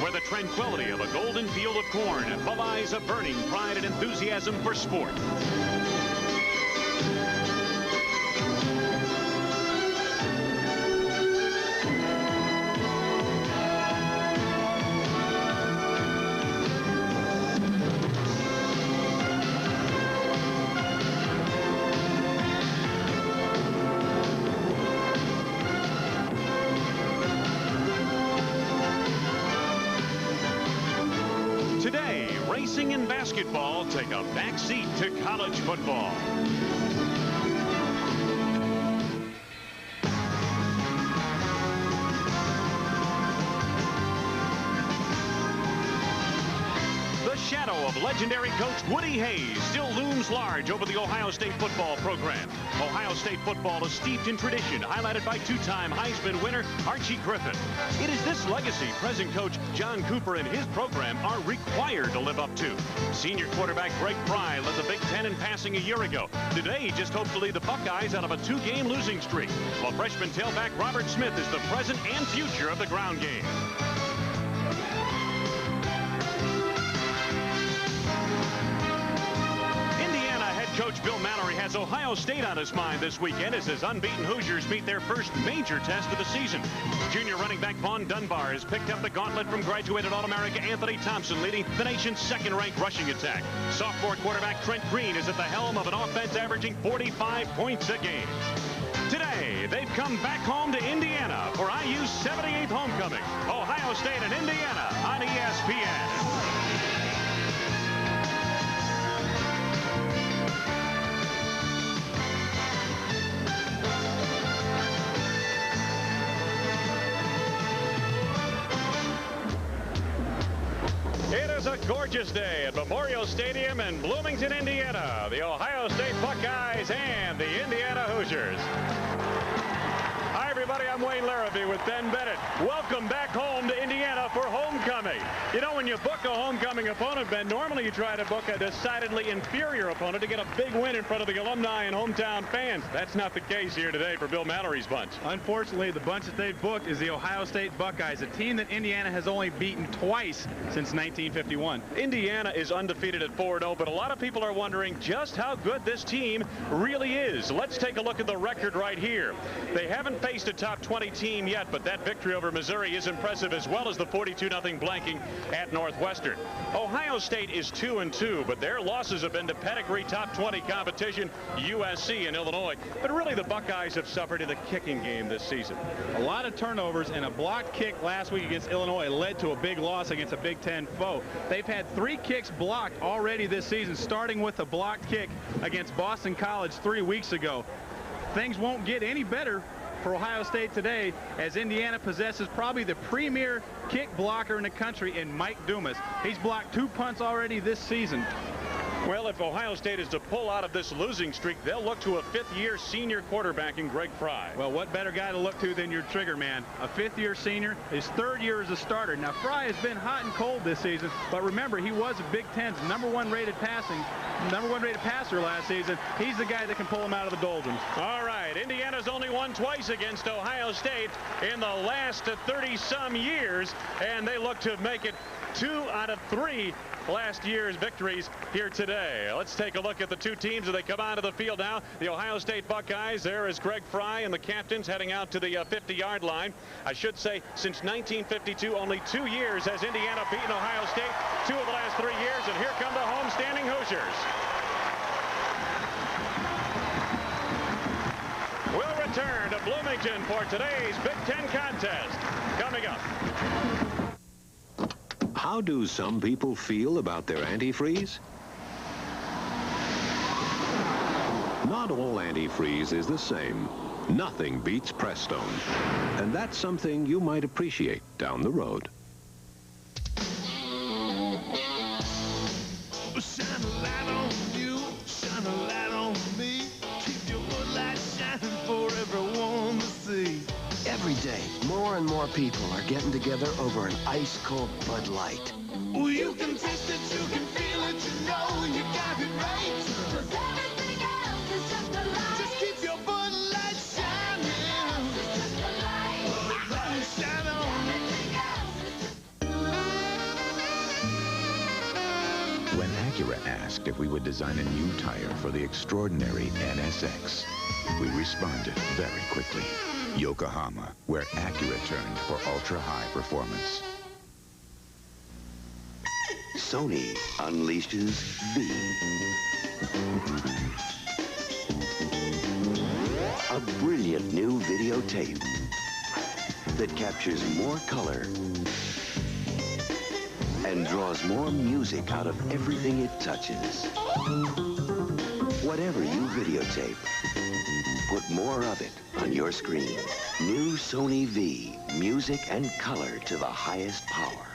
where the tranquility of a golden field of corn belies a burning pride and enthusiasm for sport. Today, racing and basketball take a backseat to college football. The shadow of legendary coach Woody Hayes still looms large over the Ohio State football program. Ohio State football is steeped in tradition, highlighted by two-time Heisman winner Archie Griffin. It is this legacy present coach John Cooper and his program are required to live up to. Senior quarterback Greg Fry led the Big Ten in passing a year ago. Today, he just hopes to lead the Buckeyes out of a two-game losing streak, while freshman tailback Robert Smith is the present and future of the ground game. Coach Bill Mallory has Ohio State on his mind this weekend as his unbeaten Hoosiers meet their first major test of the season. Junior running back Vaughn Dunbar has picked up the gauntlet from graduated All-America Anthony Thompson, leading the nation's second-ranked rushing attack. Sophomore quarterback Trent Green is at the helm of an offense averaging 45 points a game. Today, they've come back home to Indiana for IU's 78th homecoming. Ohio State and Indiana on ESPN. It is a gorgeous day at Memorial Stadium in Bloomington, Indiana. The Ohio State Buckeyes and the Indiana Hoosiers. Hi, everybody. I'm Wayne Larrabee with Ben Bennett. Welcome back home to Indiana for homecoming. You know, when you book a homecoming opponent, Ben, normally you try to book a decidedly inferior opponent to get a big win in front of the alumni and hometown fans. That's not the case here today for Bill Mallory's bunch. Unfortunately, the bunch that they've booked is the Ohio State Buckeyes, a team that Indiana has only beaten twice since 1951. Indiana is undefeated at 4-0, but a lot of people are wondering just how good this team really is. Let's take a look at the record right here. They haven't faced a top 20 team yet, but that victory over Missouri is impressive, as well as the 42-0 blanking at Northwestern. Ohio State is 2-2, but their losses have been to pedigree top 20 competition, USC and Illinois. But really, the Buckeyes have suffered in the kicking game this season. A lot of turnovers, and a blocked kick last week against Illinois led to a big loss against a Big Ten foe. They've had 3 kicks blocked already this season, starting with a blocked kick against Boston College 3 weeks ago. Things won't get any better for Ohio State today, as Indiana possesses probably the premier kick blocker in the country in Mike Dumas. He's blocked 2 punts already this season. Well, if Ohio State is to pull out of this losing streak, they'll look to a 5th-year senior quarterback in Greg Fry. Well, what better guy to look to than your trigger man? A 5th-year senior, his 3rd year as a starter. Now, Fry has been hot and cold this season, but remember, he was a Big Ten's number one rated passer last season. He's the guy that can pull him out of the doldrums. All right, Indiana's only won twice against Ohio State in the last 30-some years, and they look to make it 2 out of 3 last year's victories here today. Let's take a look at the two teams as they come onto the field now. The Ohio State Buckeyes, there is Greg Fry and the captains heading out to the 50-yard line. I should say, since 1952, only 2 years has Indiana beaten Ohio State, 2 of the last 3 years, and here come the homestanding Hoosiers. We'll return to Bloomington for today's Big Ten contest. Coming up. How do some people feel about their antifreeze? Not all antifreeze is the same. Nothing beats Prestone. And that's something you might appreciate down the road. Shine a light on you, shine a light on me. Keep your footlight shining for everyone to see. Every day, more and more people are getting together over an ice-cold Bud Light. Well, you can taste it, you can feel it, you know you got it right. 'Cause everything else is just a light. Just keep your Bud Light shining. It's just a light. Bud Light, shine on. Everything else is just When Acura asked if we would design a new tire for the extraordinary NSX, we responded very quickly. Yokohama, where Acura turned for ultra-high performance. Sony unleashes V. A brilliant new videotape that captures more color and draws more music out of everything it touches. Whatever you videotape, put more of it on your screen. New Sony V, music and color to the highest power.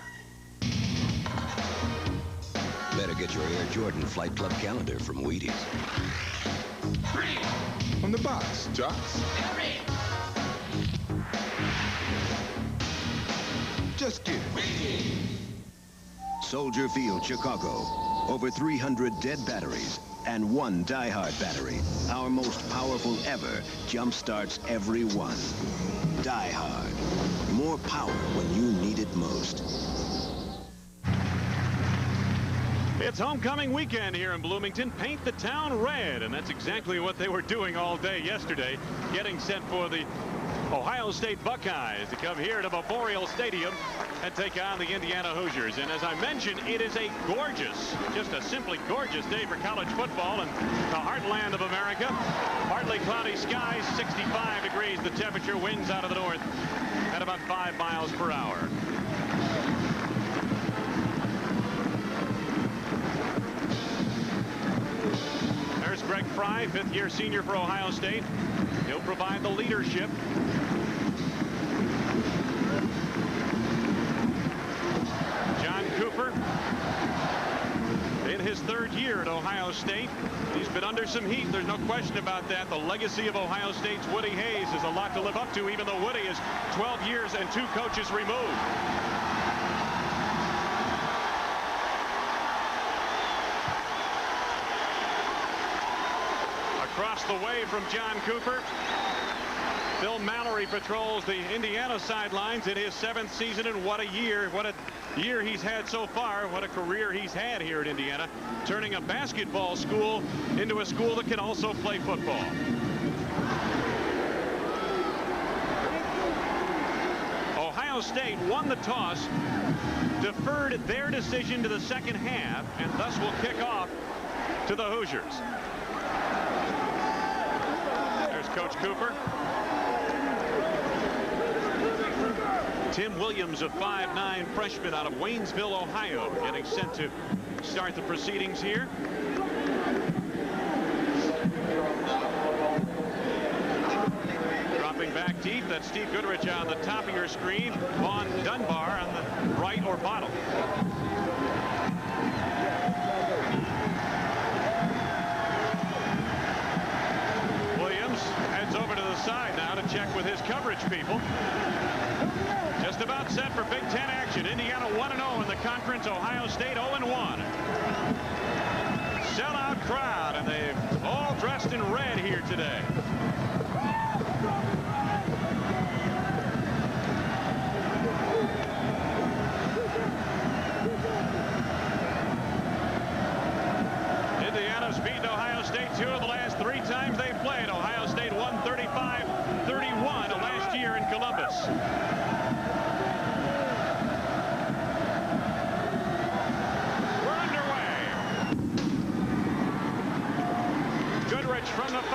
Better get your Air Jordan Flight Club calendar from Wheaties. From the box, Jocks. Just get it. Soldier Field, Chicago. Over 300 dead batteries and 1 die-hard battery. Our most powerful ever jump-starts every one. Die-hard. More power when you need it most. It's homecoming weekend here in Bloomington. Paint the town red, and that's exactly what they were doing all day yesterday, getting set for the Ohio State Buckeyes to come here to Memorial Stadium and take on the Indiana Hoosiers. And as I mentioned, it is a gorgeous, just a simply gorgeous day for college football in the heartland of America. Partly cloudy skies, 65 degrees the temperature, winds out of the north at about 5 miles per hour. There's Greg Fry, fifth-year senior for Ohio State. He'll provide the leadership. John Cooper, in his third year at Ohio State. He's been under some heat. There's no question about that. The legacy of Ohio State's Woody Hayes is a lot to live up to, even though Woody is 12 years and 2 coaches removed. Across the way from John Cooper, Bill Mallory patrols the Indiana sidelines in his 7th season, and what a year he's had so far. What a career he's had here at Indiana, turning a basketball school into a school that can also play football. Ohio State won the toss, deferred their decision to the second half, and thus will kick off to the Hoosiers. There's Coach Cooper. Tim Williams, a 5'9" freshman out of Waynesville, Ohio, getting sent to start the proceedings here. Dropping back deep, that's Steve Goodrich on the top of your screen. Vaughn Dunbar on the right or bottom. Williams heads over to the side now to check with his coverage people. Just about set for Big Ten action. Indiana 1-0 in the conference. Ohio State 0-1. Sellout crowd, and they've all dressed in red here today. Indiana's beaten Ohio State 2 of the last 3 times they've played. Ohio State won 35-31 last year in Columbus. From the 5.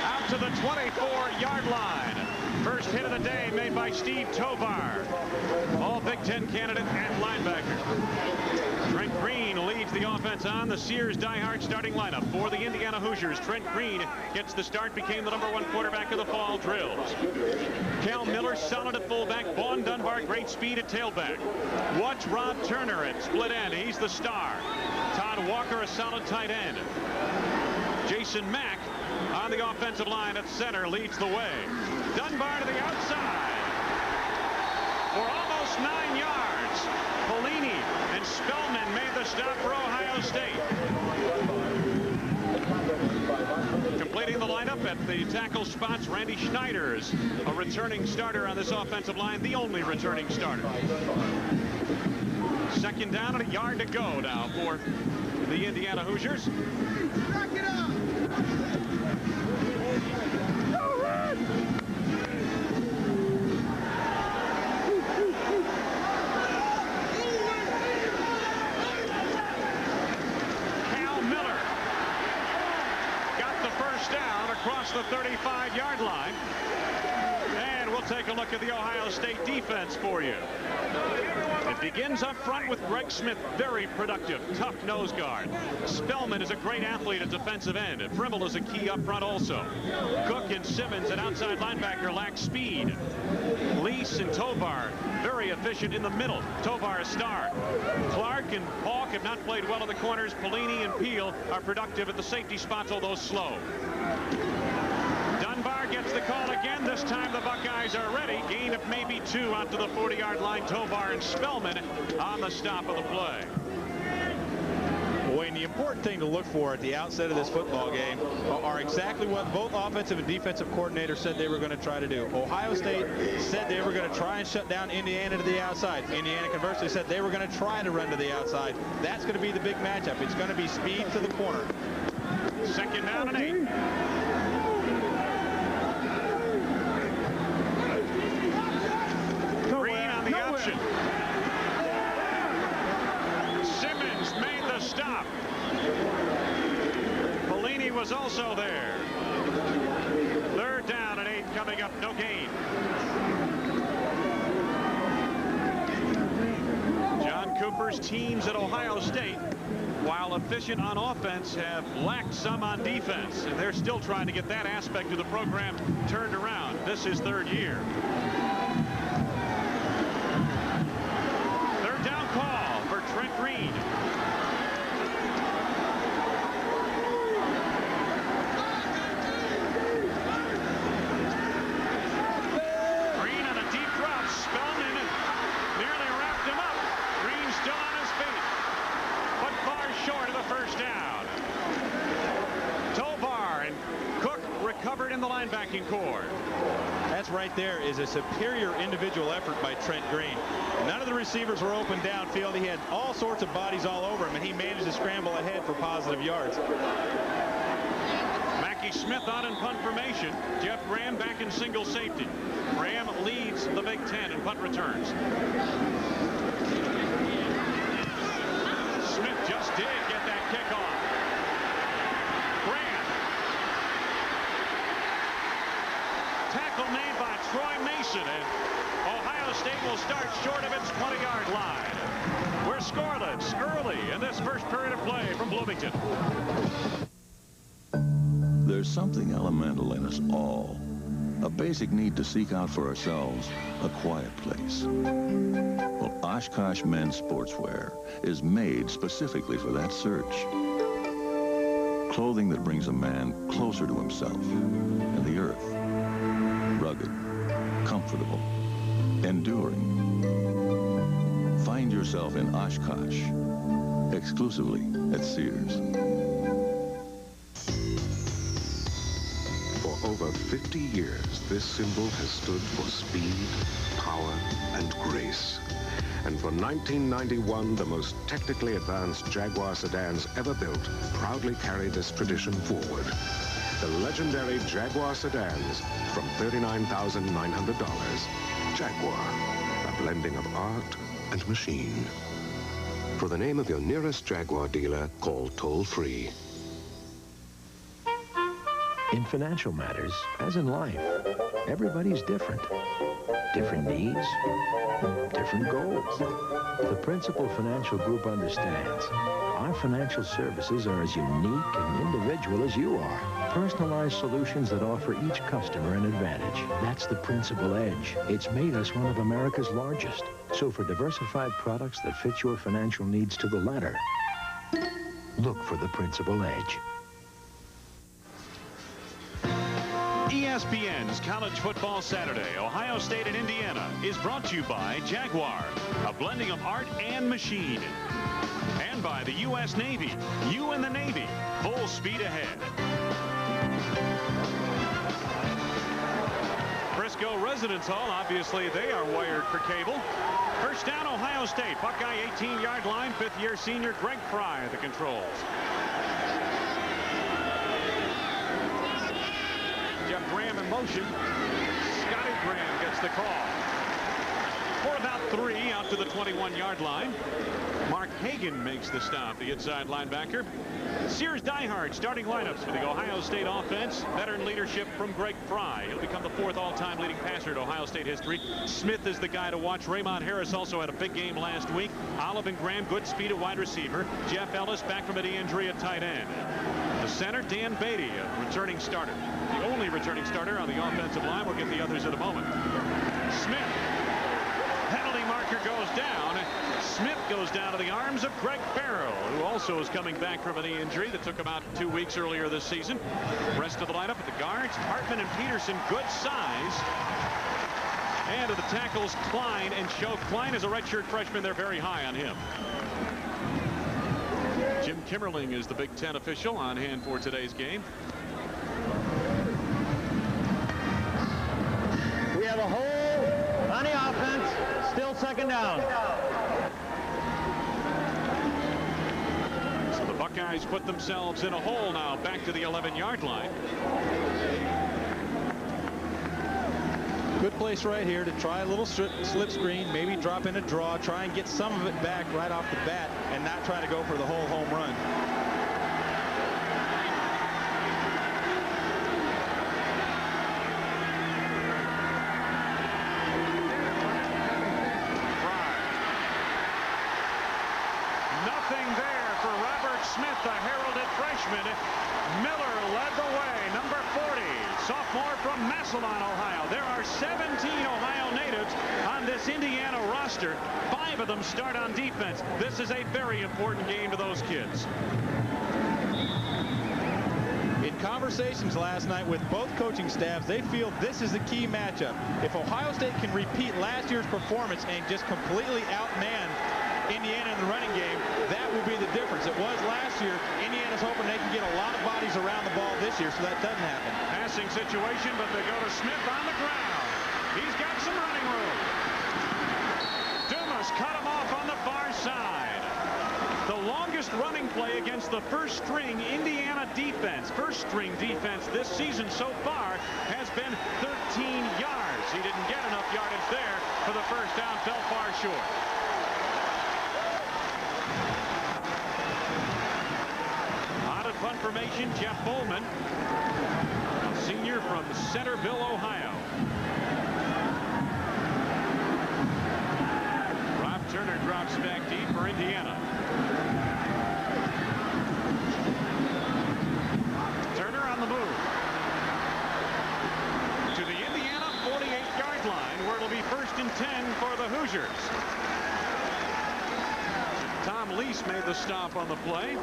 Out to the 24-yard line. First hit of the day made by Steve Tovar. All Big Ten candidate and linebacker. Trent Green leads the offense on the Sears Die-Hard starting lineup for the Indiana Hoosiers. Trent Green gets the start, became the #1 quarterback of the fall drills. Cal Miller solid at fullback. Vaughn Dunbar great speed at tailback. Watch Rob Turner at split end. He's the star. Todd Walker a solid tight end. Jason Mack on the offensive line at center leads the way. Dunbar to the outside for almost 9 yards. Polini and Spellman made the stop for Ohio State. Completing the lineup at the tackle spots, Randy Schneider's a returning starter on this offensive line, the only returning starter. Second down and a yard to go now for the Indiana Hoosiers. Across the 35-yard line. And we'll take a look at the Ohio State defense for you. It begins up front with Greg Smith, very productive, tough nose guard. Spellman is a great athlete at defensive end. And Brimble is a key up front also. Cook and Simmons, an outside linebacker, lack speed. Lease and Tovar, very efficient in the middle. Tovar a star. Clark and Hawk have not played well in the corners. Pelini and Peel are productive at the safety spots, although slow. Dunbar gets the call again. This time the Buckeyes are ready. Gain of maybe 2 out to the 40-yard line. Tovar and Spellman on the stop of the play. Wayne, the important thing to look for at the outset of this football game are exactly what both offensive and defensive coordinators said they were going to try to do. Ohio State said they were going to try and shut down Indiana to the outside. Indiana conversely said they were going to try to run to the outside. That's going to be the big matchup. It's going to be speed to the corner. Second down and 8. Green on the option. Simmons made the stop. Pelini was also there. Third down and 8 coming up, no gain. John Cooper's teams at Ohio State, while efficient on offense, have lacked some on defense, and they're still trying to get that aspect of the program turned around. This is third year. Third down call for Trent Green. Green on a deep drop. Spellman nearly wrapped him up. Green still on his feet, but far short of the first down. Tovar and Cook recovered in the linebacking core. That's right there is a superior individual effort by Trent Green. None of the receivers were open downfield. He had all sorts of bodies all over him, and he managed to scramble ahead for positive yards. Mackey Smith out in punt formation. Jeff Graham back in single safety. Graham leads the Big Ten in punt returns. Smith just did get that kickoff. Graham. Tackle made by Troy Mason, and Ohio State will start short of its 20-yard line. We're scoreless early in this first period of play from Bloomington. There's something elemental in us all. A basic need to seek out for ourselves a quiet place. Well, Oshkosh Men's Sportswear is made specifically for that search. Clothing that brings a man closer to himself and the earth. Rugged, comfortable, enduring. Find yourself in Oshkosh, exclusively at Sears. For over 50 years, this symbol has stood for speed, power, and grace. And for 1991, the most technically advanced Jaguar sedans ever built proudly carry this tradition forward. The legendary Jaguar sedans from $39,900. Jaguar, a blending of art and machine. For the name of your nearest Jaguar dealer, call toll-free. In financial matters, as in life, everybody's different. Different needs, different goals. The Principal Financial Group understands. Our financial services are as unique and individual as you are. Personalized solutions that offer each customer an advantage. That's the Principal Edge. It's made us one of America's largest. So for diversified products that fit your financial needs to the letter, look for the Principal Edge. ESPN's College Football Saturday, Ohio State and Indiana, is brought to you by Jaguar, a blending of art and machine. And by the U.S. Navy. You and the Navy. Full speed ahead. Frisco Residence Hall, obviously they are wired for cable. First down, Ohio State. Buckeye 18-yard line. Fifth-year senior Greg Fry, the controls. Jeff Graham in motion. Scotty Graham gets the call. For about 3 out to the 21-yard line. Mark Hagan makes the stop, the inside linebacker. Sears Diehard starting lineups for the Ohio State offense. Veteran leadership from Greg Fry. He'll become the 4th all-time leading passer in Ohio State history. Smith is the guy to watch. Raymond Harris also had a big game last week. Olive and Graham, good speed at wide receiver. Jeff Ellis back from a knee injury at tight end. The center, Dan Beatty, a returning starter. The only returning starter on the offensive line. We'll get the others in a moment. Smith. Penalty marker goes down. Smith goes down to the arms of Greg Farrell, who also is coming back from a knee injury that took him out 2 weeks earlier this season. Rest of the lineup at the guards, Hartman and Peterson, good size. And to the tackles, Klein and Choke. Klein is a redshirt freshman. They're very high on him. Jim Kimmerling is the Big Ten official on hand for today's game. We have a hole on the offense. Still second down. So the Buckeyes put themselves in a hole now, back to the 11-yard line. Good place right here to try a little slip screen, maybe drop in a draw, try and get some of it back right off the bat and not try to go for the whole home run. Nothing there for Robert Smith, the heralded freshman. Miller led the way, number 40, sophomore from Massillon, Ohio. There are 17 Ohio natives on this Indiana roster. 5 of them start on defense. This is a very important game to those kids. In conversations last night with both coaching staffs, they feel this is the key matchup. If Ohio State can repeat last year's performance and just completely outman Indiana in the running game, that will be the difference. It was last year. Indiana's hoping they can get a lot of bodies around the ball this year, so that doesn't happen. Passing situation, but they go to Smith on the ground. He's got some running room. Dumas cut him off on the far side. The longest running play against the first-string Indiana defense. First-string defense this season so far has been 13 yards. He didn't get enough yardage there for the first down, fell far short. Punt formation, Jeff Bowman, a senior from Centerville, Ohio. Rob Turner drops back deep for Indiana. Turner on the move. To the Indiana 48-yard line, where it'll be 1st and 10 for the Hoosiers. Tom Lease made the stop on the play.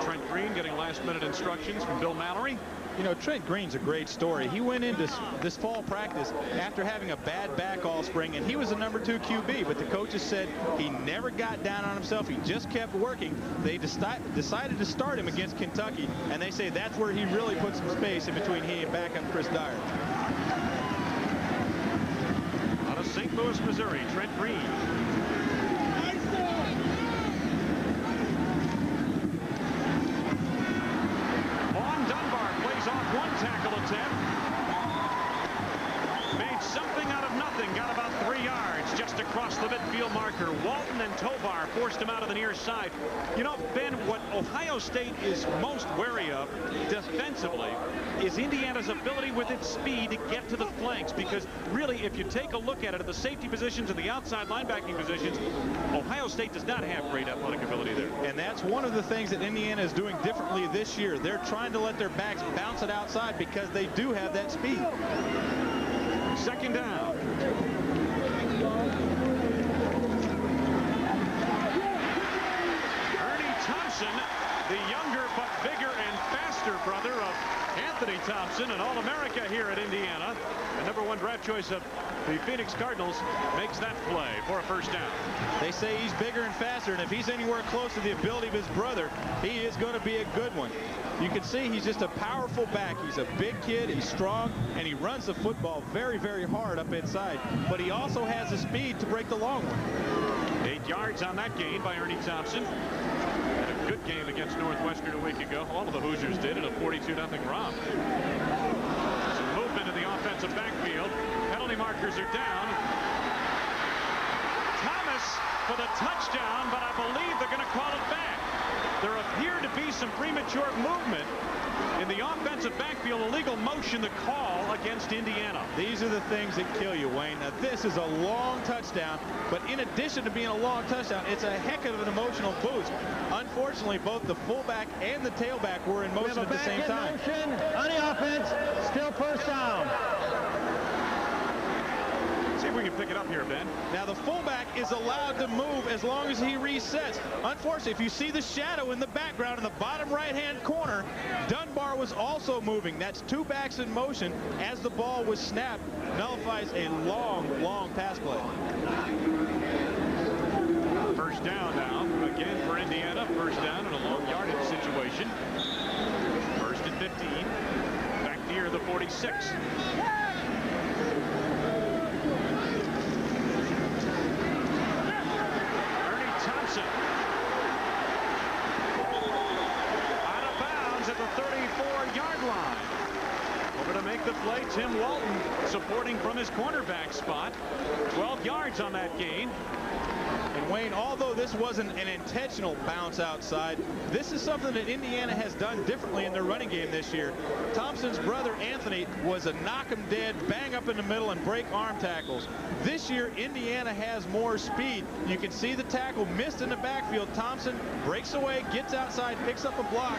Trent Green getting last-minute instructions from Bill Mallory. You know, Trent Green's a great story. He went into this fall practice after having a bad back all spring, and he was the number 2 QB, but the coaches said he never got down on himself. He just kept working. They decided to start him against Kentucky, and they say that's where he really put some space in between he and backup Chris Dyer. Out of St. Louis, Missouri, Trent Green. Off one tackle attempt. Made something out of nothing. Got about 3 yards just across the midfield marker. Walton and Tovar forced him out of the near side. You know, Ben, what Ohio State is most wary of defensively is Indiana's ability with its speed to get to the flanks, because really, if you take a look at it, at the safety positions and the outside linebacking positions, Ohio State does not have great athletic ability there. And that's one of the things that Indiana is doing differently this year. They're trying to let their backs bounce it outside because they do have that speed. 2nd down. Ernie Thompson the younger but bigger and faster brother of Anthony Thompson, an All-America here at Indiana. The #1 draft choice of the Phoenix Cardinals makes that play for a first down. They say he's bigger and faster, and if he's anywhere close to the ability of his brother, he is going to be a good one. You can see he's just a powerful back. He's a big kid, he's strong, and he runs the football very, very hard up inside. But he also has the speed to break the long one. 8 yards on that gain by Ernie Thompson. Had a good game against Northwestern a week ago. All of the Hoosiers did in a 42-0 romp. Some movement in the offensive backfield. Penalty markers are down. Thomas for the touchdown, but I believe they're going to call it back. There appeared to be some premature movement in the offensive backfield, illegal motion to call against Indiana. These are the things that kill you, Wayne. Now, this is a long touchdown, but in addition to being a long touchdown, it's a heck of an emotional boost. Unfortunately, both the fullback and the tailback were in motion at the same time. Motion on the offense, still first down. See if we can pick it up here, Ben. Now the fullback is allowed to move as long as he resets. Unfortunately, if you see the shadow in the background in the bottom right-hand corner, Dunbar was also moving. That's 2 backs in motion as the ball was snapped. Nullifies a long, long pass play. First down now. Again for Indiana. First down in a long yardage situation. First and 15. Back near the 46. Out of bounds at the 34-yard line. Over to make the play, Tim Walton supporting from his cornerback spot. 12 yards on that gain. And Wayne, although this wasn't an intentional bounce outside, this is something that Indiana has done differently in their running game this year. Thompson's brother Anthony was a knock him dead, bang up in the middle and break arm tackles. This year Indiana has more speed. You can see the tackle missed in the backfield. Thompson breaks away, gets outside, picks up a block,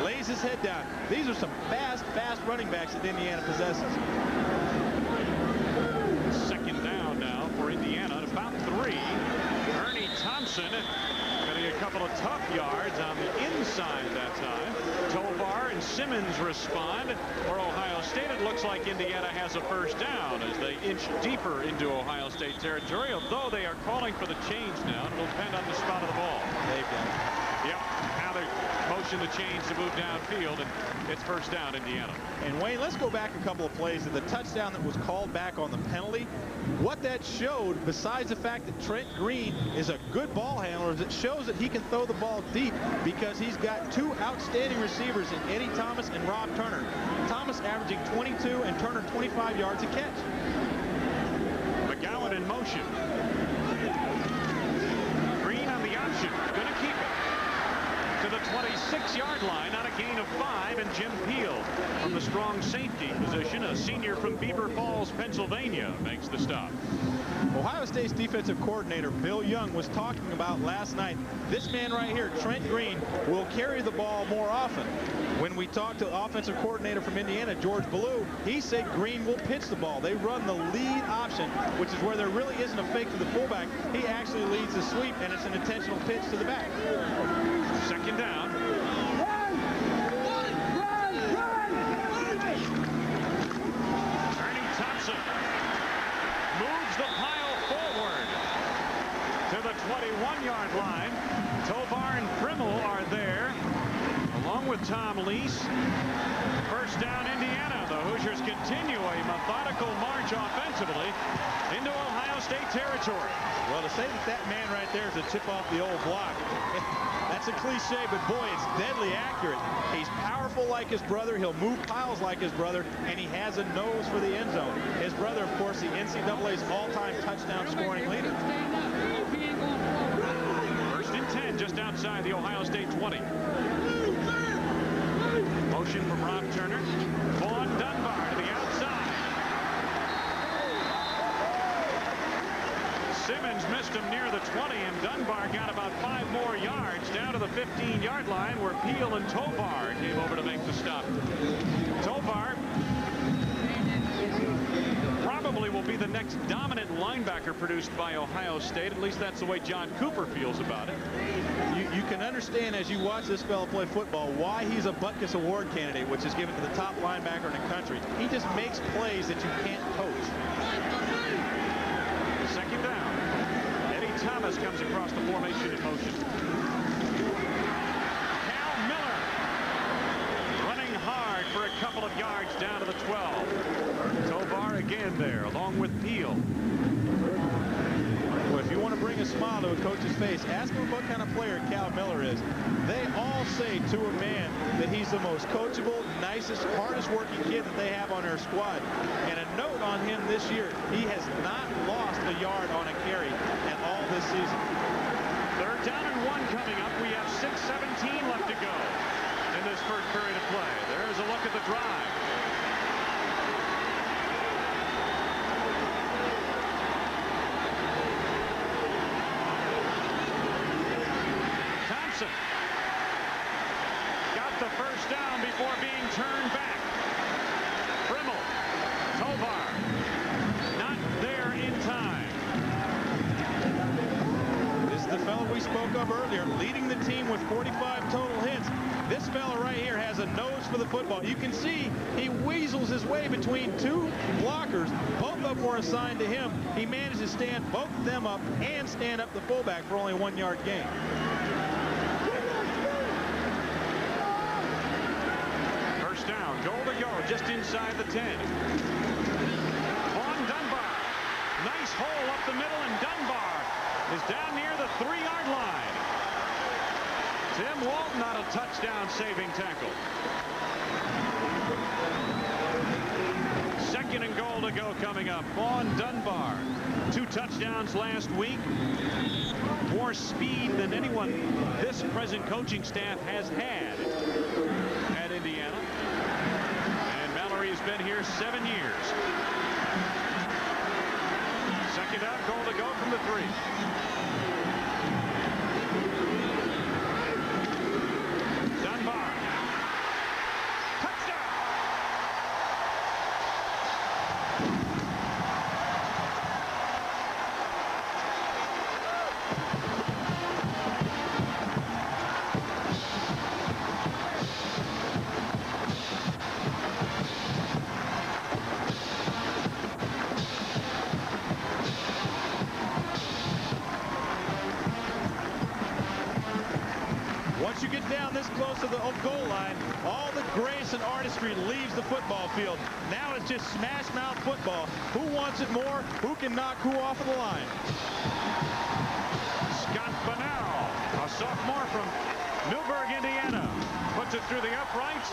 lays his head down. These are some fast running backs that Indiana possesses. Second down now for Indiana at about 3. Ernie Thompson getting a couple of tough yards on the inside that time. Tovar and Simmons respond. For Ohio State, it looks like Indiana has a first down as they inch deeper into Ohio State territory, although they are calling for the change now. It'll depend on the spot of the ball. They've done it. Yep. Now they motion the change to move downfield, and it's first down, Indiana. And Wayne, let's go back a couple of plays to the touchdown that was called back on the penalty. What that showed, besides the fact that Trent Green is a good ball handler, is it shows that he can throw the ball deep because he's got 2 outstanding receivers in Eddie Thomas and Rob Turner. Thomas averaging 22 and Turner 25 yards a catch. McGowan in motion. Green on the option, gonna keep it to the 26-yard line on a gain of 5, and Jim Peel from the strong safety position, a senior from Beaver Falls, Pennsylvania, makes the stop. Ohio State's defensive coordinator Bill Young was talking about last night. This man right here, Trent Green, will carry the ball more often. When we talked to offensive coordinator from Indiana, George Ballou, he said Green will pitch the ball. They run the lead option, which is where there really isn't a fake to the fullback. He actually leads the sweep, and it's an intentional pitch to the back. Second down. Ernie Thompson moves the pile forward to the 21-yard line. Tovar and Primmel are there, along with Tom Lease. First down, Indiana. The Hoosiers continue a methodical march offensively into Ohio State territory. Well, to say that man right there is a tip off the old block, that's a cliche, but boy, it's deadly accurate. He's powerful like his brother. He'll move piles like his brother, and he has a nose for the end zone. His brother, of course, the NCAA's all-time touchdown scoring leader. First and 10, just outside the Ohio State 20. Motion from Rob Turner. Vaughn Dunbar to the outside. Simmons missed him near the 20, and Dunbar got about 5 more yards down to the 15-yard line, where Peel and Tovar came over to make the stop. Tovar probably probably will be the next dominant linebacker produced by Ohio State. At least that's the way John Cooper feels about it. You can understand as you watch this fellow play football why he's a Butkus Award candidate, which is given to the top linebacker in the country. He just makes plays that you can't coach. Second down. Eddie Thomas comes across the formation in motion. Cal Miller running hard for a couple of yards down to the 12. Tovar again there, along with Peel. Well, if you want to bring a smile to a coach's face, ask him what kind of player Cal Miller is. They all say to a man that he's the most coachable, nicest, hardest working kid that they have on their squad. And a note on him this year, he has not lost a yard on a carry at all this season. Third down and 1 coming up. We have 6:17 left to go in this first period of play. There's a look at the drive. Thompson got the first down before being turned back. Frimmel, Tovar, not there in time. This is the fellow we spoke of earlier, leading the team with 45 total hits. This fella right here has a nose for the football. You can see he weasels his way between two blockers. Both of them were assigned to him. He managed to stand both of them up and stand up the fullback for only a 1-yard gain. First down, goal to go, just inside the 10. On Dunbar. Nice hole up the middle, and Dunbar is down near the 3-yard line. Tim Walton not a touchdown saving tackle. Second and goal to go coming up. Vaughn Dunbar, 2 touchdowns last week. More speed than anyone this present coaching staff has had at Indiana. And Mallory's been here 7 years. Second down, goal to go from the 3. Dunbar. Touchdown. Once you get down this close to the goal line, all the grace and artistry leaves the football field. Now it's just smash mouth football. Who wants it more? Who can knock who off of the line? Scott Bunnell, a sophomore from Newburgh, Indiana, puts it through the uprights,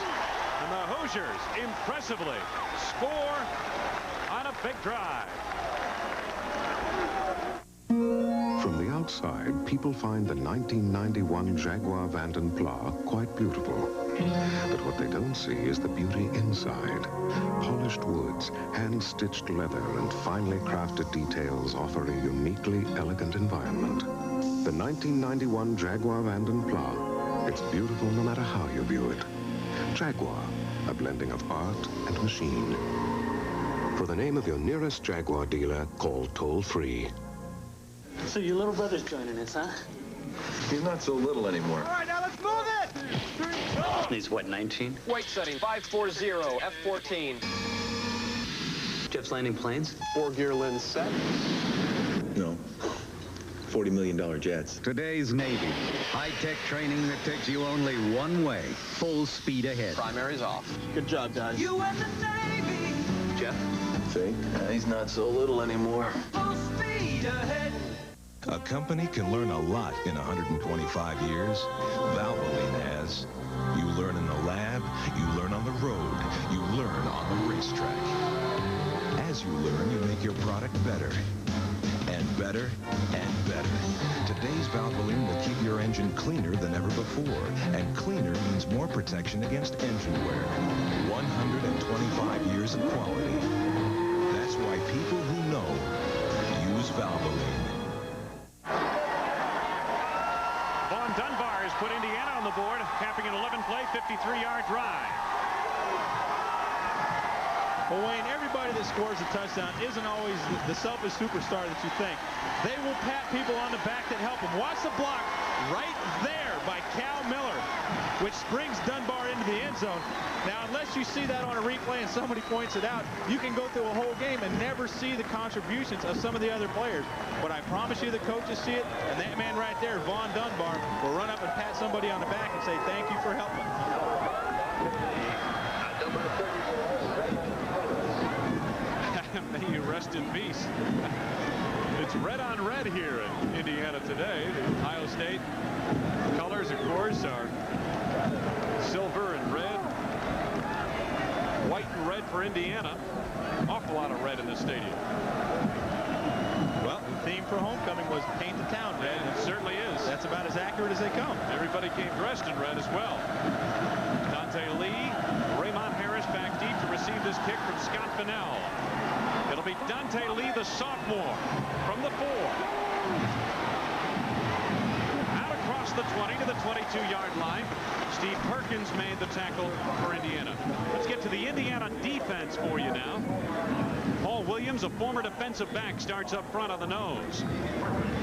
and the Hoosiers impressively score on a big drive. From the outside, people find the 1991 Jaguar Vanden Plas quite beautiful. But what they don't see is the beauty inside. Polished woods, hand-stitched leather, and finely crafted details offer a uniquely elegant environment. The 1991 Jaguar Vanden Plas. It's beautiful no matter how you view it. Jaguar, a blending of art and machine. For the name of your nearest Jaguar dealer, call toll-free. So your little brother's joining us, huh? He's not so little anymore. All right, now let's move it! He's what, 19? Weight setting 540 F14. Jeff's landing planes? 4-gear lens set. No. $40 million jets. Today's Navy. High-tech training that takes you only one way. Full speed ahead. Primary's off. Good job, guys. You and the Navy. Jeff? See? He's not so little anymore. Full speed ahead. A company can learn a lot in 125 years. Valvoline has. You learn in the lab, you learn on the road, you learn on the racetrack. As you learn, you make your product better. And better, and better. Today's Valvoline will keep your engine cleaner than ever before. And cleaner means more protection against engine wear. 125 years of quality. That's why people who know use Valvoline. Vaughn Dunbar has put Indiana on the board, capping an 11-play, 53-yard drive. Well, Wayne, everybody that scores a touchdown isn't always the selfish superstar that you think. They will pat people on the back that help them. Watch the block right there by Cal Miller, which springs Dunbar into the end zone. Now, unless you see that on a replay and somebody points it out, you can go through a whole game and never see the contributions of some of the other players. But I promise you the coaches see it, and that man right there, Vaughn Dunbar, will run up and pat somebody on the back and say, thank you for helping. May you rest in peace. It's red on red here in Indiana today. The Ohio State colors, of course, are silver and red. White and red for Indiana. Awful lot of red in this stadium. Well, the theme for homecoming was paint the town red. It certainly is. That's about as accurate as they come. Everybody came dressed in red as well. Dante Lee, Raymond Harris back deep to receive this kick from Scott Fennell. It'll be Dante Lee, the sophomore, from the 4. Out across the 20 to the 22-yard line. Steve Perkins made the tackle for Indiana. Let's get to the Indiana defense for you now. Paul Williams, a former defensive back, starts up front on the nose.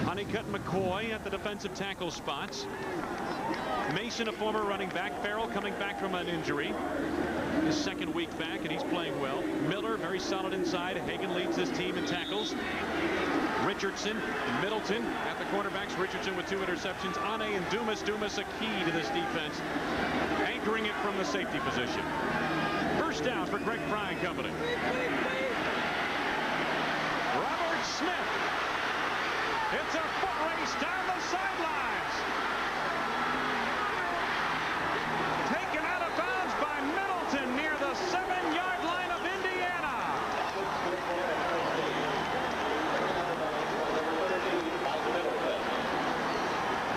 Honeycutt McCoy at the defensive tackle spots. Mason, a former running back. Farrell coming back from an injury. His second week back, and he's playing well. Miller, very solid inside. Hagan leads this team in tackles. Richardson, Middleton at the quarterbacks. Richardson with 2 interceptions. Ane and Dumas. Dumas a key to this defense, anchoring it from the safety position. First down for Greg Fry and company. Robert Smith. It's a foot race down the sidelines. Taken out of bounds by Middleton near the 7-yard line of Indiana.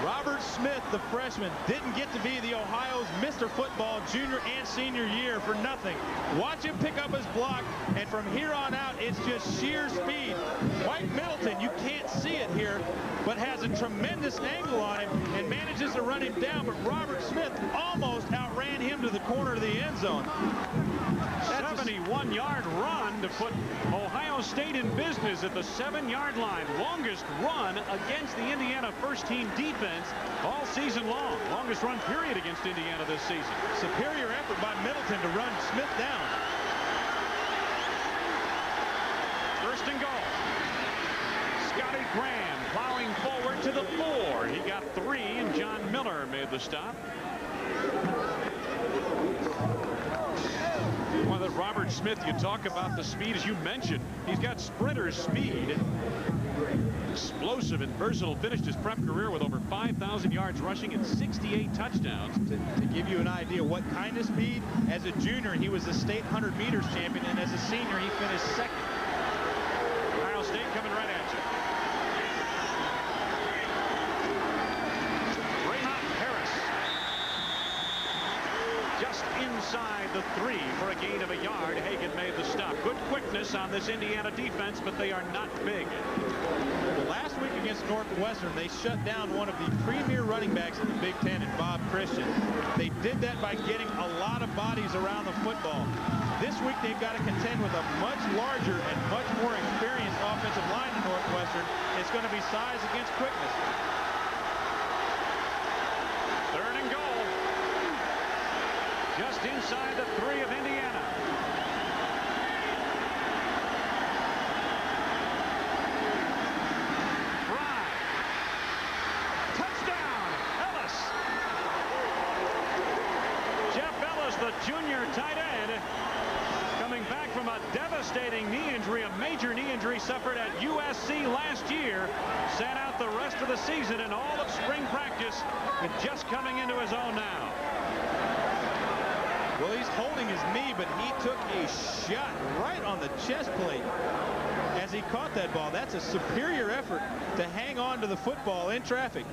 Robert Smith, the freshman, didn't get to be the Ohio's Mr. Football junior and senior year for nothing. Watch him pick up his block, and from here on out, it's just sheer speed. White Middleton, you can't see it here, but has a tremendous angle on him and manages to run him down, but Robert Smith almost outran him to the corner of the end zone. 71-yard run to put Ohio State in business at the 7-yard line. Longest run against the Indiana first-team defense all season long. Longest run period against Indiana this season. Superior effort by Middleton to run Smith down. First and goal. Scotty Graham plowing forward to the 4. He got 3, and John Miller made the stop. Well, that Robert Smith, you talk about the speed, as you mentioned. He's got sprinter speed. Explosive and versatile. Finished his prep career with over 5,000 yards rushing and 68 touchdowns. To give you an idea what kind of speed, as a junior, he was the state 100 meters champion, and as a senior, he finished second. Ohio State coming right at you. Raymond Harris. Just inside the 3 for a gain of a yard. Hagan made the stop. Good quickness on this Indiana defense, but they are not big. Last week against Northwestern, they shut down one of the premier running backs in the Big Ten, in Bob Christian. They did that by getting a lot of bodies around the football. This week, they've got to contend with a much larger and much more experienced offensive line in Northwestern. It's going to be size against quickness. Third and goal. Just inside the 3 of Indiana. Fry. Touchdown, Ellis. Jeff Ellis, the junior tight end, coming back from a devastating knee injury, a major knee injury suffered at USC last year. Sat out the rest of the season and all of spring practice, and just coming into his own now. Well, he's holding his knee, but he took a shot right on the chest plate as he caught that ball. That's a superior effort to hang on to the football in traffic.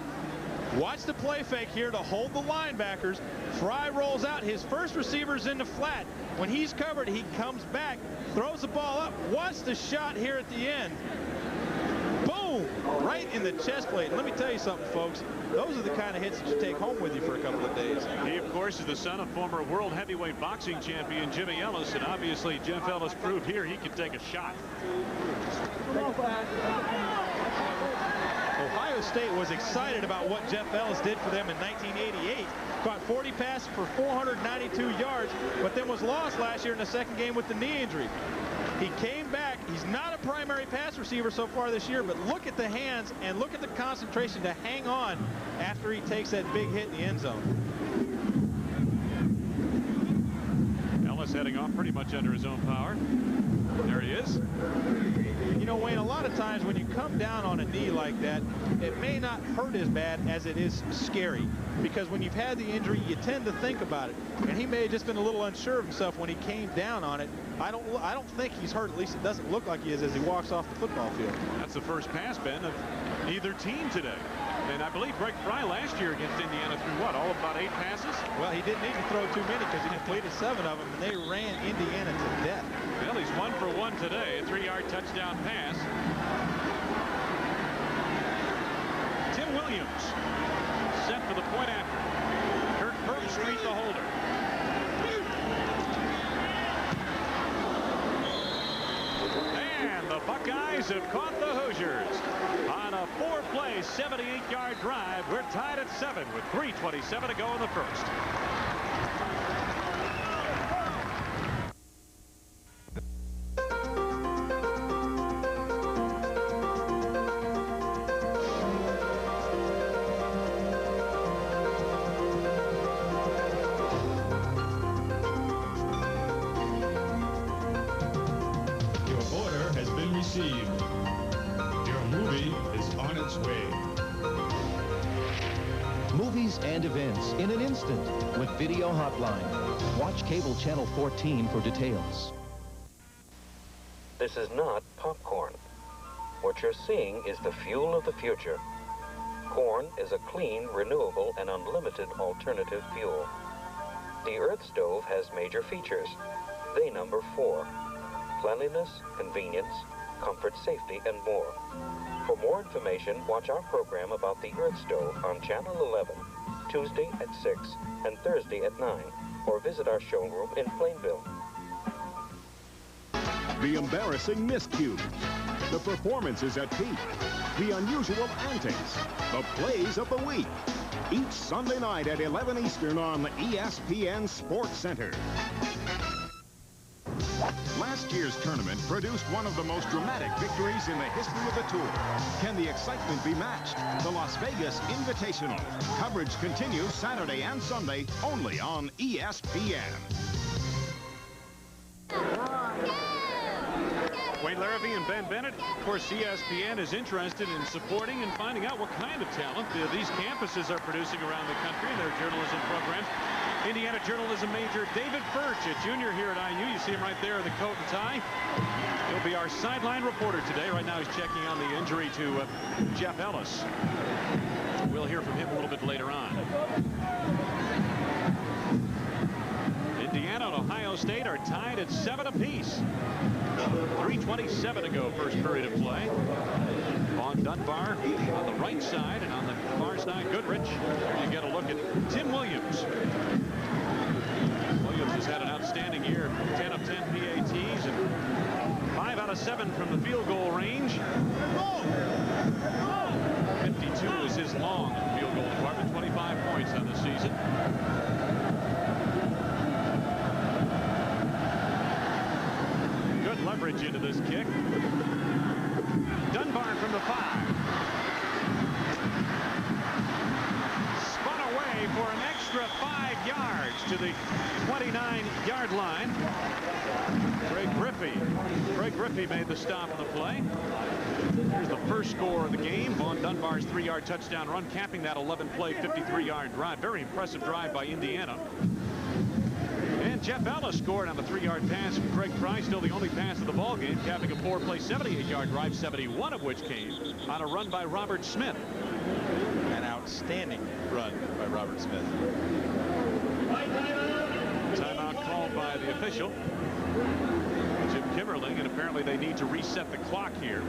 Watch the play fake here to hold the linebackers. Fry rolls out. His first receiver's in the flat. When he's covered, he comes back, throws the ball up. Watch the shot here at the end. Boom! boom, right in the chest plate. And let me tell you something, folks. Those are the kind of hits that you take home with you for a couple of days. He, of course, is the son of former world heavyweight boxing champion Jimmy Ellis, and obviously Jeff Ellis proved here he could take a shot. Ohio State was excited about what Jeff Ellis did for them in 1988. Caught 40 passes for 492 yards, but then was lost last year in the second game with the knee injury. He came back. He's not a primary pass receiver so far this year, but look at the hands and look at the concentration to hang on after he takes that big hit in the end zone. Ellis heading off pretty much under his own power. There he is. You know, Wayne, a lot of times when you come down on a knee like that, it may not hurt as bad as it is scary. Because when you've had the injury, you tend to think about it. And he may have just been a little unsure of himself when he came down on it. I don't think he's hurt. At least it doesn't look like he is as he walks off the football field. That's the first pass, Ben, of either team today. And I believe Greg Fry last year against Indiana threw what, all about 8 passes? Well, he didn't need to throw too many because he completed 7 of them, and they ran Indiana to death. Well, he's 1 for 1 today, a 3-yard touchdown pass. Tim Williams set for the point after. Kirk Herbstreit the holder. And the Buckeyes have caught the Hoosiers on a 4-play, 78-yard drive. We're tied at 7 with 3:27 to go in the first. Movies and events in an instant with Video Hotline. Watch cable channel 14 for details. This is not popcorn. What you're seeing is the fuel of the future. Corn is a clean, renewable, and unlimited alternative fuel. The Earth Stove has major features. They number 4. Cleanliness, convenience, comfort, safety, and more. For more information, watch our program about the Earth Stove on Channel 11, Tuesday at 6 and Thursday at 9, or visit our showroom in Plainville. The embarrassing miscue, the performances at peak, the unusual antics, the plays of the week. Each Sunday night at 11 Eastern on ESPN Sports Center. Last year's tournament produced one of the most dramatic victories in the history of the tour. Can the excitement be matched? The Las Vegas Invitational. Coverage continues Saturday and Sunday only on ESPN. Wayne Larrivee and Ben Bennett. Of course, ESPN is interested in supporting and finding out what kind of talent these campuses are producing around the country in their journalism programs. Indiana journalism major David Furch, a junior here at IU. You see him right there in the coat and tie. He'll be our sideline reporter today. Right now he's checking on the injury to Jeff Ellis. We'll hear from him a little bit later on. Indiana and Ohio State are tied at 7 apiece. 3:27 to go, first period of play. On Dunbar on the right side, and on the far side, Goodrich. There you get a look at Tim Williams. Williams has had an outstanding year. 10 of 10 PATs and 5 out of 7 from the field goal range. 52 is his long field goal department. 25 points on the season. Good leverage into this kick. Dunbar from the 5. Spun away for an extra 5 yards to the 29-yard line. Greg Griffey made the stop on the play. Here's the first score of the game. Vaughn Dunbar's 3-yard touchdown run, capping that 11-play, 53-yard drive. Very impressive drive by Indiana. And Jeff Ellis scored on the 3-yard pass from Craig Fry, still the only pass of the ball game, capping a 4-play, 78-yard drive, 71 of which came on a run by Robert Smith. An outstanding run by Robert Smith. Timeout called by the official, Jim Kimmerling, and apparently they need to reset the clock here.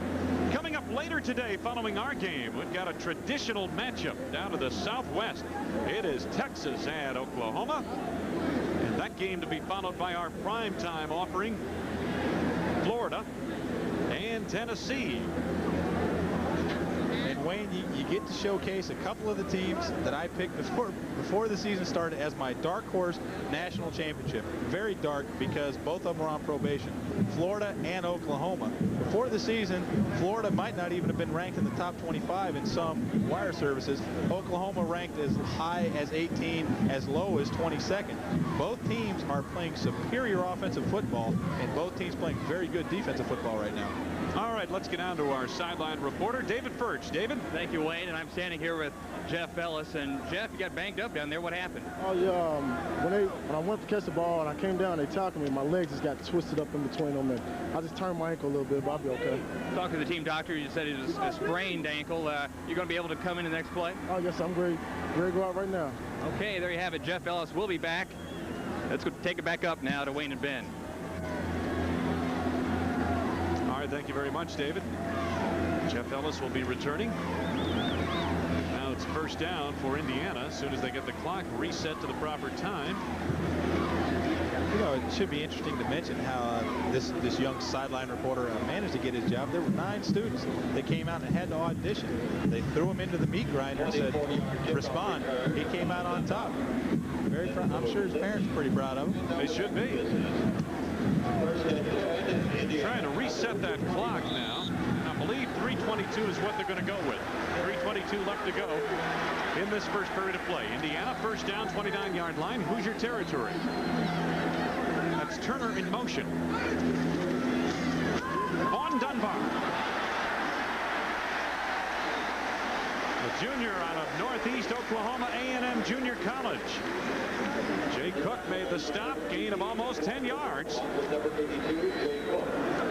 Coming up later today following our game. We've got a traditional matchup down to the southwest. It is Texas and Oklahoma. And that game to be followed by our primetime offering, Florida and Tennessee. And Wayne, you get to showcase a couple of the teams that I picked before the season started as my dark horse national championship. Very dark because both of them are on probation. Florida and Oklahoma. Before the season, Florida might not even have been ranked in the top 25 in some wire services. Oklahoma ranked as high as 18, as low as 22nd. Both teams are playing superior offensive football, and both teams playing very good defensive football right now. All right, let's get down to our sideline reporter, David Furch. David? Thank you, Wayne. And I'm standing here with Jeff Ellis. And Jeff, you got banged up down there. What happened? Oh, yeah. When I went to catch the ball and I came down, they tackled me. My legs just got twisted up in between them. And I just turned my ankle a little bit, but I'll be okay. Talked to the team doctor. You said it was a sprained ankle. You're going to be able to come in the next play? Oh, yes, I'm ready to go out right now. Okay, there you have it. Jeff Ellis will be back. Let's go take it back up now to Wayne and Ben. All right, thank you very much, David. Jeff Ellis will be returning. Now it's first down for Indiana as soon as they get the clock reset to the proper time. You know, it should be interesting to mention how this young sideline reporter managed to get his job. There were 9 students that came out and had to audition. They threw him into the meat grinder and said, respond. He came out on top. Very proud. I'm sure his parents are pretty proud of him. They should be. Trying to reset that clock now. I believe 3:22 is what they're going to go with. 3:22 left to go in this first period of play. Indiana first down, 29-yard line. Hoosier territory. That's Turner in motion. Vaughn Dunbar. The junior out of Northeast Oklahoma A&M Junior College. Jay Cook made the stop, gain of almost 10 yards.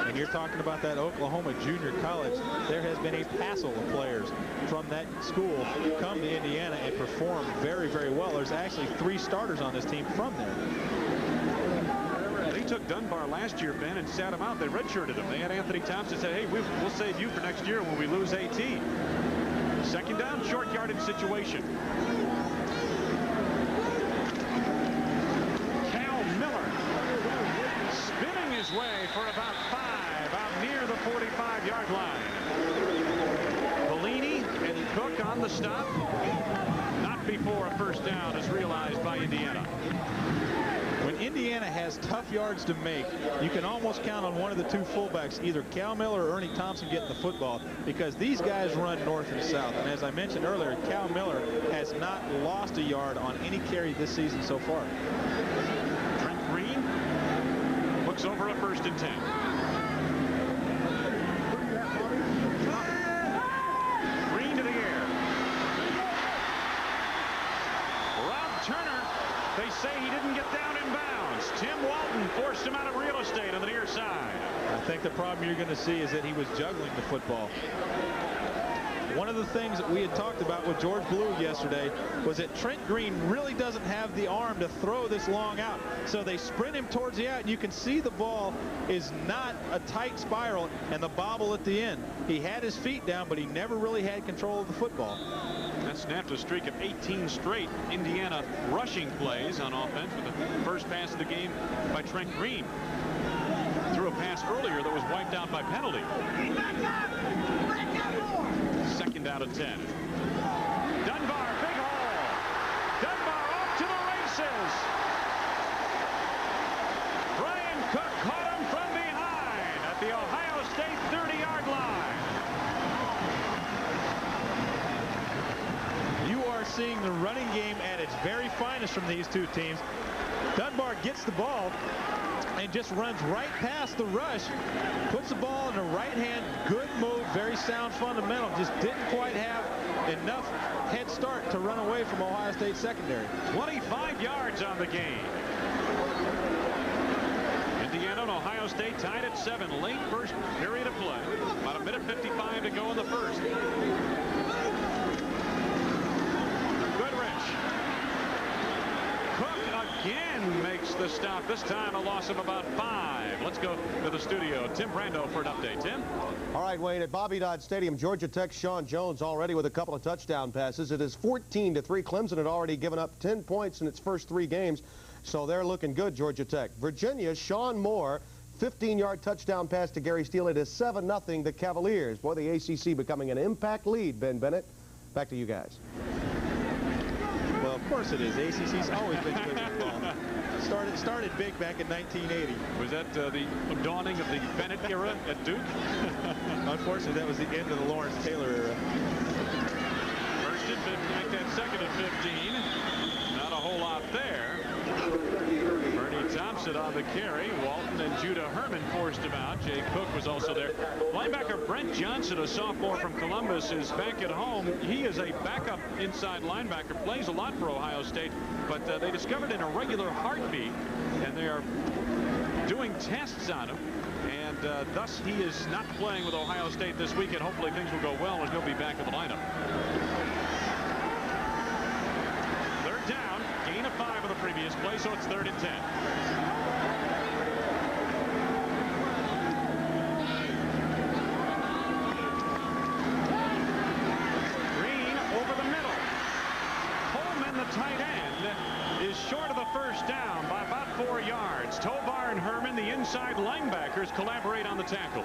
And you're talking about that Oklahoma Junior College. There has been a passel of players from that school come to Indiana and perform very, very well. There's actually 3 starters on this team from there. They took Dunbar last year, Ben, and sat him out. They redshirted him. They had Anthony Thompson say, hey, we'll save you for next year when we lose AT. Second down, short yardage situation. Cal Miller spinning his way for about 5 out near the 45-yard line. Bellini and Cook on the stop. Not before a first down is realized by Indiana. When Indiana has tough yards to make, you can almost count on one of the 2 fullbacks, either Cal Miller or Ernie Thompson, getting the football, because these guys run north and south. And as I mentioned earlier, Cal Miller has not lost a yard on any carry this season so far. Trent Green looks over a 1st and 10. Green to the air. Rob Turner, they say he didn't get down in bounds. Tim Walton forced him out of real estate on the near side. I think the problem you're going to see is that he was juggling the football. One of the things that we had talked about with George Blue yesterday was that Trent Green really doesn't have the arm to throw this long out. So they sprint him towards the out, and you can see the ball is not a tight spiral and the bobble at the end. He had his feet down, but he never really had control of the football. That snapped a streak of 18 straight Indiana rushing plays on offense with the first pass of the game by Trent Green. Threw a pass earlier that was wiped out by penalty. Second down and 10. Dunbar, big hole. Dunbar off to the races. Brian Cook caught him from behind at the Ohio State 30-yard line. You are seeing the running game at its very finest from these 2 teams. Dunbar gets the ball and just runs right past the rush, puts the ball in the right hand. Good move, very sound fundamental. Just didn't quite have enough head start to run away from Ohio State secondary. 25 yards on the game. Indiana and Ohio State tied at 7. Late first period of play. About 1:55 to go in the first. Goodrich. Cook again makes the stop. This time a loss of about 5. Let's go to the studio. Tim Brando for an update. Tim? All right, Wayne, at Bobby Dodd Stadium, Georgia Tech's Sean Jones already with a couple of touchdown passes. It is 14-3. Clemson had already given up 10 points in its first 3 games, so they're looking good, Georgia Tech. Virginia, Sean Moore, 15-yard touchdown pass to Gary Steele. It is 7-0 the Cavaliers. Boy, the ACC becoming an impact lead, Ben Bennett. Back to you guys. Well, of course it is. ACC's always been good football. Started big back in 1980. Was that the dawning of the Bennett era at Duke? Unfortunately, that was the end of the Lawrence Taylor era. First and 15, like that second and 15. Not a whole lot there. Bernie Thompson on the carry. Walton and Judah Herman forced him out. Jay Cook was also there. Linebacker Brent Johnson, a sophomore from Columbus, is back at home. He is a backup inside linebacker, plays a lot for Ohio State, but they discovered an irregular heartbeat, and they are doing tests on him. And thus he is not playing with Ohio State this weekend. Hopefully things will go well and he'll be back in the lineup. Third down, gain of 5 on the previous play, so it's 3rd and 10. Green over the middle. Coleman, the tight end, is short of the first down by about 4 yards. Tovar and Herman, the inside linebackers, collaborate on the tackle.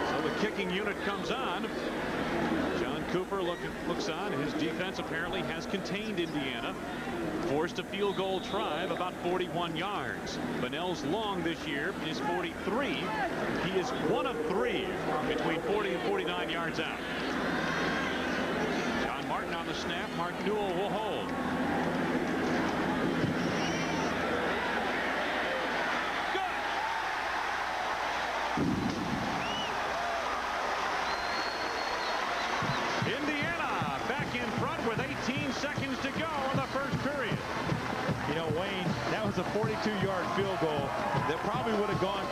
So the kicking unit comes on. John Cooper looks on. His defense apparently has contained Indiana. Forced a field goal try of about 41 yards. Bunnell's long this year is 43. He is 1 of 3 between 40 and 49 yards out. John Martin on the snap. Mark Newell will hold. Indiana back in front with 18 seconds to go in the first period. You know, Wayne, that was a 42-yard field goal that probably would have gone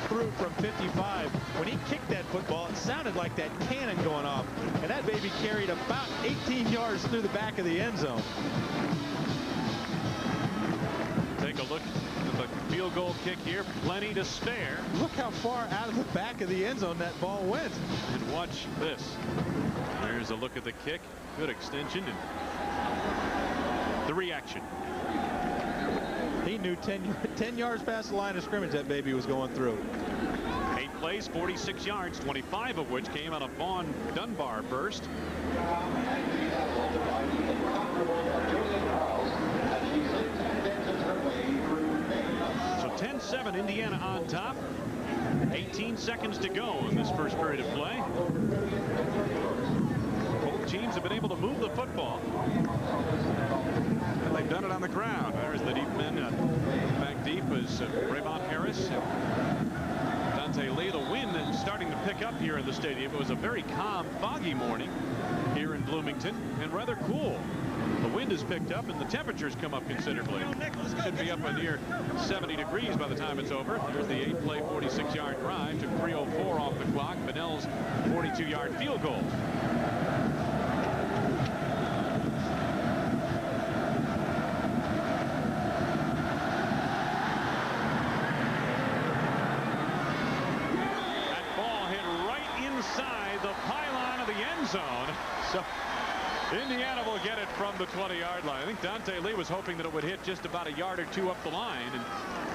through from 55. When he kicked that football, it sounded like that cannon going off, and that baby carried about 18 yards through the back of the end zone. Take a look at the field goal kick here. Plenty to spare. Look how far out of the back of the end zone that ball went. And watch this. There's a look at the kick. Good extension and the reaction. He knew 10 yards past the line of scrimmage that baby was going through. 8 plays, 46 yards, 25 of which came on a Vaughn Dunbar burst. So 10-7 Indiana on top. 18 seconds to go in this first period of play. Both teams have been able to move the football. And they've done it on the ground. There's the deep men. Back deep is Raymond Harris. Dante Lee. The wind is starting to pick up here in the stadium. It was a very calm, foggy morning here in Bloomington and rather cool. The wind has picked up and the temperatures come up considerably. Should be up a near 70 degrees by the time it's over. Here's the 8-play, 46-yard drive. Took 3:04 off the clock. Bunnell's 42-yard field goal. That ball hit right inside the pylon of the end zone. So Indiana will get it from the 20-yard line. I think Dante Lee was hoping that it would hit just about a yard or 2 up the line and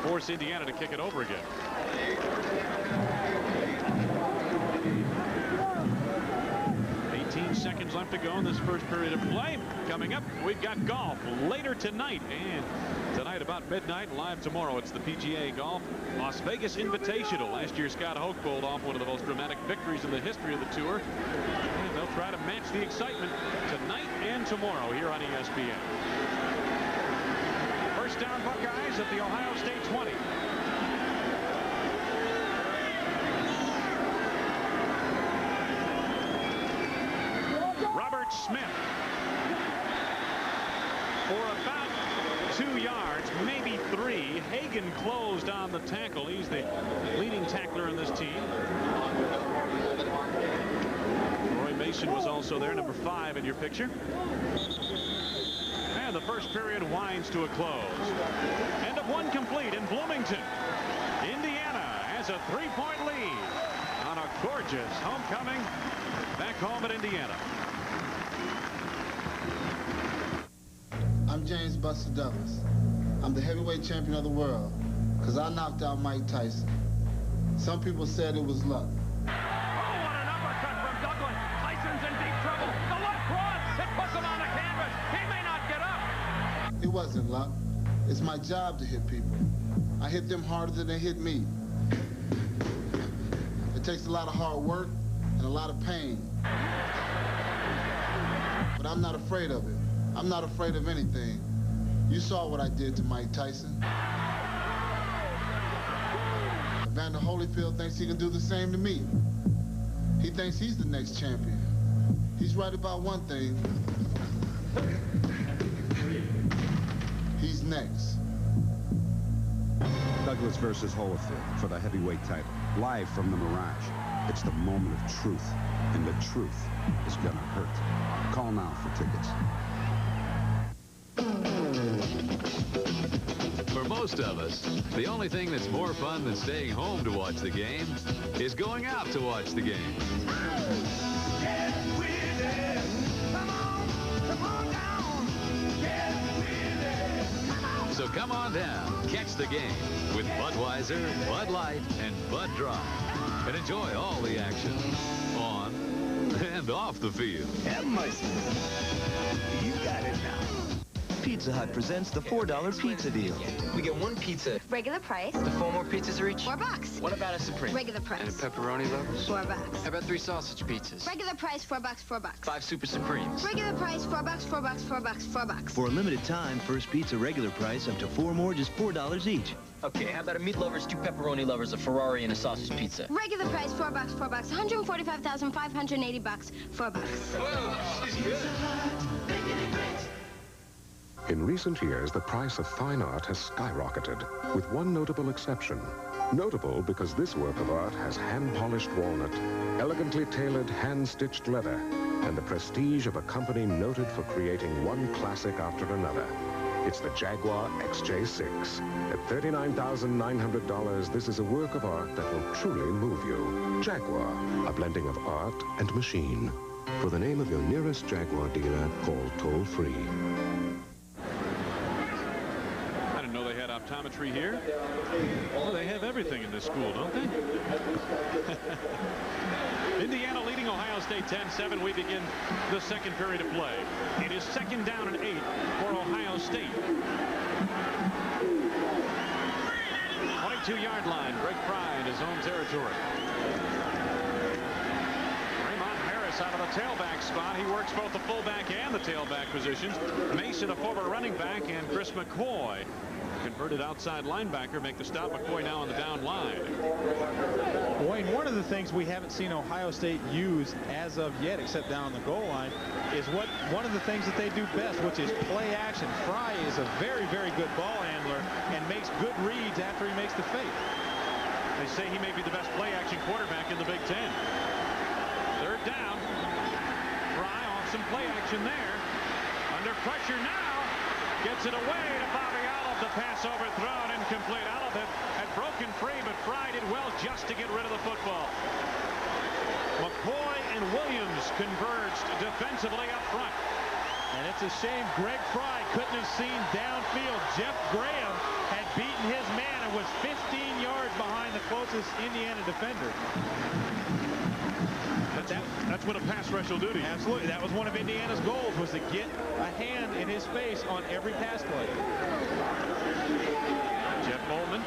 force Indiana to kick it over again. Seconds left to go in this first period of play. Coming up, we've got golf later tonight, and tonight about midnight, live tomorrow. It's the PGA Golf Las Vegas Invitational. Last year, Scott Hoke pulled off one of the most dramatic victories in the history of the tour, and they'll try to match the excitement tonight and tomorrow here on ESPN. First down, Buckeyes at the Ohio State 20. Smith for about 2 yards, maybe 3. Hagan closed on the tackle. He's the leading tackler in this team. Roy Mason was also there, number 5 in your picture. And the first period winds to a close. End of one complete in Bloomington. Indiana has a 3-point lead on a gorgeous homecoming back home at Indiana. I'm James Buster Douglas. I'm the heavyweight champion of the world because I knocked out Mike Tyson. Some people said it was luck. Oh, what an uppercut from Douglas. Tyson's in deep trouble. The left cross. It puts him on the canvas. He may not get up. It wasn't luck. It's my job to hit people. I hit them harder than they hit me. It takes a lot of hard work and a lot of pain. But I'm not afraid of it. I'm not afraid of anything. You saw what I did to Mike Tyson. Evander Holyfield thinks he can do the same to me. He thinks he's the next champion. He's right about one thing. He's next. Douglas versus Holyfield for the heavyweight title. Live from the Mirage. It's the moment of truth, and the truth is gonna hurt. Call now for tickets. For most of us, the only thing that's more fun than staying home to watch the game is going out to watch the game. So come on down, catch the game with Budweiser, Bud Light, and Bud Dry, and enjoy all the action on and off the field. Have mercy. You got it now. Pizza Hut presents the $4 pizza deal. We get one pizza. Regular price. The 4 more pizzas are each? $4. What about a Supreme? Regular price. And a pepperoni lovers? $4. How about 3 sausage pizzas? Regular price, $4, $4. 5 Super Supremes. Regular price, $4, $4, $4, $4. For a limited time, first pizza regular price up to 4 more, just $4 each. Okay, how about a meat lovers, 2 pepperoni lovers, a Ferrari, and a sausage pizza? Regular price, $4, $4. $145,580, $4. Whoa, she's good. In recent years, the price of fine art has skyrocketed, with one notable exception. Notable because this work of art has hand-polished walnut, elegantly tailored hand-stitched leather, and the prestige of a company noted for creating one classic after another. It's the Jaguar XJ6. At $39,900, this is a work of art that will truly move you. Jaguar, a blending of art and machine. For the name of your nearest Jaguar dealer, call toll-free. Optometry here. Well, they have everything in this school, don't they? Indiana leading Ohio State 10-7. We begin the second period of play. It is 2nd down and 8 for Ohio State. 22-yard line. Greg Fry in his own territory. Raymond Harris out of the tailback spot. He works both the fullback and the tailback positions. Mason, a former running back, and Chris McCoy, converted outside linebacker, make the stop. McCoy now on the down line. Wayne, one of the things we haven't seen Ohio State use as of yet, except down on the goal line, is one of the things that they do best, which is play action. Fry is a very, very good ball handler and makes good reads after he makes the fake. They say he may be the best play action quarterback in the Big Ten. 3rd down. Fry off some play action there. Under pressure now. Gets it away to Bobby Olive. The pass overthrown, incomplete. Olive had broken free, but Fry did well just to get rid of the football. McCoy and Williams converged defensively up front. And it's a shame Greg Fry couldn't have seen downfield. Jeff Graham had beaten his man and was 15 yards behind the closest Indiana defender. That's what a pass rush will do to you. Absolutely. That was one of Indiana's goals, was to get a hand in his face on every pass play. Jeff Molman.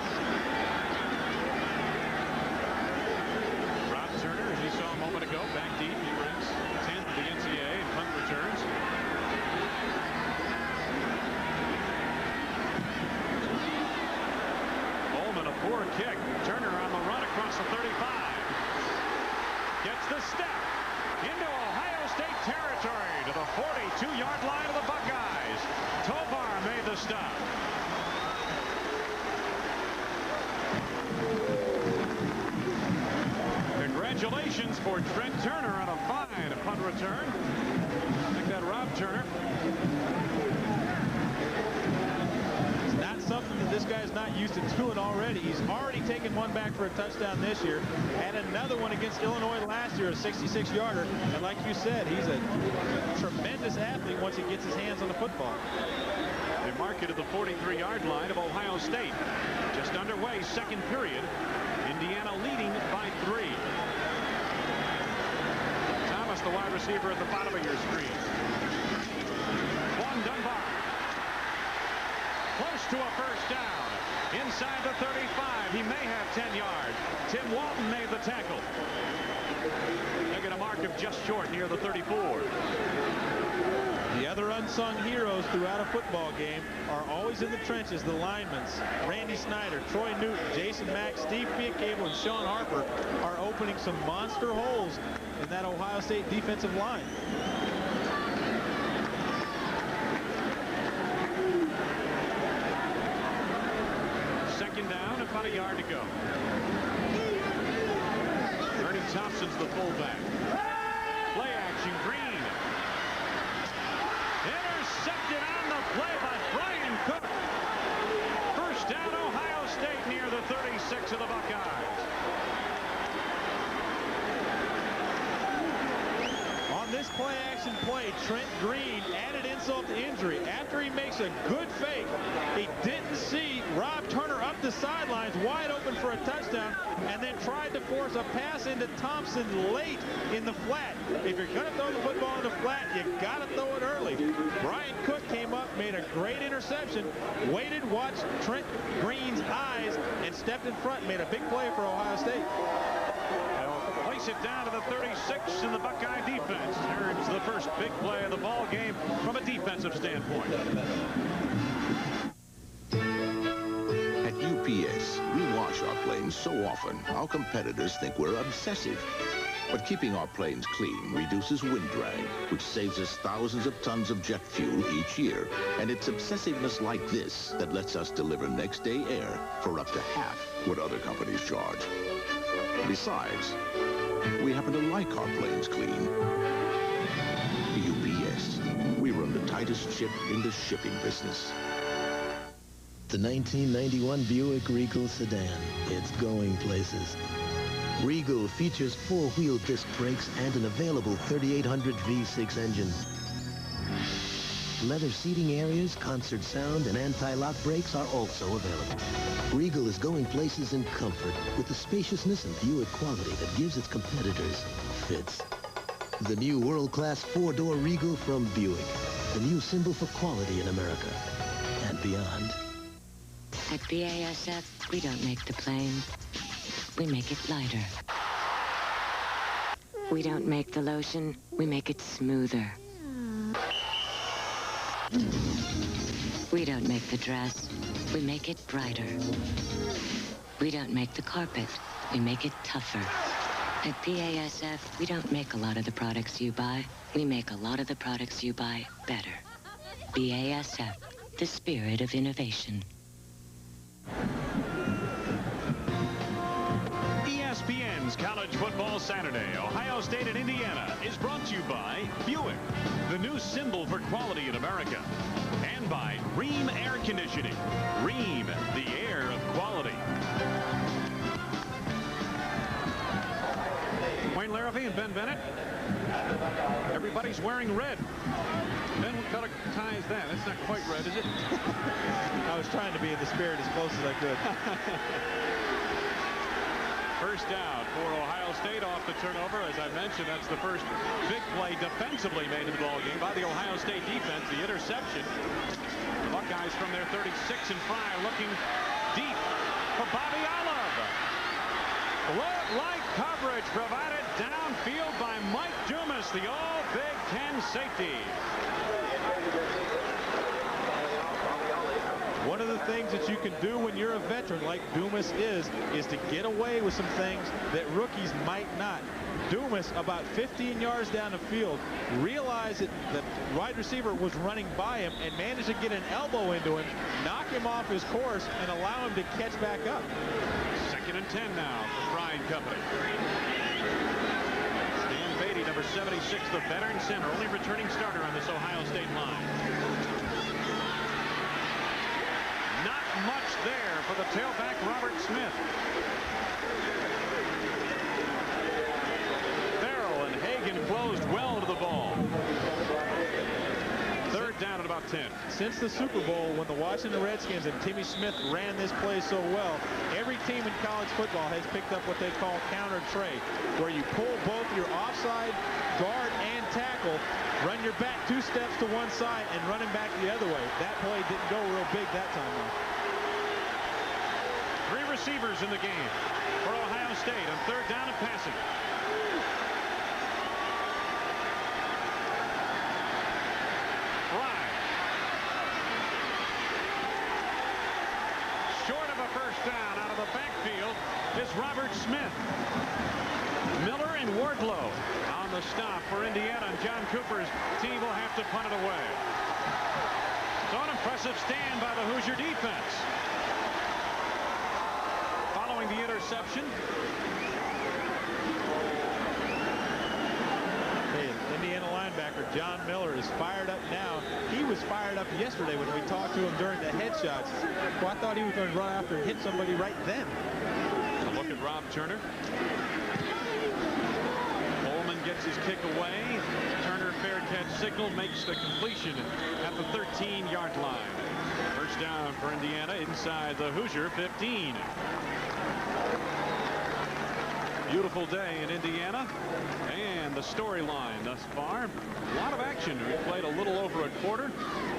Rob Turner, as you saw a moment ago, back deep. He brings 10th to the NCAA in punt returns. Molman, a poor kick. Turner on the run across the 35. Gets the step into Ohio State territory to the 42-yard line of the Buckeyes. Tovar made the stop. Congratulations for Trent Turner on a fine punt return. Like that Rob Turner. It's not something that this guy's not used to doing already. He's already taken one back for a touchdown this year. Had another one against Illinois last year, a 66-yarder. And like you said, he's a tremendous athlete once he gets his hands on the football. They mark it at the 43-yard line of Ohio State. Just underway, second period. Indiana leading by 3. Thomas, the wide receiver, at the bottom of your screen. Juan Dunbar. Close to a first down. Inside the 35. He may have 10 yards. Tim Walton made the tackle. They get a mark of just short near the 34. The other unsung heroes throughout a football game are always in the trenches. The linemen, Randy Snyder, Troy Newton, Jason Mack, Steve Fiacable, and Sean Harper are opening some monster holes in that Ohio State defensive line. Second down, about a yard to go. Ernie Thompson's the fullback. Play action, Green. Intercepted on the play by Brian Cook. First down, Ohio State near the 36 of the Buckeyes. On this play action play, Trent Green added insult to injury. After he makes a good fake, he didn't see Rob Turner up the sidelines wide open for a touchdown, and then tried to force a pass into Thompson late in the flat. If you're going to throw the football in the flat, you got to throw it early. Brian Cook came up, made a great interception, waited, watched Trent Green's eyes, and stepped in front and made a big play for Ohio State. They'll place it down to the 36, and the Buckeye defense turns the first big play of the ball game from a defensive standpoint. At UPS, we wash our planes so often, our competitors think we're obsessive. But keeping our planes clean reduces wind drag, which saves us thousands of tons of jet fuel each year. And it's obsessiveness like this that lets us deliver next-day air for up to half what other companies charge. Besides, we happen to like our planes clean. UPS, we run the tightest ship in the shipping business. The 1991 Buick Regal sedan. It's going places. Regal features 4-wheel disc brakes and an available 3800 V6 engine. Leather seating areas, concert sound, and anti-lock brakes are also available. Regal is going places in comfort with the spaciousness and Buick quality that gives its competitors fits. The new world-class 4-door Regal from Buick, the new symbol for quality in America and beyond. At BASF, we don't make the plane. We make it lighter. We don't make the lotion. We make it smoother. We don't make the dress. We make it brighter. We don't make the carpet. We make it tougher. At BASF, we don't make a lot of the products you buy. We make a lot of the products you buy better. BASF, the spirit of innovation. ESPN's College Football Saturday, Ohio State and Indiana, is brought to you by Buick, the new symbol for quality in America, and by Rheem Air Conditioning. Rheem, the air of quality. Wayne Larrivee and Ben Bennett. Everybody's wearing red. Ben, what color tie is that? That's not quite red, is it? I was trying to be in the spirit as close as I could. First down for Ohio State off the turnover. As I mentioned, that's the first big play defensively made in the ballgame by the Ohio State defense. The interception. The Buckeyes from their 36 and 5 looking deep for Bobby Olive. Flood-like coverage provided downfield by Mike Dumas, the All-Big Ten safety. One of the things that you can do when you're a veteran like Dumas is to get away with some things that rookies might not. Dumas, about 15 yards down the field, realized that the wide receiver was running by him and managed to get an elbow into him, knock him off his course, and allow him to catch back up. 2nd and 10 now for Fry and company. Stan Beatty, number 76, the veteran center, only returning starter on this Ohio State line. Not much there for the tailback, Robert Smith. Farrell and Hagan closed well to the ball. Third down at about 10. Since the Super Bowl, when the Washington Redskins and Timmy Smith ran this play so well, every team in college football has picked up what they call counter trade, where you pull both your offside guard and tackle, run your back 2 steps to one side, and run him back the other way. That play didn't go real big that time, though. 3 receivers in the game for Ohio State on third down and passing. Down out of the backfield is Robert Smith. Miller and Wardlow on the stop for Indiana, and John Cooper's team will have to punt it away. So an impressive stand by the Hoosier defense. Following the interception. Indiana linebacker John Miller is fired up now. He was fired up yesterday when we talked to him during the headshots. Well, I thought he was going to run after and hit somebody right then. A look at Rob Turner. Coleman gets his kick away. Turner, fair catch signal, makes the completion at the 13-yard line. First down for Indiana inside the Hoosier 15. Beautiful day in Indiana, and the storyline thus far, a lot of action. We played a little over a quarter.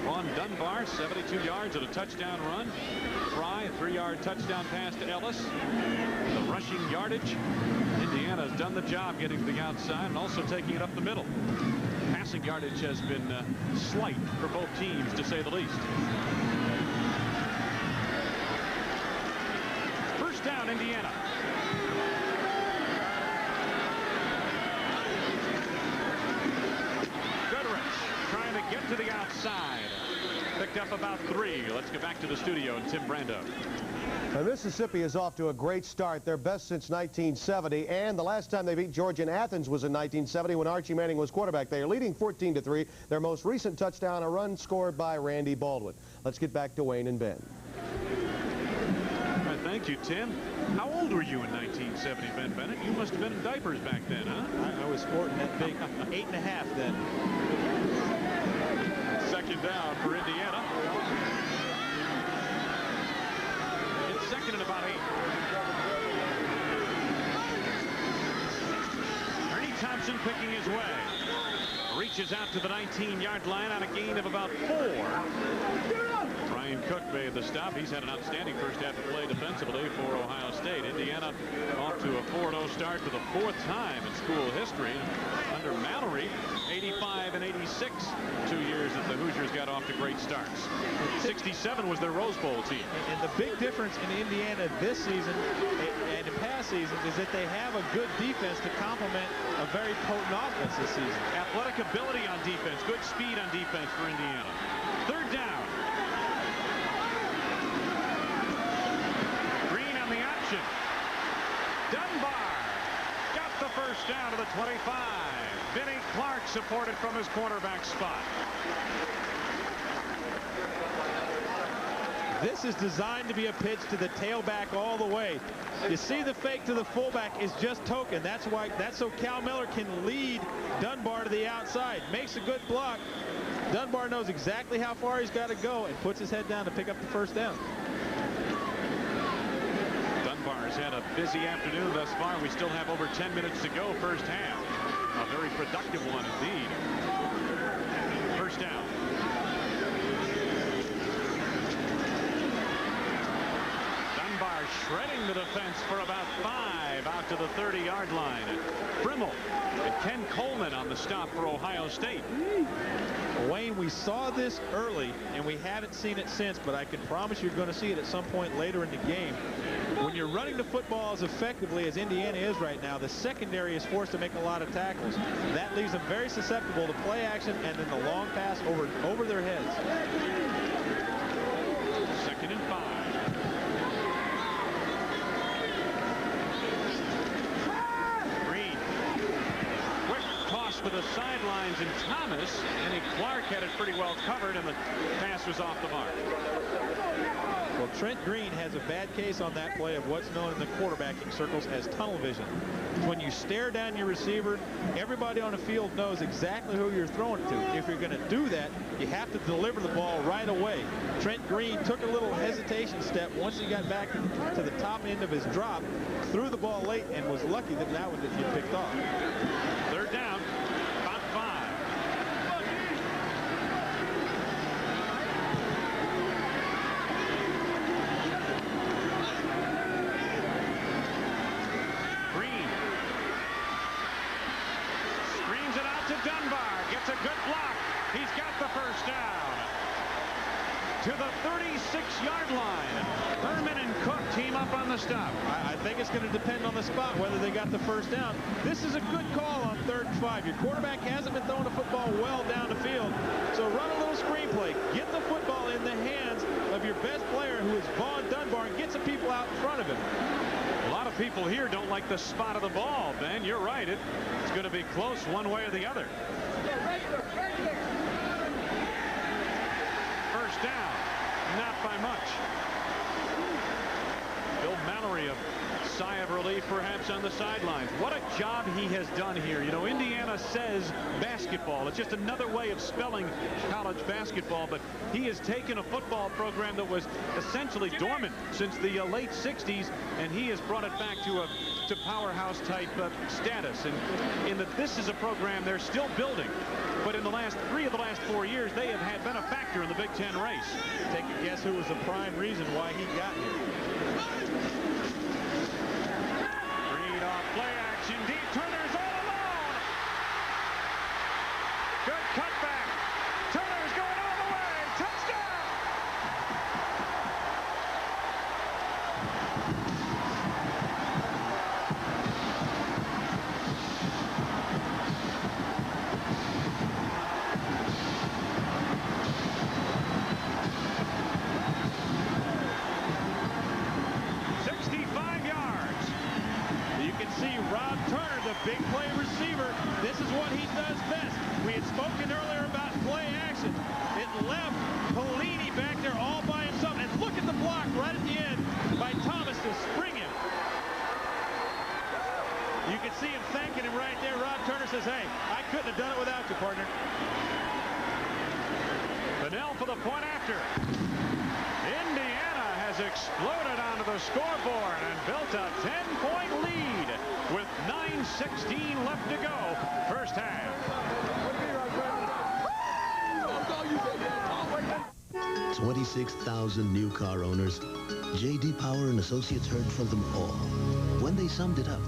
Ron Dunbar, 72 yards at a touchdown run. Fry, a 3-yard touchdown pass to Ellis. The rushing yardage. Indiana has done the job getting to the outside and also taking it up the middle. Passing yardage has been slight for both teams, to say the least. First down, Indiana. Trying to get to the outside. Picked up about 3. Let's get back to the studio and Tim Brando. And Mississippi is off to a great start. Their best since 1970. And the last time they beat Georgia in Athens was in 1970 when Archie Manning was quarterback. They are leading 14-3. Their most recent touchdown, a run scored by Randy Baldwin. Let's get back to Wayne and Ben. Thank you, Tim. How old were you in 1970, Ben Bennett? You must have been in diapers back then, huh? I was sporting that big 8.5 then. Second down for Indiana. It's second and about 8. Ernie Thompson picking his way. Reaches out to the 19-yard line on a gain of about 4. Brian Cook made the stop. He's had an outstanding first half of play defensively for Ohio State. Indiana off to a 4-0 start for the 4th time in school history. Under Mallory, 85 and 86. 2 years that the Hoosiers got off to great starts. 67 was their Rose Bowl team. And the big difference in Indiana this season and in past seasons is that they have a good defense to complement a very potent offense this season. Athletic ability on defense, good speed on defense for Indiana. Third down. Green on the option. Dunbar got the first down to the 25. Vinnie Clark supported from his cornerback spot. This is designed to be a pitch to the tailback all the way. You see the fake to the fullback is just token. That's so Cal Miller can lead Dunbar to the outside. Makes a good block. Dunbar knows exactly how far he's got to go and puts his head down to pick up the first down. Dunbar's had a busy afternoon thus far. We still have over 10 minutes to go first half. A very productive one indeed. First down. Dunbar shredding the defense for about 5 out to the 30-yard line. Frimmel and Ken Coleman on the stop for Ohio State. Wayne, we saw this early and we haven't seen it since, but I can promise you're going to see it at some point later in the game. When you're running the football as effectively as Indiana is right now, the secondary is forced to make a lot of tackles. That leaves them very susceptible to play action and then the long pass over their heads. Second and 5. to the sidelines, and Thomas, Eddie Clark had it pretty well covered, and the pass was off the mark. Well, Trent Green has a bad case on that play of what's known in the quarterbacking circles as tunnel vision. When you stare down your receiver, everybody on the field knows exactly who you're throwing it to. If you're going to do that, you have to deliver the ball right away. Trent Green took a little hesitation step once he got back to the top end of his drop, threw the ball late, and was lucky that that one didn't get picked off. Third down, about 5. Green screams it out to Dunbar, gets a good block. He's got the first down. To the 36-yard line. Herman and Cook team up on the stop. I think it's going to depend on the spot whether they got the first down. This is a good call on 3rd and 5. Your quarterback hasn't been throwing the football well down the field, so run a little screen play. Get the football in the hands of your best player, who is Vaughn Dunbar, and get some people out in front of him. A lot of people here don't like the spot of the ball, Ben. You're right. It's going to be close one way or the other. First down, not by much. Bill Mallory, a sigh of relief perhaps on the sidelines. What a job he has done here. You know, Indiana says basketball. It's just another way of spelling college basketball, but he has taken a football program that was essentially dormant since the late 60s, and he has brought it back to powerhouse type status. And in that this is a program they're still building, but in the last 3 of the last 4 years, they have been a factor in the Big Ten race. Take a guess who was the prime reason why he got here. Reed off play action, deep. Turner's all alone. Good cutback. Turner's going all the way. Touchdown. Big play receiver. This is what he does best. We had spoken earlier about play action. It left Pelini back there all by himself. And look at the block right at the end by Thomas to spring him. You can see him thanking him right there. Rob Turner says, hey, I couldn't have done it without you, partner. Fennell for the point after. Indiana has exploded onto the scoreboard and built a 10-point lead with 9:16 left to go, first half. 26,000 new car owners. J.D. Power and Associates heard from them all. When they summed it up,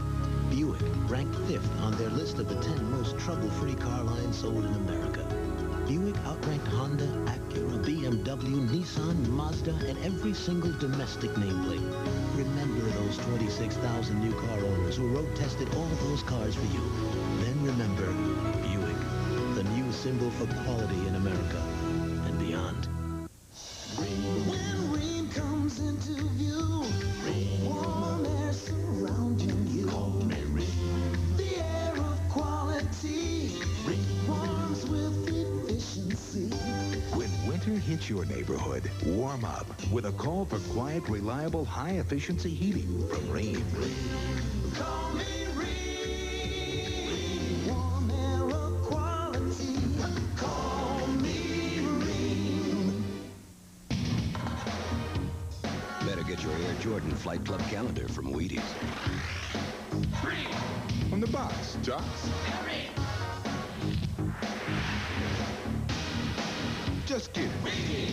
Buick ranked 5th on their list of the 10 most trouble-free car lines sold in America. Buick outranked Honda, Acura, BMW, Nissan, Mazda, and every single domestic nameplate. Remember those 26,000 new car owners who road-tested all those cars for you. Then remember Buick, the new symbol for quality in America and beyond. When rain comes into view, warm air surrounding you. Call me rain. The air of quality warms with efficiency. When winter hits your neighborhood, warm up with a call for quiet, reliable, high-efficiency heating from Rheem. Call me Rheem. Warm air of quality. Call me Rheem. Better get your Air Jordan Flight Club calendar from Wheaties. From the box, Jocks. Hurry. Just get it.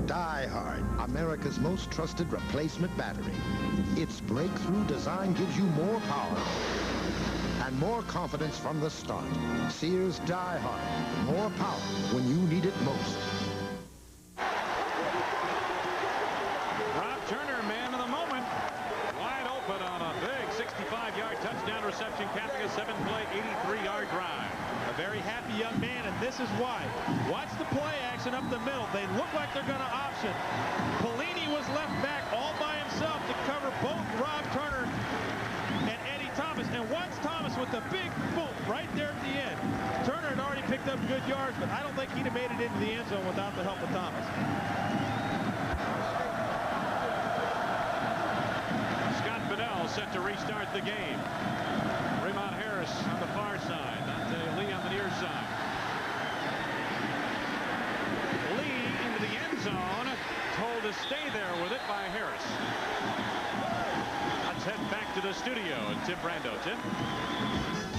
Die Hard, America's most trusted replacement battery. Its breakthrough design gives you more power and more confidence from the start. Sears Die Hard, more power when you need it most. Rob Turner, man of the moment. Wide open on a big 65-yard touchdown reception, capping a 7-play, 83-yard drive. A very happy young man, and this is why. Watch the play action up the middle. They look like they're going to option. Pelini was left back all by himself to cover both Rob Turner and Eddie Thomas. And watch Thomas with the big boom up good yards, but I don't think he'd have made it into the end zone without the help of Thomas. Scott Fidel set to restart the game. Raymond Harris on the far side. Dante Lee on the near side. Lee into the end zone. Told to stay there with it by Harris. Let's head back to the studio and Tim Brando. Tim?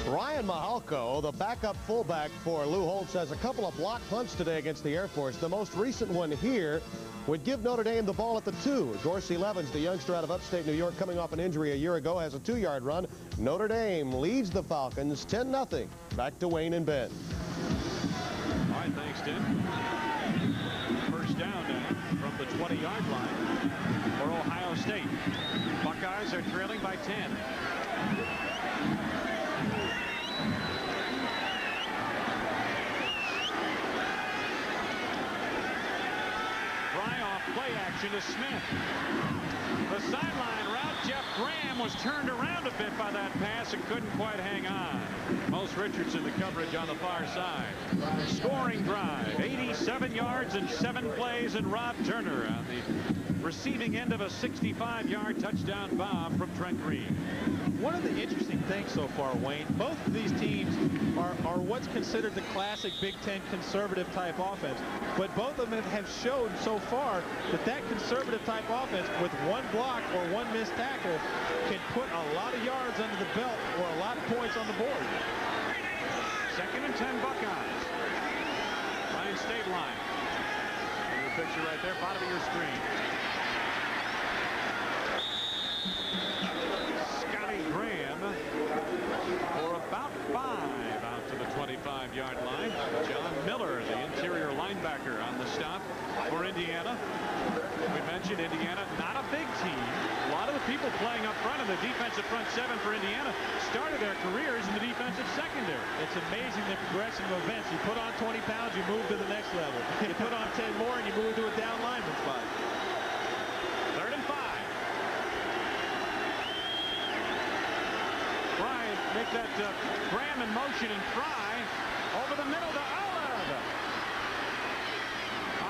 Ryan Mahalko, the backup fullback for Lou Holtz, has a couple of block punts today against the Air Force. The most recent one here would give Notre Dame the ball at the 2. Dorsey Levens, the youngster out of upstate New York, coming off an injury a year ago, has a 2-yard run. Notre Dame leads the Falcons 10-0. Back to Wayne and Ben. All right, thanks, Tim. First down now from the 20-yard line for Ohio State. Buckeyes are trailing by 10. Play action to Smith. The sideline route, Jeff Graham was turned around a bit by that pass and couldn't quite hang on. Mose Richardson the coverage on the far side. Scoring drive, 87 yards and 7 plays, and Rob Turner on the receiving end of a 65-yard touchdown bomb from Trent Green. One of the interesting things so far, Wayne, both of these teams are what's considered the classic Big Ten conservative type offense, but both of them have showed so far that conservative type offense with one block or one missed tackle can put a lot of yards under the belt or a lot of points on the board. 2nd and 10 Buckeyes. Line state line. Your picture right there, bottom of your screen. Scotty Graham for about 5 out to the 25-yard line. John Miller, the interior linebacker, on the stop for Indiana. We mentioned Indiana, not a big team. A lot of the people playing up front in the defensive front 7 for Indiana started their careers in the defensive secondary. It's amazing the progression of events. You put on 20 pounds, you move to the next level. You put on 10 more, and you move to a down lineman spot. 3rd and 5. Bryant make that Graham in motion and Fry over the middle to Olive.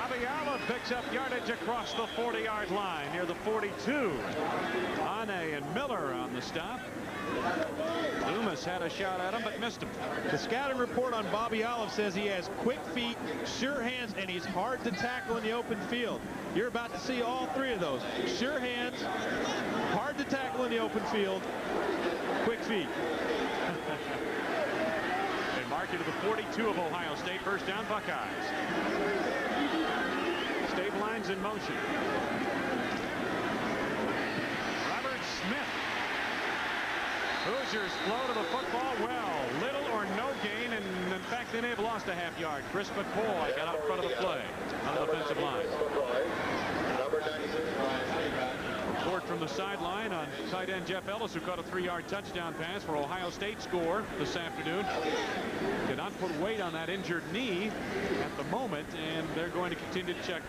Abiala picks up yardage across the 40-yard line near the 42. Ane and Miller on the stop. Loomis had a shot at him but missed him. The scouting report on Bobby Olive says he has quick feet, sure hands, and he's hard to tackle in the open field. You're about to see all 3 of those. Sure hands, hard to tackle in the open field, quick feet. They mark it to the 42 of Ohio State. First down, Buckeyes. Stabilizes in motion. Robert Smith. Hoosiers flow to the football well. Little or no gain, and in fact they may have lost a half yard. Chris McCoy got out front of the play on the defensive line. Report from the sideline on tight end Jeff Ellis, who caught a 3-yard touchdown pass for Ohio State score this afternoon. Did not put weight on that injured knee at the moment, and they're going to continue to check,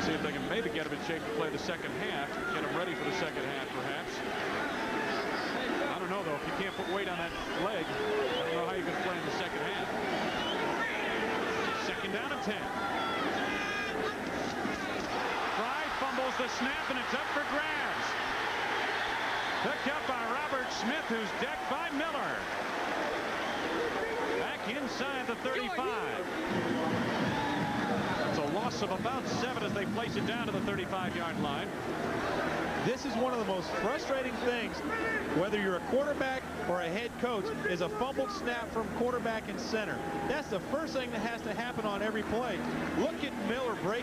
see if they can maybe get him in shape to play the second half, get him ready for the second half perhaps. I don't know though, if you can't put weight on that leg, I don't know how you can play in the second half. 2nd down and 10. Fry fumbles the snap, and it's up for grabs. Picked up by Robert Smith, who's decked by Miller. Back inside the 35. It's a loss of about 7 as they place it down to the 35-yard line. This is one of the most frustrating things, whether you're a quarterback or a head coach, is a fumbled snap from quarterback and center. That's the first thing that has to happen on every play. Look at Miller break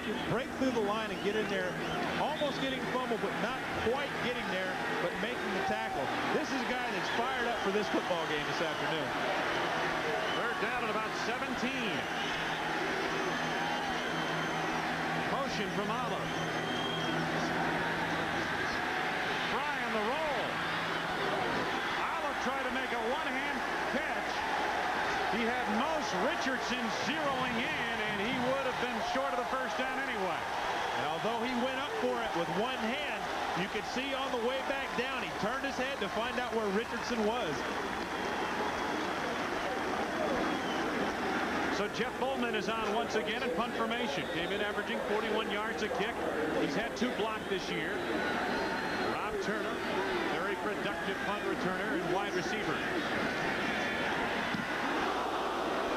through the line and get in there, almost getting fumbled, but not quite getting there, but making the tackle. This is a guy that's fired up for this football game this afternoon. 3rd down at about 17. Motion from Olive. The roll. Olive tried to make a one-hand catch. He had Mose Richardson zeroing in, and he would have been short of the first down anyway. And although he went up for it with one hand, you could see on the way back down, he turned his head to find out where Richardson was. So Jeff Bullman is on once again in punt formation. Came in averaging 41 yards a kick. He's had 2 blocked this year. Rob Turner, very productive punt returner and wide receiver.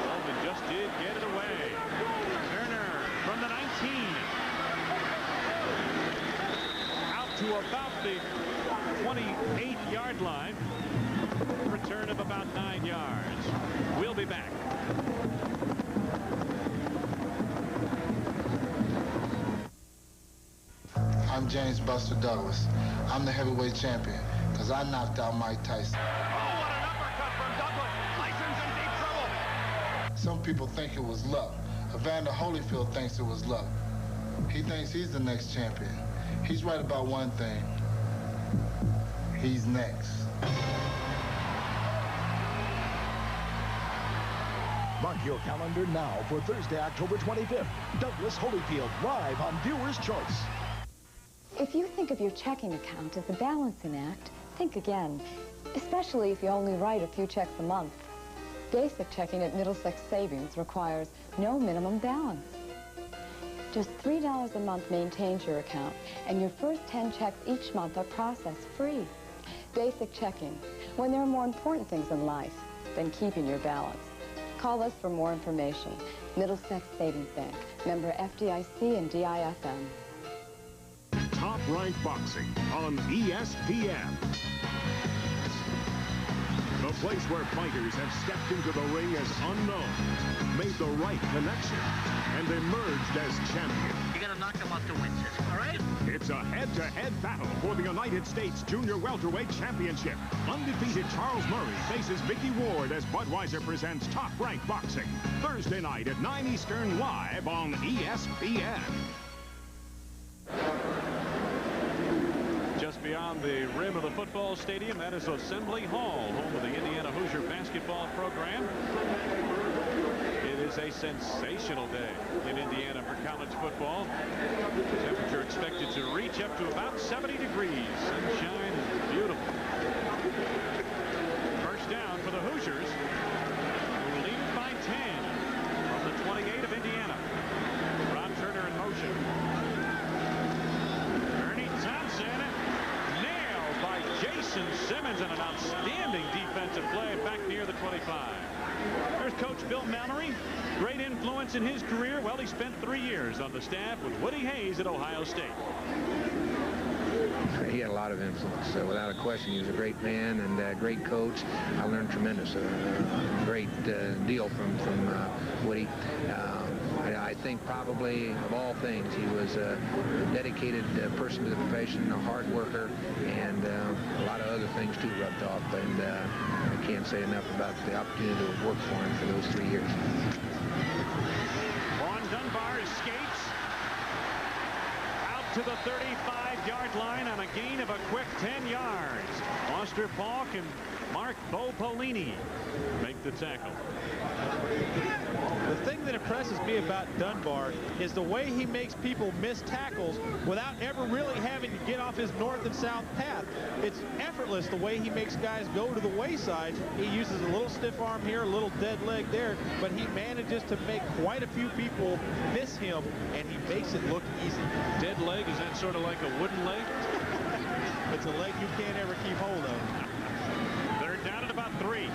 Bullman just did get it away. Turner from the 19. Out to about the 28-yard line. Return of about 9 yards. We'll be back. I'm James Buster Douglas. I'm the heavyweight champion because I knocked out Mike Tyson. Oh, what an uppercut from Douglas. Tyson's in deep trouble. Some people think it was luck. Evander Holyfield thinks it was luck. He thinks he's the next champion. He's right about one thing. He's next. Mark your calendar now for Thursday, October 25th. Douglas Holyfield, live on Viewer's Choice. If you think of your checking account as a balancing act, think again, especially if you only write a few checks a month. Basic checking at Middlesex Savings requires no minimum balance. Just $3 a month maintains your account, and your first 10 checks each month are processed free. Basic checking, when there are more important things in life than keeping your balance. Call us for more information. Middlesex Savings Bank, member FDIC and DIFM. Top Rank Boxing on ESPN. The place where fighters have stepped into the ring as unknown, made the right connection, and emerged as champions. You gotta knock them off to win this, all right? It's a head-to-head battle for the United States Junior Welterweight Championship. Undefeated Charles Murray faces Mickey Ward as Budweiser presents Top Rank Boxing. Thursday night at 9 Eastern, live on ESPN. Just beyond the rim of the football stadium, that is Assembly Hall, home of the Indiana Hoosier basketball program. It is a sensational day in Indiana for college football. Temperature expected to reach up to about 70 degrees. Sunshine is beautiful. First down for the Hoosiers, who lead by 10 from the 28 of Indiana. Rob Turner in motion. Ernie Thompson nailed by Jason Simmons, and an outstanding defensive play back near the 25. There's Coach Bill Mallory. Great influence in his career. Well, he spent 3 years on the staff with Woody Hayes at Ohio State. He had a lot of influence, without a question. He was a great man and a great coach. I learned tremendous, great deal from Woody. I think probably of all things, he was a dedicated person to the profession, a hard worker, and a lot of other things too rubbed off. And I can't say enough about the opportunity to work for him for those 3 years. Vaughn Dunbar escapes out to the 35-yard line on a gain of a quick 10 yards. Foster Falk and Mark Bopolini make the tackle. The thing that impresses me about Dunbar is the way he makes people miss tackles without ever really having to get off his north and south path. It's effortless the way he makes guys go to the wayside. He uses a little stiff arm here, a little dead leg there, but he manages to make quite a few people miss him, and he makes it look easy. Dead leg, is that sort of like a wooden leg? It's a leg you can't ever keep hold of. They're down at about 3.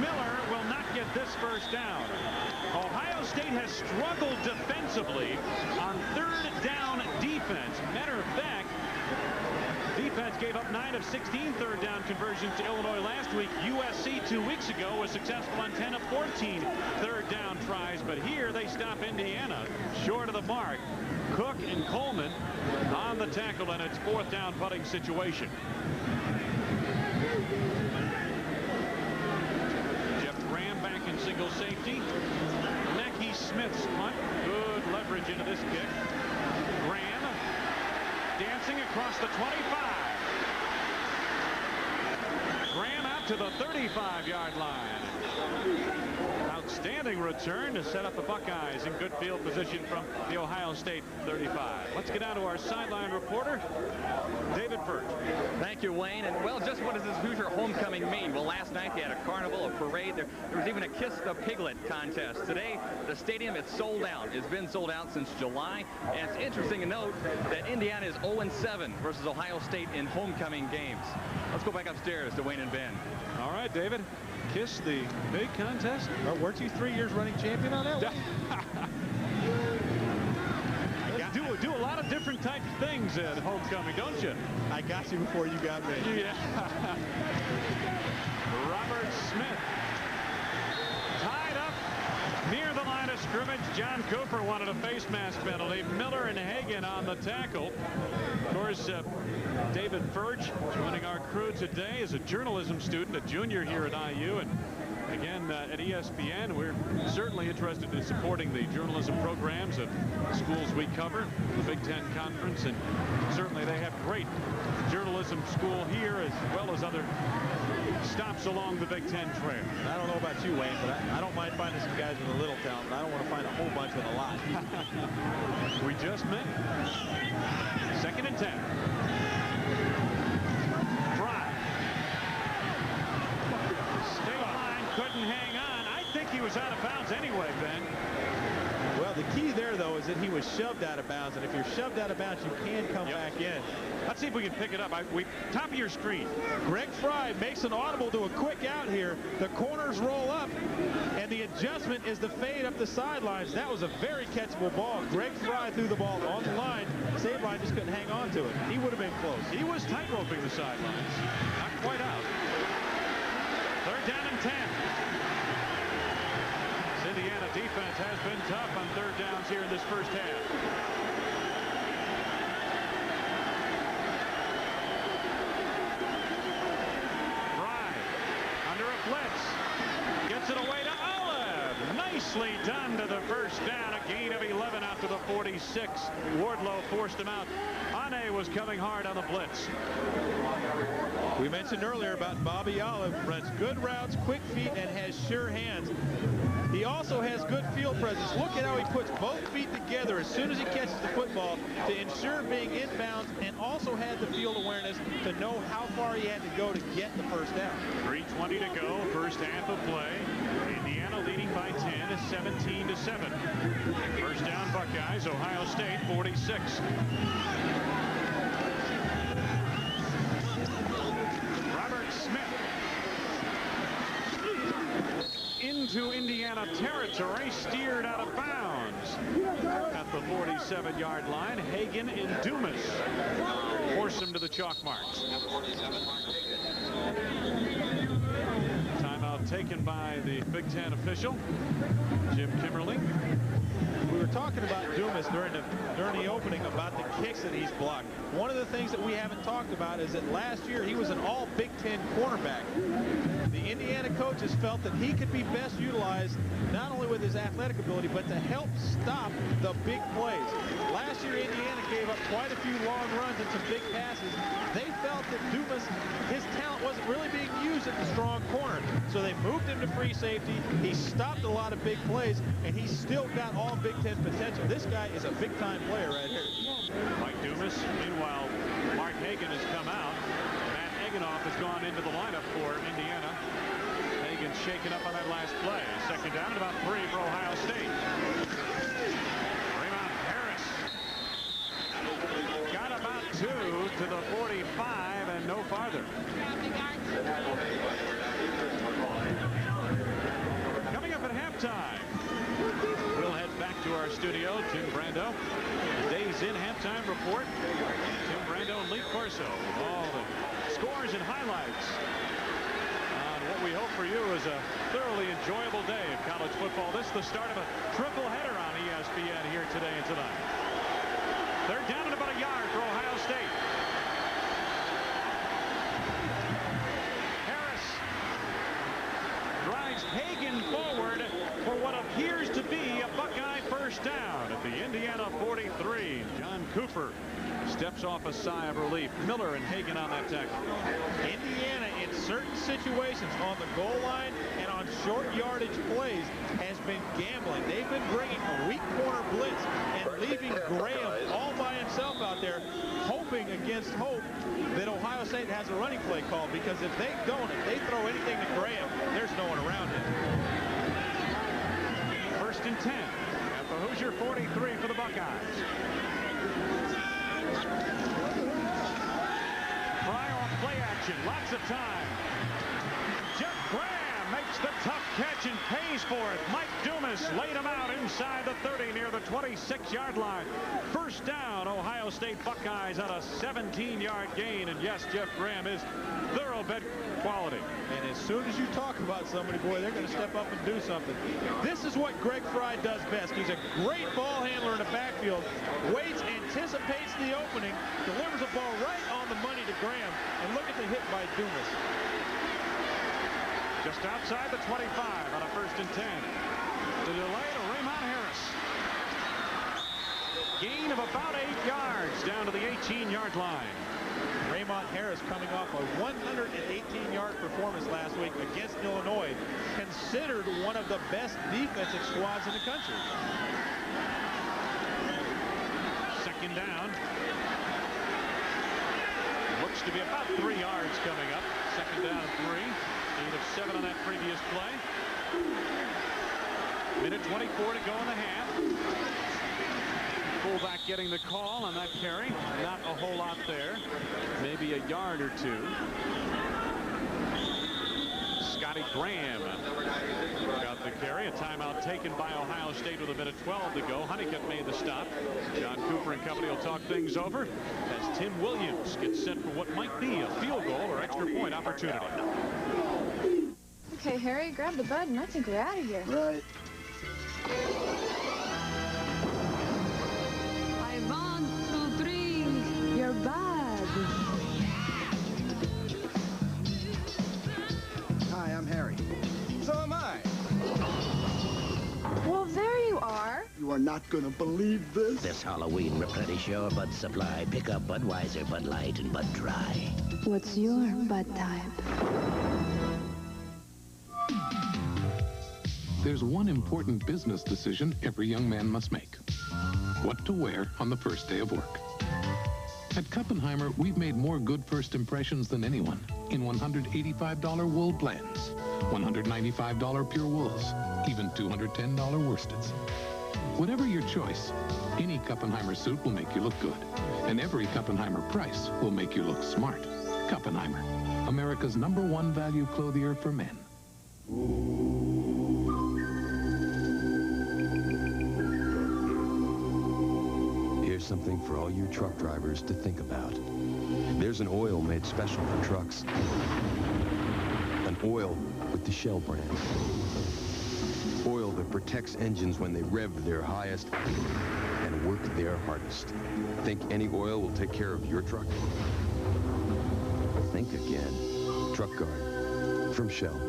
Miller will not get this first down. Ohio State has struggled defensively on 3rd down defense. Matter of fact, defense gave up 9 of 16 third down conversions to Illinois last week. USC 2 weeks ago was successful on 10 of 14 third down tries, but here they stop Indiana short of the mark. Cook and Coleman on the tackle, and it's 4th down punting situation. Single safety. Necky Smith's punt. Good leverage into this kick. Graham dancing across the 25. Graham out to the 35-yard line. About Outstanding return to set up the Buckeyes in good field position from the Ohio State 35. Let's get down to our sideline reporter, David Furch. Thank you, Wayne. And, well, just what does this Hoosier homecoming mean? Well, last night they had a carnival, a parade. There was even a Kiss the Piglet contest. Today, the stadium is sold out. It's been sold out since July. And it's interesting to note that Indiana is 0-7 versus Ohio State in homecoming games. Let's go back upstairs to Wayne and Ben. All right, David. Kiss the big contest. Well, weren't you 3 years running champion on that one? Do a lot of different types of things at homecoming, don't you? I got you before you got me. Yeah. Robert Smith tied up near the line of scrimmage. John Cooper wanted a face mask penalty. Miller and Hagan on the tackle. Of course, David Furch joining our crew today is a journalism student, a junior here at IU, and again at ESPN. We're certainly interested in supporting the journalism programs of the schools we cover, the Big Ten Conference, and certainly they have great journalism school here as well as other stops along the Big Ten trail. I don't know about you, Wayne, but I don't mind finding some guys with a little talent, but I don't want to find a whole bunch with a lot. We just met. 2nd and 10. Fry. State line couldn't hang on. I think he was out of bounds anyway, Ben. Well, the key there, though, is that he was shoved out of bounds, and if you're shoved out of bounds, you can come back in. Let's see if we can pick it up. Top of your screen. Greg Fry makes an audible to a quick out here. The corners roll up, and the adjustment is the fade up the sidelines. That was a very catchable ball. Greg Fry threw the ball on the line. Save line just couldn't hang on to it. He would have been close. He was tight-roping the sidelines. Not quite out. 3rd down and 10. Indiana defense has been tough on 3rd downs here in this first half. Fry under a blitz. Gets it away to Olive. Nicely done to the first down. A gain of 11 out to the 46. Wardlow forced him out. Ane was coming hard on the blitz. We mentioned earlier about Bobby Olive. Runs good routes, quick feet, and has sure hands. He also has good field presence. Look at how he puts both feet together as soon as he catches the football to ensure being inbounds, and also had the field awareness to know how far he had to go to get the first down. 3:20 to go, first half of play. Indiana leading by 10, 17-7. First down Buckeyes, Ohio State 46. Robert Smith into Indiana territory, steered out of bounds at the 47-yard line. Hagan and Dumas force him to the chalk marks. Timeout taken by the Big Ten official, Jim Kimberly. We were talking about Dumas during the opening about the kicks that he's blocked. One of the things that we haven't talked about is that last year he was an all Big Ten cornerback. The Indiana coaches felt that he could be best utilized not only with his athletic ability, but to help stop the big plays. Last year, Indiana gave up quite a few long runs and some big passes. They felt that Dumas, his talent wasn't really being used at the strong corner. So they moved him to free safety. He stopped a lot of big plays, and he's still got all Big Ten potential. This guy is a big-time player right here. Mike Dumas. Meanwhile, Mark Hagan has come out. Matt Eganoff has gone into the lineup for Indiana. Hagan shaken up on that last play. 2nd down and about 3 for Ohio State. Raymond Harris got about 2 to the 45 and no farther. Coming up at halftime, we'll head back to our studio. Tim Brando, Days In halftime report. Tim Brando and Lee Corso with all the scores and highlights on what we hope for you is a thoroughly enjoyable day of college football. This is the start of a triple header on ESPN here today and tonight. 3rd down and about a yard for Ohio State. Harris drives Hagan forward for what appears to be a Buckeye first down at the Indiana 43. John Cooper steps off a sigh of relief. Miller and Hagan on that tackle. Indiana in certain situations on the goal line and on short yardage plays has been gambling. They've been bringing a weak corner blitz and leaving Graham all by himself out there, hoping against hope that Ohio State has a running play called, because if they don't, if they throw anything to Graham, there's no one around him. 1st and 10 at the Hoosier 43 for the Buckeyes. Fry off play action, lots of time. Jeff Graham makes the tough catch and pays for it. Mike Dumas laid him out inside the 30 near the 26-yard line. First down, Ohio State Buckeyes on a 17-yard gain. And yes, Jeff Graham is thoroughbred quality. And as soon as you talk about somebody, boy, they're going to step up and do something. This is what Greg Fry does best. He's a great ball handler in the backfield. Waits, anticipates the opening, delivers a ball right on the money to Graham. And look at the hit by Dumas. Just outside the 25 on a 1st and 10. The delay to Raymond Harris. Gain of about 8 yards down to the 18-yard line. Raymond Harris coming off a 118-yard performance last week against Illinois, considered one of the best defensive squads in the country. 2nd down. Looks to be about 3 yards coming up. 2nd down and 3. Gain of 7 on that previous play. Minute 24 to go in the half. Fullback getting the call on that carry. Not a whole lot there. Maybe a yard or two. Scotty Graham got the carry. A timeout taken by Ohio State with a minute 12 to go. Honeycutt made the stop. John Cooper and company will talk things over as Tim Williams gets set for what might be a field goal or extra point opportunity. Okay, Harry, grab the bud and I think we're out of here. Right. I want to drink your bud. Hi, I'm Harry. So am I. Well, there you are. You are not going to believe this. This Halloween, replenish your Bud supply. Pick up Budweiser, Bud Light, and Bud Dry. What's your bud type? There's one important business decision every young man must make. What to wear on the first day of work. At Kuppenheimer, we've made more good first impressions than anyone in $185 wool blends, $195 pure wools, even $210 worsteds. Whatever your choice, any Kuppenheimer suit will make you look good, and every Kuppenheimer price will make you look smart. Kuppenheimer, America's #1 value clothier for men. Here's something for all you truck drivers to think about. There's an oil made special for trucks. An oil with the Shell brand. Oil that protects engines when they rev their highest and work their hardest. Think any oil will take care of your truck? Think again. Truck Guard from Shell.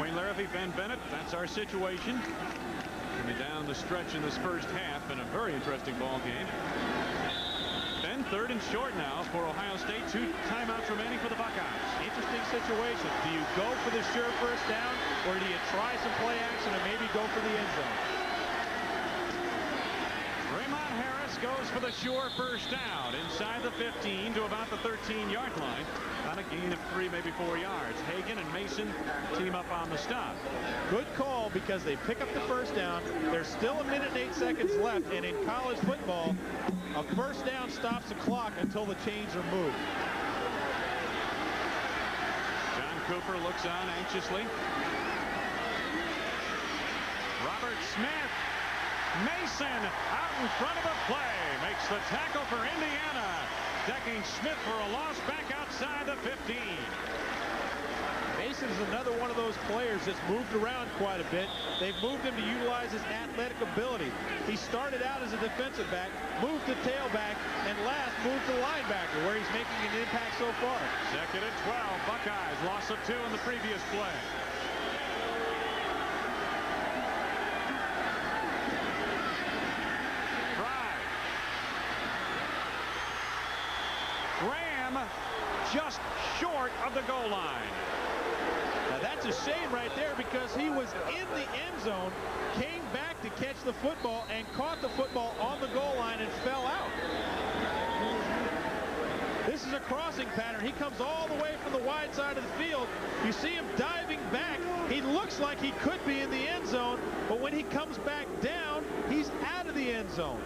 Wayne Larrivee, Ben Bennett, that's our situation. Coming down the stretch in this first half in a very interesting ball game. Ben, 3rd and short now for Ohio State. 2 timeouts remaining for the Buckeyes. Interesting situation. Do you go for the sure first down, or do you try some play action and maybe go for the end zone? Raymond Harris goes for the sure first down inside the 15 to about the 13-yard line on a gain of 3, maybe 4 yards. Hagan and Mason team up on the stop. Good call because they pick up the first down. There's still a minute and 8 seconds left, and in college football, a first down stops the clock until the chains are moved. John Cooper looks on anxiously. Robert Smith. Mason out in front of the play. Makes the tackle for Indiana. Decking Smith for a loss back outside the 15. Mason's another one of those players that's moved around quite a bit. They've moved him to utilize his athletic ability. He started out as a defensive back, moved to tailback, and last moved to linebacker, where he's making an impact so far. 2nd and 12. Buckeyes loss of 2 in the previous play. just short of the goal line. Now that's a shame right there, because he was in the end zone, came back to catch the football, and caught the football on the goal line and fell out. This is a crossing pattern. He comes all the way from the wide side of the field. You see him diving back. He looks like he could be in the end zone, but when he comes back down, he's out of the end zone.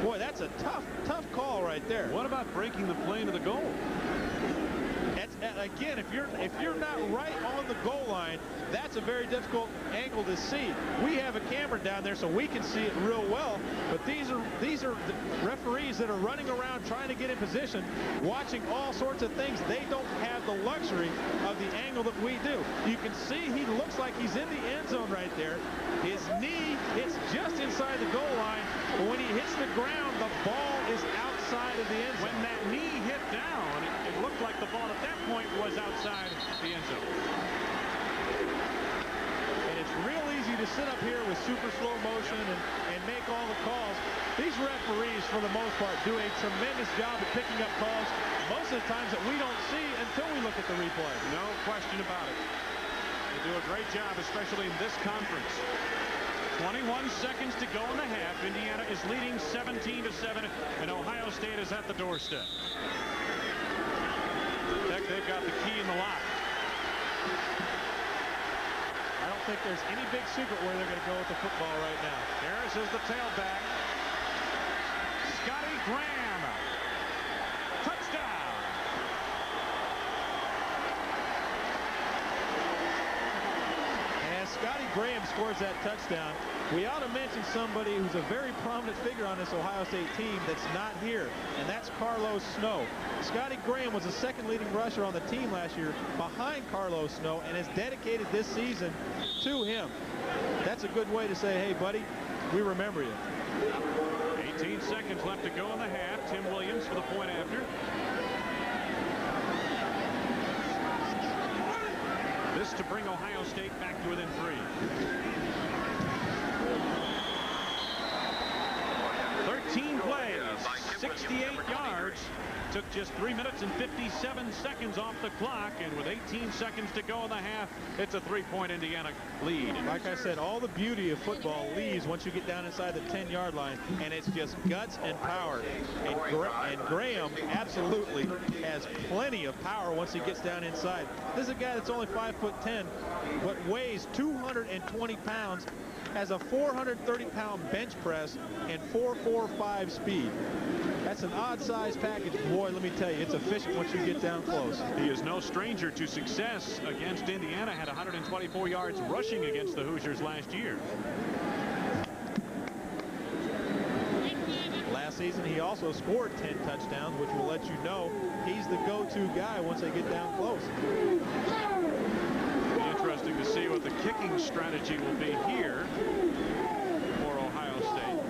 Boy, that's a tough call right there. What about breaking the plane of the goal? Again, if you're not right on the goal line, that's a very difficult angle to see. We have a camera down there, so we can see it real well. But these are the referees that are running around trying to get in position, watching all sorts of things. They don't have the luxury of the angle that we do. You can see he looks like he's in the end zone right there. His knee hits just inside the goal line, but when he hits the ground, the ball is outside of the end zone. When that knee hit down, it looked like the ball at that point was outside the end zone. And it's real easy to sit up here with super slow motion and make all the calls. These referees, for the most part, do a tremendous job of picking up calls most of the times that we don't see until we look at the replay. No question about it. They do a great job, especially in this conference. 21 seconds to go in the half. Indiana is leading 17-7, and Ohio State is at the doorstep. They've got the key in the lock. I don't think there's any big secret where they're going to go with the football right now. Harris is the tailback. Scotty Graham. Touchdown. And Scotty Graham scores that touchdown. We ought to mention somebody who's a very prominent figure on this Ohio State team that's not here, and that's Carlos Snow. Scotty Graham was the second leading rusher on the team last year behind Carlos Snow, and has dedicated this season to him. That's a good way to say, hey, buddy, we remember you. 18 seconds left to go in the half. Tim Williams for the point after. This to bring Ohio State back to within 3. 13 plays, 68 yards. Took just 3 minutes and 57 seconds off the clock, and with 18 seconds to go in the half, it's a 3-point Indiana lead. Like I said, all the beauty of football leaves once you get down inside the 10-yard line, and it's just guts and power. And Graham absolutely has plenty of power once he gets down inside. This is a guy that's only 5'10", but weighs 220 pounds, has a 430-pound bench press, and 4.45 speed. That's an odd-sized package. Boy, let me tell you, it's efficient once you get down close. He is no stranger to success against Indiana. Had 124 yards rushing against the Hoosiers last year. Last season, he also scored 10 touchdowns, which will let you know he's the go-to guy once they get down close. It'll be interesting to see what the kicking strategy will be here for Ohio State.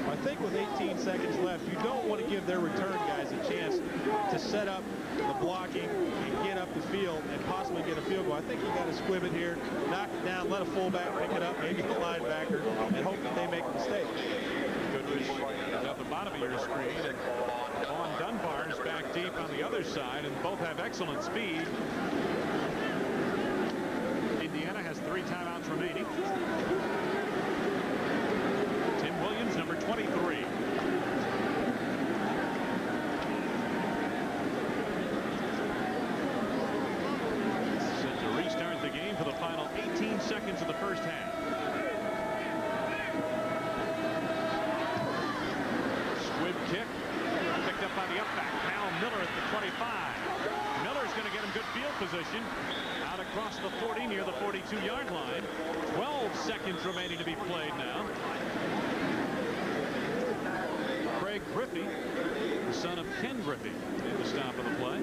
I think with 18 seconds left, you don't want to give their return guys a chance to set up the blocking and get up the field and possibly get a field goal. I think you got to squib it here, knock it down, let a fullback pick it up, maybe the linebacker, and hope that they make a mistake. Goodrich at the bottom of your screen, and Vaughn Dunbar is back deep on the other side, and both have excellent speed. Indiana has 3 timeouts remaining. Tim Williams, number 23. Set to restart the game for the final 18 seconds of the first half. Squib kick, picked up by the upback. Cal Miller at the 25. Miller's going to get him good field position. Out across the 40 near the 42-yard line. 12 seconds remaining to be played now. Craig Griffey, the son of Ken Griffey, in the stop of the play.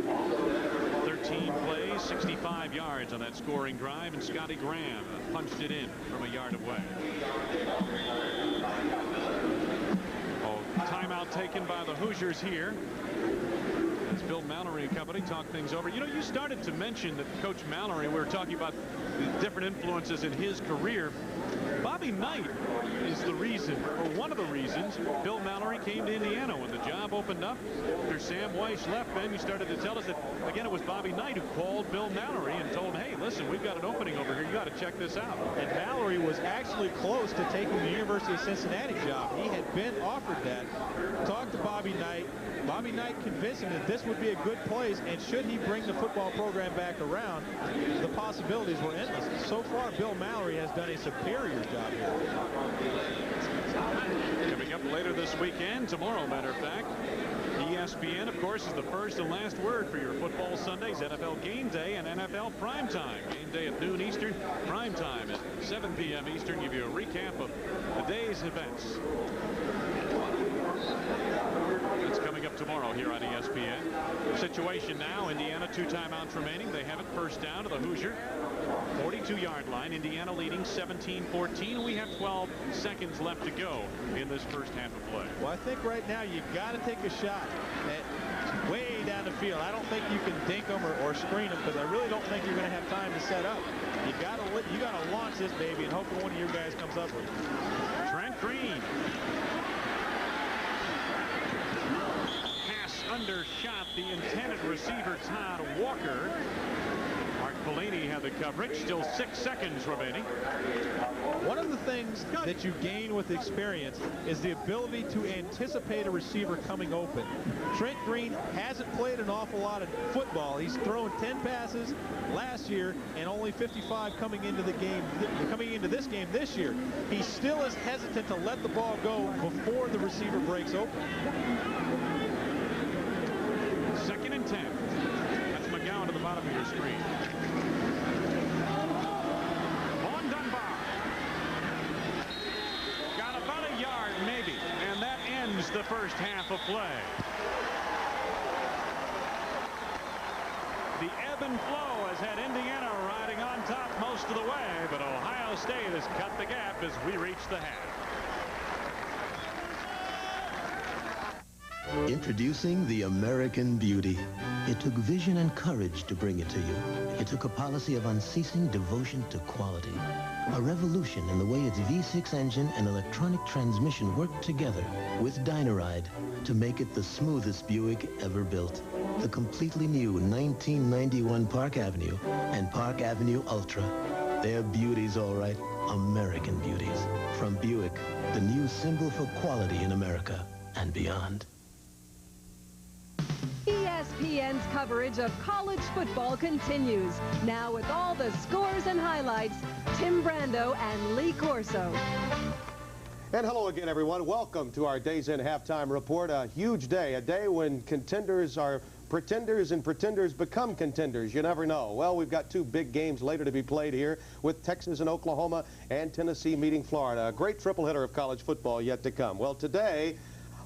13 plays, 65 yards on that scoring drive, and Scotty Graham punched it in from a yard away. Timeout taken by the Hoosiers here. As Bill Mallory and company talk things over. You know, you started to mention that Coach Mallory, we were talking about the different influences in his career. Bob Bobby Knight is the reason, or one of the reasons, Bill Mallory came to Indiana. When the job opened up after Sam Weiss left, Ben, you started to tell us that, again, it was Bobby Knight who called Bill Mallory and told him, hey, listen, we've got an opening over here. You got to check this out. And Mallory was actually close to taking the University of Cincinnati job. He had been offered that. Talked to Bobby Knight. Bobby Knight convinced him that this would be a good place, and should he bring the football program back around, the possibilities were endless. So far, Bill Mallory has done a superior job here. Coming up later this weekend, tomorrow, matter of fact, ESPN, of course, is the first and last word for your football Sundays, NFL Game Day and NFL Primetime. Game Day at noon Eastern, Primetime at 7 p.m. Eastern. Give you a recap of the day's events. It's coming up tomorrow here on ESPN. Situation now, Indiana, 2 timeouts remaining. They have it first down to the Hoosier 42-yard line. Indiana leading 17-14. We have 12 seconds left to go in this first half of play. Well, I think right now you got to take a shot at way down the field. I don't think you can dink them or screen them, because I really don't think you're going to have time to set up. You got to launch this baby and hope that one of your guys comes up with it. Trent Green. Undershot the intended receiver, Todd Walker. Mark Pelini had the coverage. Still 6 seconds remaining. One of the things that you gain with experience is the ability to anticipate a receiver coming open. Trent Green hasn't played an awful lot of football. He's thrown 10 passes last year and only 55 coming into the game, coming into this game this year. He still is hesitant to let the ball go before the receiver breaks open. 2nd and 10. That's McGowan to the bottom of your screen. Vaughn Dunbar. Got about a yard, maybe. And that ends the first half of play. The ebb and flow has had Indiana riding on top most of the way, but Ohio State has cut the gap as we reach the half. Introducing the American Beauty. It took vision and courage to bring it to you. It took a policy of unceasing devotion to quality. A revolution in the way its V6 engine and electronic transmission worked together with Dynaride to make it the smoothest Buick ever built. The completely new 1991 Park Avenue and Park Avenue Ultra. They're beauties, all right. American beauties. From Buick, the new symbol for quality in America and beyond. ESPN's coverage of college football continues. Now with all the scores and highlights, Tim Brando and Lee Corso. And hello again, everyone. Welcome to our Days in Halftime Report. A huge day, a day when contenders are pretenders and pretenders become contenders. You never know. Well, we've got 2 big games later to be played here with Texas and Oklahoma and Tennessee meeting Florida. A great triple header of college football yet to come. Well, today,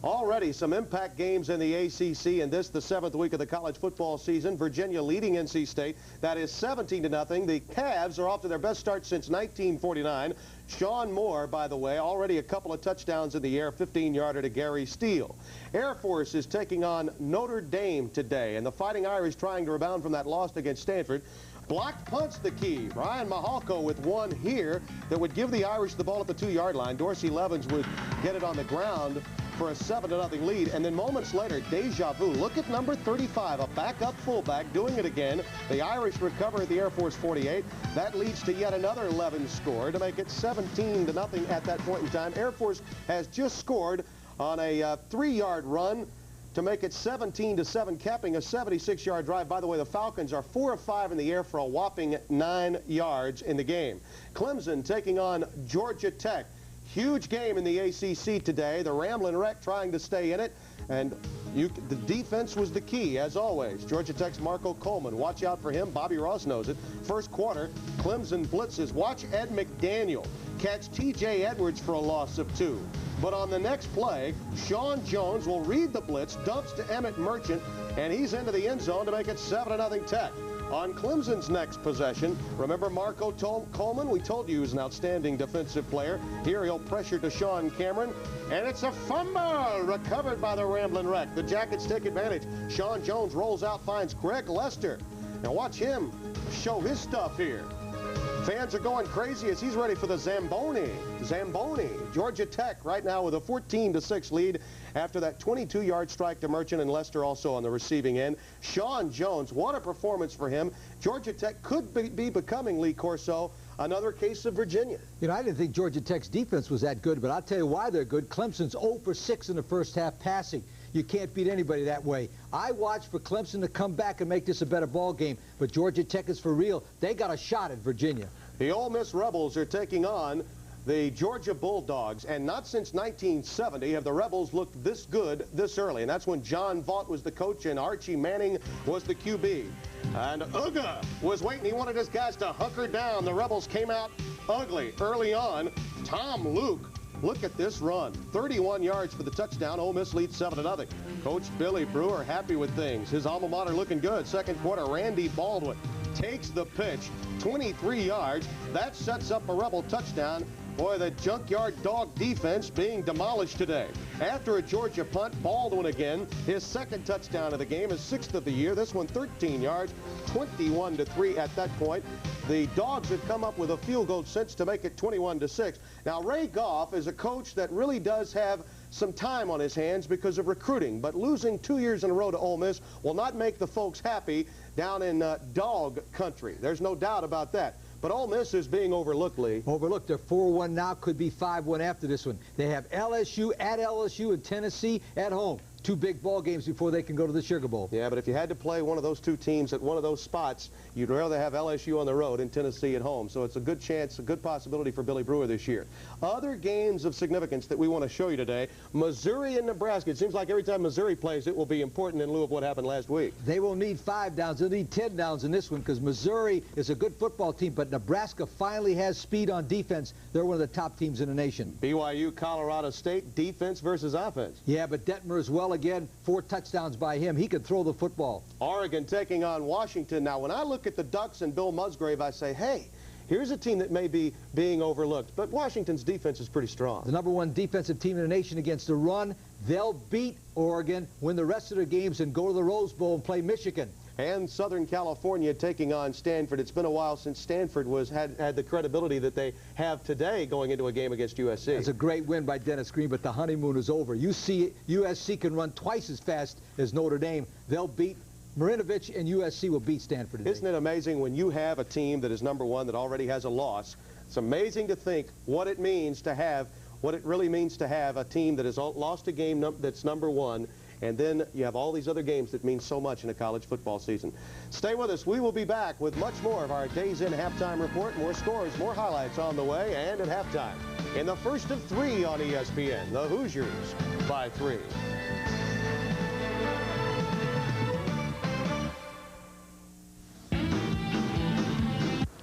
already some impact games in the ACC, and this the 7th week of the college football season. Virginia leading NC State. That is 17-0. The Cavs are off to their best start since 1949. Sean Moore, by the way, already a couple of touchdowns in the air, 15-yarder to Gary Steele. Air Force is taking on Notre Dame today, and the Fighting Irish trying to rebound from that loss against Stanford. Blocked punt's the key. Ryan Mahalko with one here that would give the Irish the ball at the 2-yard line. Dorsey Levens would get it on the ground for a 7-0 lead, and then moments later, deja vu. Look at number 35, a backup fullback doing it again. The Irish recover at the Air Force 48. That leads to yet another 11 score to make it 17-0 at that point in time. Air Force has just scored on a 3-yard run to make it 17-7, capping a 76-yard drive. By the way, the Falcons are 4 of 5 in the air for a whopping 9 yards in the game. Clemson taking on Georgia Tech. Huge game in the ACC today. The Ramblin' Wreck trying to stay in it, and the defense was the key, as always. Georgia Tech's Marco Coleman. Watch out for him. Bobby Ross knows it. First quarter, Clemson blitzes. Watch Ed McDaniel catch T.J. Edwards for a loss of 2. But on the next play, Sean Jones will read the blitz, dumps to Emmett Merchant, and he's into the end zone to make it 7-0 Tech. On Clemson's next possession, remember Marco Coleman? We told you he was an outstanding defensive player. Here he'll pressure to Sean Cameron, and it's a fumble recovered by the Ramblin' Wreck. The Jackets take advantage. Sean Jones rolls out, finds Greg Lester. Now watch him show his stuff here. Fans are going crazy as he's ready for the Zamboni. Georgia Tech right now with a 14-6 lead after that 22-yard strike to Merchant, and Lester also on the receiving end. Sean Jones, what a performance for him. Georgia Tech could be becoming, Lee Corso, another case of Virginia. You know, I didn't think Georgia Tech's defense was that good, but I'll tell you why they're good. Clemson's 0 for 6 in the first half passing. You can't beat anybody that way. I watched for Clemson to come back and make this a better ball game, but Georgia Tech is for real. They got a shot at Virginia. The Ole Miss Rebels are taking on the Georgia Bulldogs, and not since 1970 have the Rebels looked this good this early, and that's when John Vaught was the coach and Archie Manning was the QB. And Uga was waiting. He wanted his guys to hunker down. The Rebels came out ugly early on. Tom Luke, look at this run. 31 yards for the touchdown. Ole Miss leads 7-0. Coach Billy Brewer happy with things. His alma mater looking good. Second quarter, Randy Baldwin takes the pitch, 23 yards. That sets up a Rebel touchdown. Boy, the Junkyard Dog defense being demolished today. After a Georgia punt, Baldwin again, his second touchdown of the game, his 6th of the year. This one 13 yards, 21-3 at that point. The Dogs have come up with a field goal since to make it 21-6. Now, Ray Goff is a coach that really does have some time on his hands because of recruiting, but losing 2 years in a row to Ole Miss will not make the folks happy down in dog country. There's no doubt about that. But Ole Miss is being overlooked, Lee. Overlooked. They're 4-1 now, could be 5-1 after this one. They have LSU at LSU and Tennessee at home. 2 big ball games before they can go to the Sugar Bowl. Yeah, but if you had to play one of those 2 teams at one of those spots, you'd rather have LSU on the road and Tennessee at home. So it's a good chance, a good possibility for Billy Brewer this year. Other games of significance that we want to show you today, Missouri and Nebraska. It seems like every time Missouri plays, it will be important in lieu of what happened last week. They will need 5 downs. They'll need 10 downs in this one because Missouri is a good football team, but Nebraska finally has speed on defense. They're one of the top teams in the nation. BYU, Colorado State, defense versus offense. Yeah, but Detmer as well again. 4 touchdowns by him. He could throw the football. Oregon taking on Washington. Now, when I look at the Ducks and Bill Musgrave, I say, hey, here's a team that may be being overlooked. But Washington's defense is pretty strong. The #1 defensive team in the nation against the run. They'll beat Oregon, win the rest of their games, and go to the Rose Bowl and play Michigan. And Southern California taking on Stanford. It's been a while since Stanford had the credibility that they have today going into a game against USC. It's a great win by Dennis Green, but the honeymoon is over. You see, USC can run twice as fast as Notre Dame. They'll beat Marinovich, and USC will beat Stanford today. Isn't it amazing when you have a team that is #1 that already has a loss? It's amazing to think what it means to have, what it really means to have a team that has lost a game that's #1. And then you have all these other games that mean so much in a college football season. Stay with us. We will be back with much more of our Days In Halftime Report. More scores, more highlights on the way and at halftime. In the first of 3 on ESPN, the Hoosiers by 3.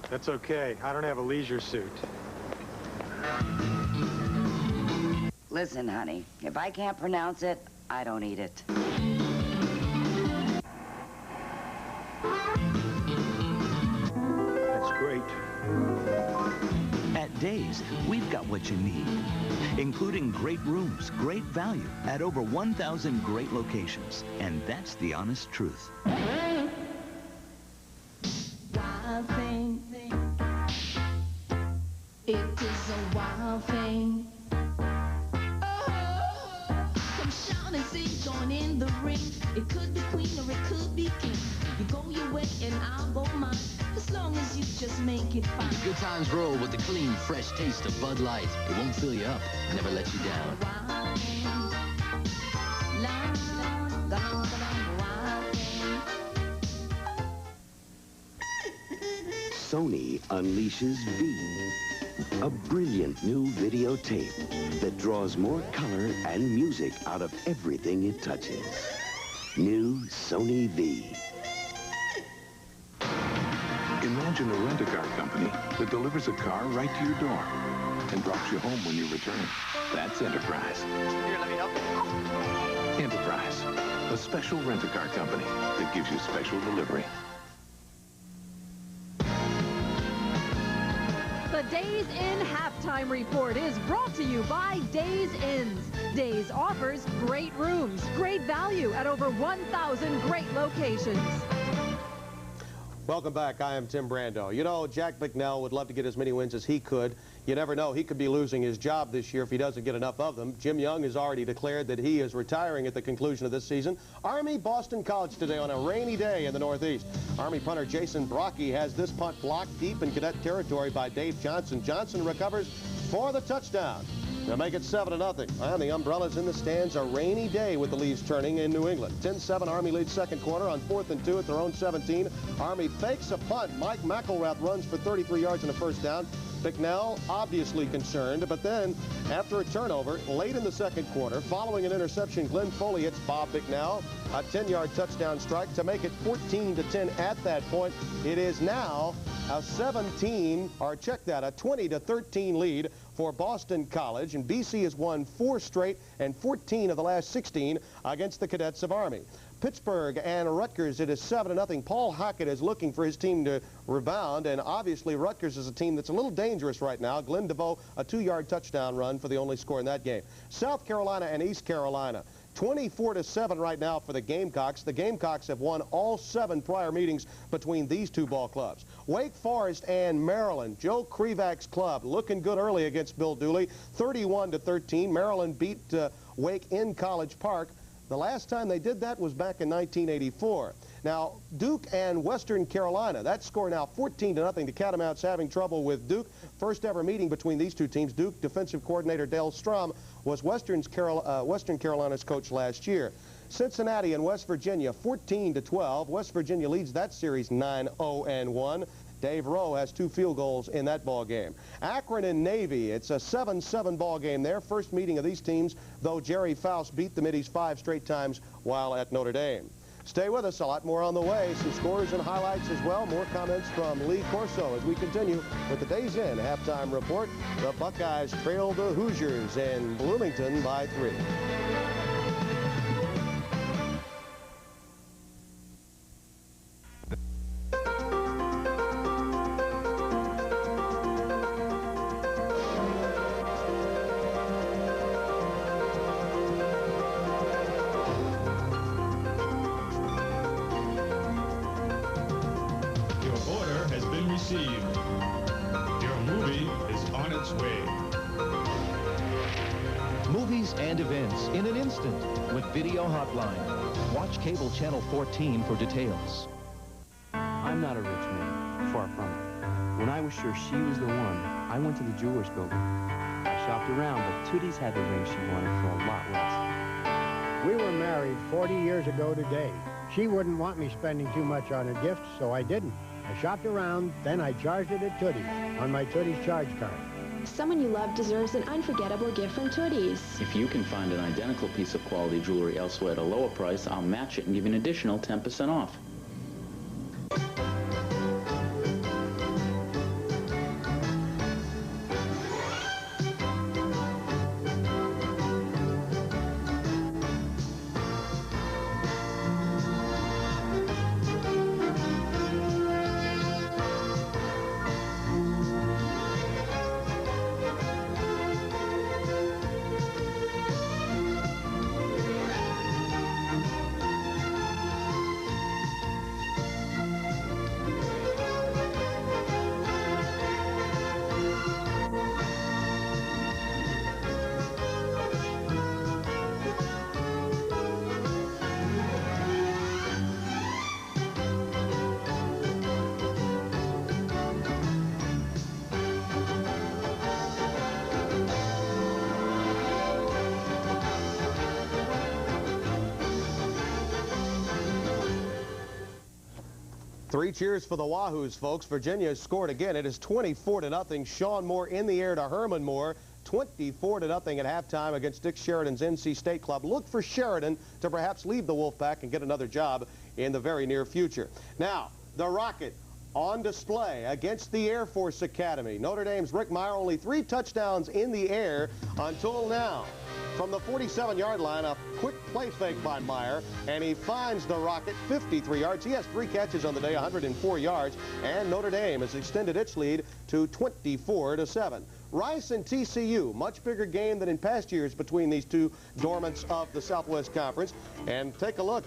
That's okay. I don't have a leisure suit. Listen, honey, if I can't pronounce it, I don't eat it. That's great. At Days, we've got what you need, including great rooms, great value at over 1,000 great locations. And that's the honest truth. Wild thing. It is a wild thing. Come and see, join in the ring. It could be queen or it could be king. You go your way and I'll go mine. As long as you just make it fine. Good times roll with the clean, fresh taste of Bud Light. It won't fill you up, never let you down. Sony unleashes V, a brilliant new videotape that draws more color and music out of everything it touches. New Sony V. Imagine a rent-a-car company that delivers a car right to your door and drops you home when you return. That's Enterprise. Here, let me help you. Enterprise, a special rent-a-car company that gives you special delivery. The Days In Halftime Report is brought to you by Days Inns. Days offers great rooms, great value at over 1,000 great locations. Welcome back. I am Tim Brando. You know, Jack Bicknell would love to get as many wins as he could. You never know. He could be losing his job this year if he doesn't get enough of them. Jim Young has already declared that he is retiring at the conclusion of this season. Army Boston College today on a rainy day in the Northeast. Army punter Jason Brocky has this punt blocked deep in cadet territory by Dave Johnson. Johnson recovers for the touchdown. They'll make it 7-0. And the umbrellas in the stands. A rainy day with the leaves turning in New England. 10-7 Army leads second quarter on 4th and 2 at their own 17. Army fakes a punt. Mike McElrath runs for 33 yards and a first down. Bicknell obviously concerned, but then after a turnover late in the second quarter, following an interception, Glenn Foley hits Bob Bicknell, a 10-yard touchdown strike to make it 14-10 at that point. It is now a 20-13 lead for Boston College, and BC has won 4 straight and 14 of the last 16 against the cadets of Army. Pittsburgh and Rutgers, it is 7-0. Paul Hackett is looking for his team to rebound, and obviously Rutgers is a team that's a little dangerous right now. Glenn DeVoe, a 2-yard touchdown run for the only score in that game. South Carolina and East Carolina, 24-7 right now for the Gamecocks. The Gamecocks have won all 7 prior meetings between these two ball clubs. Wake Forest and Maryland, Joe Krivak's club, looking good early against Bill Dooley, 31-13. Maryland beat Wake in College Park. The last time they did that was back in 1984. Now, Duke and Western Carolina, that score now 14-0. The Catamounts having trouble with Duke. First ever meeting between these two teams. Duke defensive coordinator Dale Strom was Western Carolina's coach last year. Cincinnati and West Virginia, 14-12. West Virginia leads that series 9-0-1. Dave Rowe has 2 field goals in that ball game. Akron and Navy, it's a 7-7 ball game there. First meeting of these teams, though Jerry Faust beat the Middies 5 straight times while at Notre Dame. Stay with us, a lot more on the way. Some scores and highlights as well. More comments from Lee Corso as we continue with the Days In halftime report. The Buckeyes trailed the Hoosiers in Bloomington by 3. Your movie is on its way. Movies and events in an instant with Video Hotline. Watch cable channel 14 for details. I'm not a rich man, far from it. When I was sure she was the one, I went to the jeweler's building. I shopped around, but Tootie's had the ring she wanted for a lot less. We were married 40 years ago today. She wouldn't want me spending too much on a gift, so I didn't. I shopped around, then I charged it at Tootie's on my Tootie's charge card. Someone you love deserves an unforgettable gift from Tootie's. If you can find an identical piece of quality jewelry elsewhere at a lower price, I'll match it and give you an additional 10% off. Three cheers for the Wahoos, folks. Virginia has scored again. It is 24-0. Sean Moore in the air to Herman Moore. 24-0 at halftime against Dick Sheridan's NC State club. Look for Sheridan to perhaps leave the Wolfpack and get another job in the very near future. Now, the Rocket on display against the Air Force Academy. Notre Dame's Rick Meyer, only 3 touchdowns in the air until now. From the 47-yard line, a quick play fake by Meyer, and he finds the Rocket 53 yards. He has 3 catches on the day, 104 yards, and Notre Dame has extended its lead to 24-7. Rice and TCU, much bigger game than in past years between these two dormants of the Southwest Conference. And take a look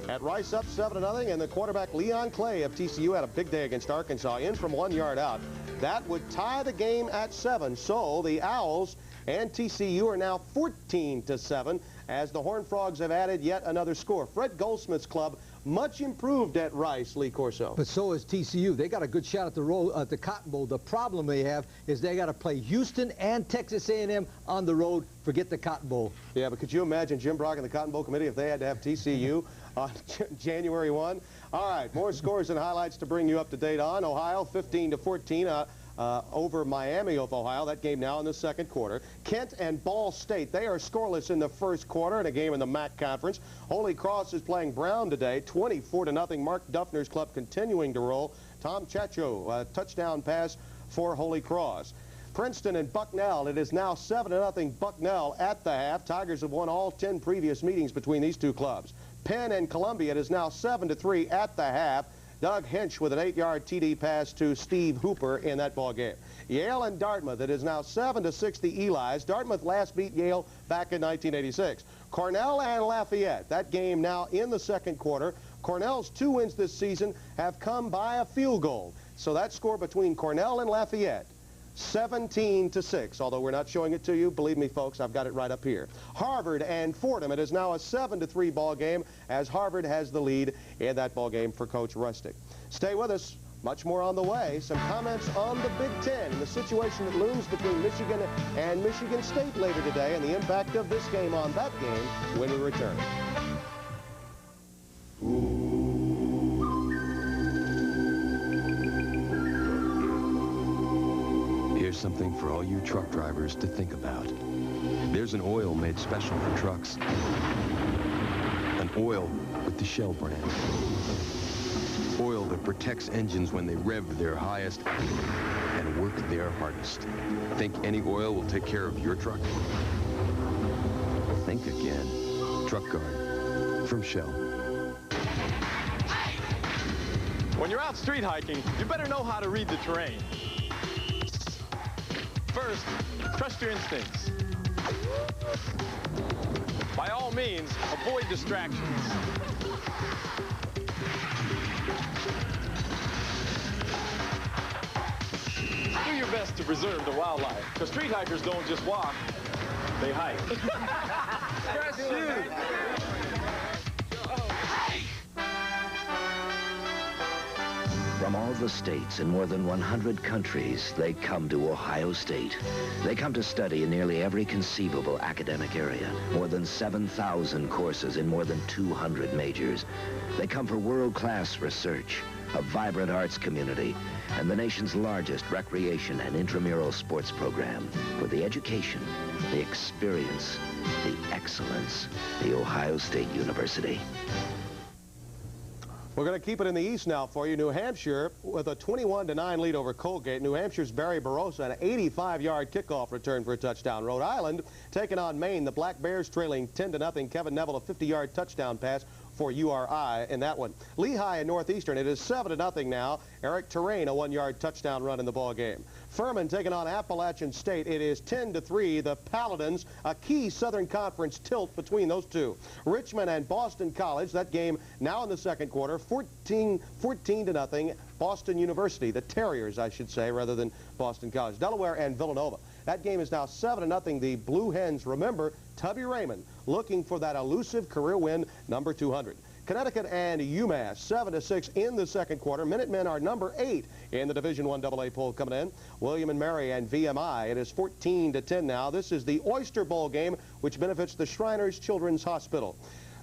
at Rice up 7-0, and the quarterback Leon Clay of TCU had a big day against Arkansas, in from 1 yard out. That would tie the game at 7. So the Owls and TCU are now 14-7 as the Horned Frogs have added yet another score. Fred Goldsmith's club much improved at Rice, Lee Corso. But so is TCU. They got a good shot at the Cotton Bowl. The problem they have is they got to play Houston and Texas A&M on the road. Forget the Cotton Bowl. Yeah, but could you imagine Jim Brock and the Cotton Bowl committee if they had to have TCU on January 1? All right, more scores and highlights to bring you up to date on. Ohio 15-14. Over Miami of Ohio. That game now in the second quarter. Kent and Ball State, they are scoreless in the first quarter in a game in the MAC Conference. Holy Cross is playing Brown today, 24-0. Mark Duffner's club continuing to roll. Tom Chacho, touchdown pass for Holy Cross. Princeton and Bucknell, it is now 7-0 Bucknell at the half. Tigers have won all 10 previous meetings between these two clubs. Penn and Columbia, it is now 7-3 at the half. Doug Hinch with an 8-yard TD pass to Steve Hooper in that ball game. Yale and Dartmouth, it is now 7-6 the Elis. Dartmouth last beat Yale back in 1986. Cornell and Lafayette, that game now in the second quarter. Cornell's 2 wins this season have come by a field goal. So that score between Cornell and Lafayette, 17-6, although we're not showing it to you. Believe me, folks, I've got it right up here. Harvard and Fordham, it is now a 7-3 ball game as Harvard has the lead in that ball game for Coach Rustic. Stay with us. Much more on the way. Some comments on the Big Ten and the situation that looms between Michigan and Michigan State later today and the impact of this game on that game when we return. Here's something for all you truck drivers to think about. There's an oil made special for trucks. An oil with the Shell brand. Oil that protects engines when they rev their highest and work their hardest. Think any oil will take care of your truck? Think again. Truck Guard from Shell. When you're out street hiking, you better know how to read the terrain. First, trust your instincts. By all means, avoid distractions. Do your best to preserve the wildlife, because street hikers don't just walk, they hike. Trust you. From all the states in more than 100 countries, they come to Ohio State. They come to study in nearly every conceivable academic area. More than 7,000 courses in more than 200 majors. They come for world-class research, a vibrant arts community, and the nation's largest recreation and intramural sports program. For the education, the experience, the excellence, the Ohio State University. We're going to keep it in the East now for you. New Hampshire with a 21-9 lead over Colgate. New Hampshire's Barry Barossa, an 85-yard kickoff return for a touchdown. Rhode Island taking on Maine. The Black Bears trailing 10-0. Kevin Neville, a 50-yard touchdown pass for URI in that one. Lehigh and Northeastern, it is 7-0 now. Eric Terrain, a 1-yard touchdown run in the ball game. Furman taking on Appalachian State. It is 10-3. The Paladins, a key Southern Conference tilt between those two. Richmond and Boston College, that game now in the second quarter, 14-0. Boston University, the Terriers, I should say, rather than Boston College. Delaware and Villanova. That game is now 7-0. The Blue Hens, remember, Tubby Raymond looking for that elusive career win, number 200. Connecticut and UMass, 7-6 in the second quarter. Minutemen are number 8 in the Division I AA poll coming in. William and Mary and VMI, it is 14-10 now. This is the Oyster Bowl game, which benefits the Shriners Children's Hospital.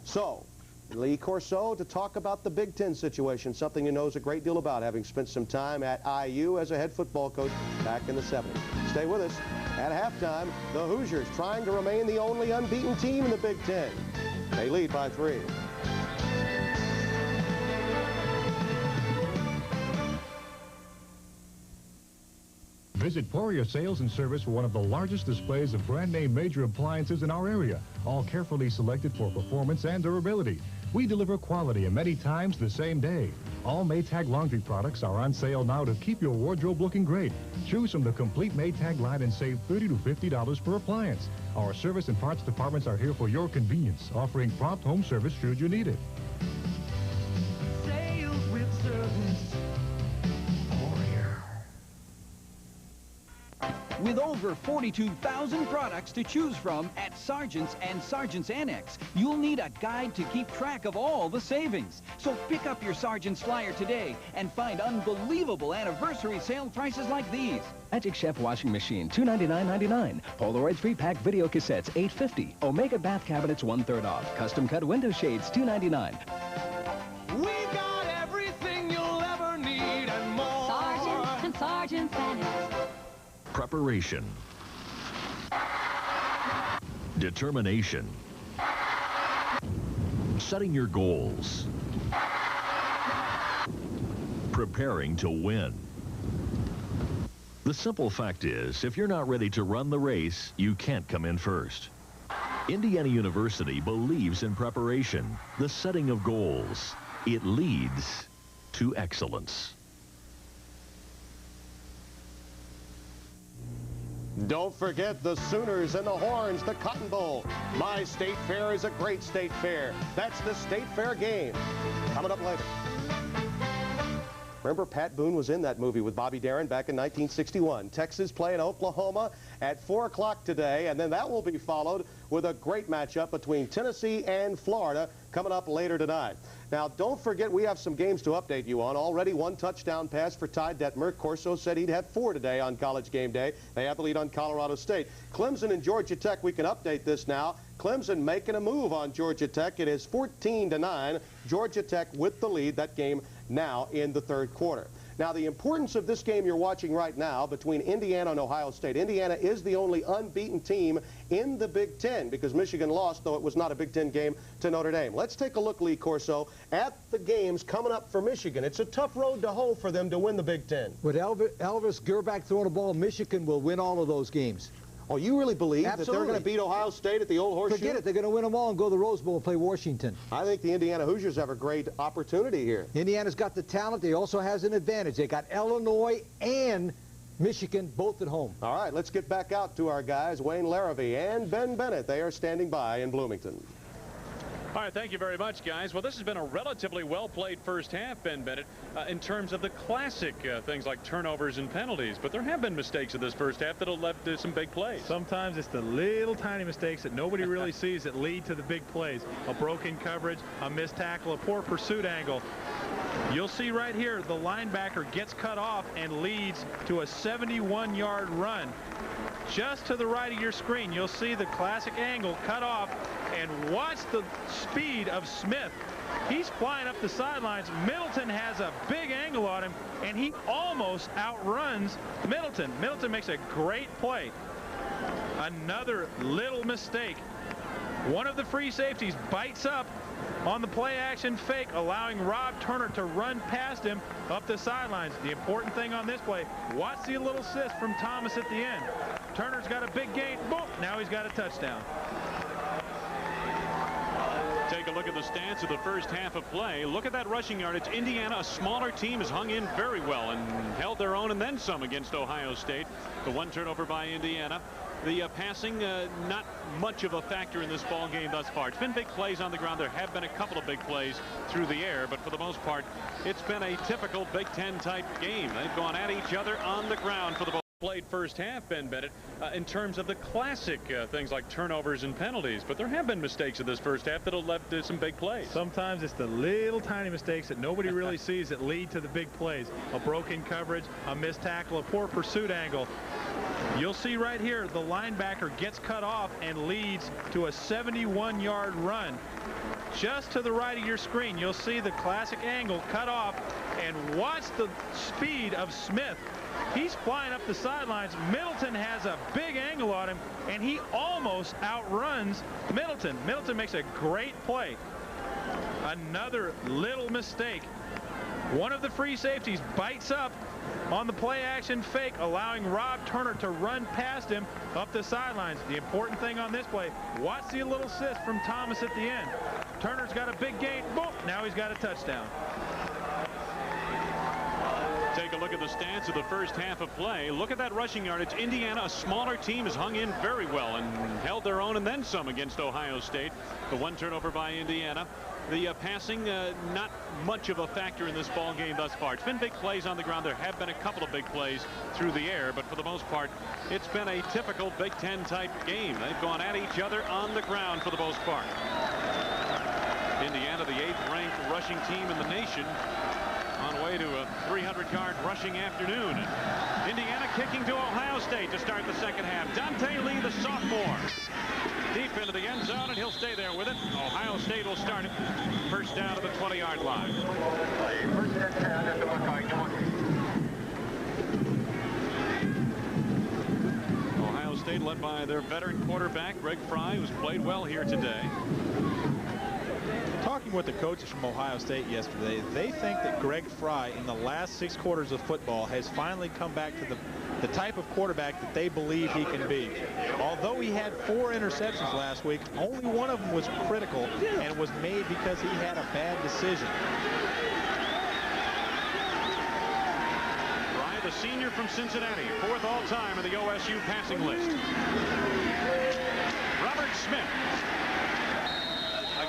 So, Lee Corso to talk about the Big Ten situation, something he knows a great deal about, having spent some time at IU as a head football coach back in the 70s. Stay with us. At halftime, the Hoosiers trying to remain the only unbeaten team in the Big Ten. They lead by 3. Visit Poirier Sales and Service for one of the largest displays of brand-name major appliances in our area, all carefully selected for performance and durability. We deliver quality and many times the same day. All Maytag laundry products are on sale now to keep your wardrobe looking great. Choose from the complete Maytag line and save $30 to $50 per appliance. Our service and parts departments are here for your convenience, offering prompt home service should you need it. Sales with service. With over 42,000 products to choose from at Sargent's and Sargent's Annex, you'll need a guide to keep track of all the savings. So pick up your Sargent's flyer today and find unbelievable anniversary sale prices like these. Magic Chef washing machine, $299.99. Polaroid 3-pack video cassettes, $850. Omega bath cabinets, 1/3 off. Custom cut window shades, $299. We've got everything you'll ever need and more. Sargent's and Sargent's Annex. Preparation. Determination. Setting your goals. Preparing to win. The simple fact is, if you're not ready to run the race, you can't come in first. Indiana University believes in preparation, the setting of goals. It leads to excellence. Don't forget the Sooners and the Horns, the Cotton Bowl. My State Fair is a great state fair. That's the State Fair game. Coming up later. Remember, Pat Boone was in that movie with Bobby Darin back in 1961. Texas playing Oklahoma at 4 o'clock today, and then that will be followed with a great matchup between Tennessee and Florida coming up later tonight. Now, don't forget, we have some games to update you on. Already one touchdown pass for Ty Detmer. Corso said he'd have 4 today on College Game Day. They have the lead on Colorado State. Clemson and Georgia Tech, we can update this now. Clemson making a move on Georgia Tech. It is 14-9. Georgia Tech with the lead. That game now in the third quarter. Now, the importance of this game you're watching right now between Indiana and Ohio State. Indiana is the only unbeaten team in the Big Ten because Michigan lost, though it was not a Big Ten game, to Notre Dame. Let's take a look, Lee Corso, at the games coming up for Michigan. It's a tough road to hoe for them to win the Big Ten. With Elvis Gerbach throwing the ball, Michigan will win all of those games. Oh, you really believe that they're going to beat Ohio State at the old Horseshoe? Forget it. They're going to win them all and go to the Rose Bowl and play Washington. I think the Indiana Hoosiers have a great opportunity here. Indiana's got the talent. They also has an advantage. They got Illinois and Michigan both at home. All right, let's get back out to our guys, Wayne Larrivee and Ben Bennett. They are standing by in Bloomington. All right, thank you very much, guys. Well, this has been a relatively well-played first half, Ben Bennett, in terms of the classic things like turnovers and penalties. But there have been mistakes in this first half that have led to some big plays. Sometimes it's the little tiny mistakes that nobody really sees that lead to the big plays. A broken coverage, a missed tackle, a poor pursuit angle. You'll see right here the linebacker gets cut off and leads to a 71-yard run. Just to the right of your screen, you'll see the classic angle cut off, and watch the speed of Smith. He's flying up the sidelines. Middleton has a big angle on him, and he almost outruns Middleton. Middleton makes a great play. Another little mistake. One of the free safeties bites up on the play action fake, allowing Rob Turner to run past him up the sidelines. The important thing on this play, watch the little assist from Thomas at the end. Turner's got a big gain. Boom! Now he's got a touchdown. Take a look at the stats of the first half of play. Look at that rushing yardage. Indiana, a smaller team, has hung in very well and held their own and then some against Ohio State. The one turnover by Indiana. The passing, not much of a factor in this ball game thus far. It's been big plays on the ground. There have been a couple of big plays through the air, but for the most part, it's been a typical Big Ten type game. They've gone at each other on the ground for the ball. Played first half, Ben Bennett, in terms of the classic things like turnovers and penalties. But there have been mistakes in this first half that have led to some big plays. Sometimes it's the little tiny mistakes that nobody really sees that lead to the big plays. A broken coverage, a missed tackle, a poor pursuit angle. You'll see right here the linebacker gets cut off and leads to a 71-yard run. Just to the right of your screen, you'll see the classic angle cut off, and watch the speed of Smith. He's flying up the sidelines. Middleton has a big angle on him, and he almost outruns Middleton. Middleton makes a great play. Another little mistake. One of the free safeties bites up on the play action fake, allowing Rob Turner to run past him up the sidelines. The important thing on this play, watch the little assist from Thomas at the end. Turner's got a big gain. Boom! Now he's got a touchdown. Take a look at the stats of the first half of play. Look at that rushing yardage. Indiana, a smaller team, has hung in very well and held their own and then some against Ohio State. The one turnover by Indiana. The passing, not much of a factor in this ball game thus far. It's been big plays on the ground. There have been a couple of big plays through the air, but for the most part, it's been a typical Big Ten type game. They've gone at each other on the ground for the most part. Indiana, the 8th ranked rushing team in the nation, on way to a 300-yard rushing afternoon. Indiana kicking to Ohio State to start the second half. Dante Lee, the sophomore, deep into the end zone, and he'll stay there with it. Ohio State will start it. First down to the 20-yard line. Ohio State led by their veteran quarterback, Greg Fry, who's played well here today. Talking with the coaches from Ohio State yesterday, they think that Greg Fry in the last 6 quarters of football has finally come back to the type of quarterback that they believe he can be. Although he had 4 interceptions last week, only one of them was critical and was made because he had a bad decision. Fry, the senior from Cincinnati, 4th all-time in the OSU passing list. Robert Smith.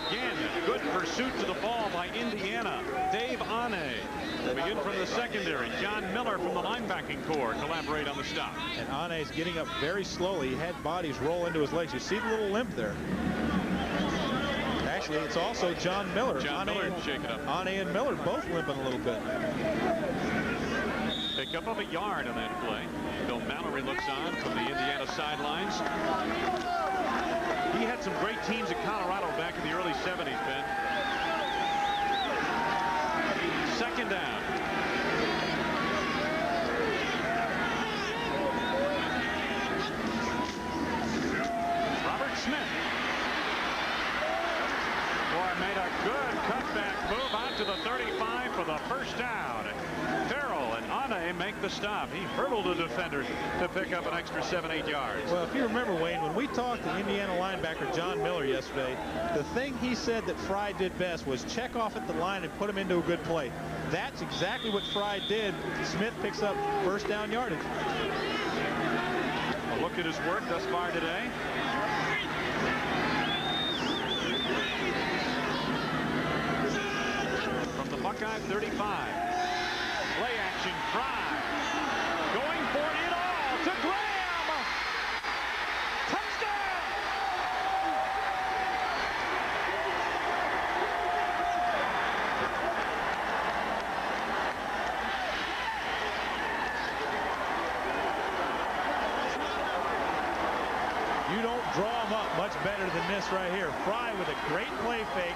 Again, good pursuit to the ball by Indiana. Dave Ane. Begin from the secondary. John Miller from the linebacking corps collaborate on the stop. And Ane's getting up very slowly. He had bodies roll into his legs. You see the little limp there. Actually, it's also John Miller. John Miller shaking up. Ane and Miller both limping a little bit. Pick up of a yard on that play. Bill Mallory looks on from the Indiana sidelines. He had some great teams at Colorado back in the early 70s, Ben. Second down. Robert Smith. Boy, made a good cutback move out to the 35 for the first down. Farrell and Ane make the stop. He hurdled a defender to pick up an extra 7-8 yards. Well, if you remember, Wayne, when we talked to Indiana linebacker John Miller yesterday, the thing he said that Fry did best was check off at the line and put him into a good play. That's exactly what Fry did. Smith picks up first down yardage. A look at his work thus far today. From the Buckeye 35. Play action, Fry. Going for it all to Graham. Touchdown! You don't draw him up much better than this right here. Fry with a great play fake.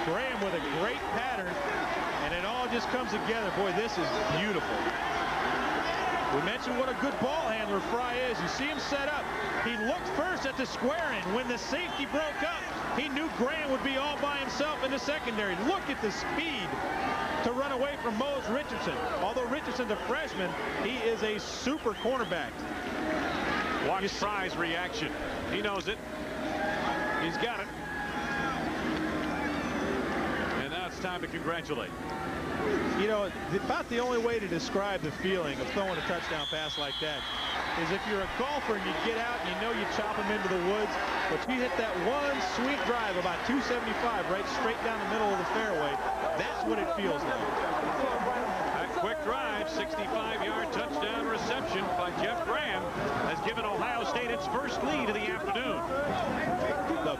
Graham with a great pattern. And it all just comes together. Boy, this is beautiful. We mentioned what a good ball handler Fry is. You see him set up. He looked first at the square end. When the safety broke up, he knew Graham would be all by himself in the secondary. Look at the speed to run away from Mose Richardson. Although Richardson's a freshman, he is a super cornerback. Watch Fry's reaction. He knows it. He's got it. And now it's time to congratulate. You know, about the only way to describe the feeling of throwing a touchdown pass like that is if you're a golfer and you get out and you know you chop them into the woods, but you hit that one sweet drive about 275 right straight down the middle of the fairway. That's what it feels like. That quick drive, 65-yard touchdown reception by Jeff Graham has given Ohio State its first lead of the afternoon. The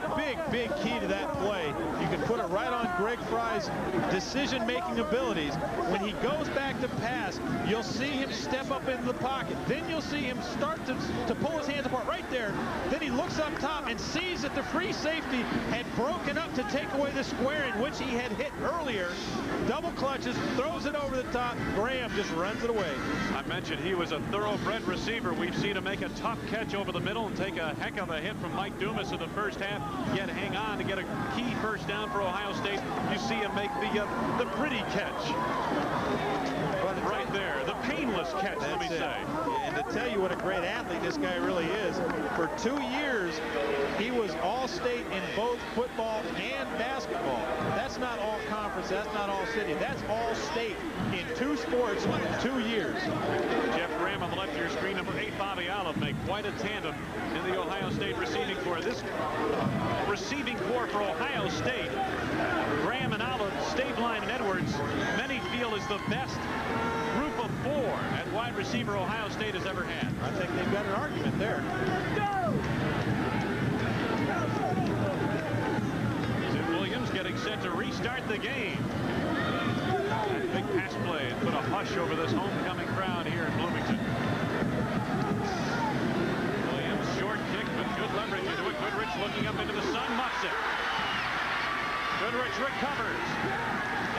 big key to that play, you can put it right on Greg Fry's decision-making abilities. When he goes back to pass, you'll see him step up into the pocket. Then you'll see him start to pull his hands apart right there. Then he looks up top and sees that the free safety had broken up to take away the square in which he had hit earlier. Double clutches, throws it over the top. Graham just runs it away. I mentioned he was a thoroughbred receiver. We've seen him make a tough catch over the middle and take a heck of a hit from Mike Dumas in the first half, yet hang on to get a key first down for for Ohio State, you see him make the pretty catch. Right there, the painless catch, let me say. And to tell you what a great athlete this guy really is, for 2 years, he was all-state in both football and basketball. That's not all conference, that's not all city, that's all state in 2 sports in 2 years. Jeff Graham on the left of your screen, number 8, Bobby Olive, make quite a tandem in the Ohio State receiving corps. This receiving corps for Ohio State, Graham and Olive, Stabline and Edwards, many feel is the best group of 4 at wide receiver Ohio State has ever had. I think they've got an argument there. Tim Williams getting set to restart the game. That big pass play put a hush over this homecoming crowd here in Bloomington. Williams, short kick, but good leverage into it. Goodrich looking up into the sun, muffs it. Goodrich recovers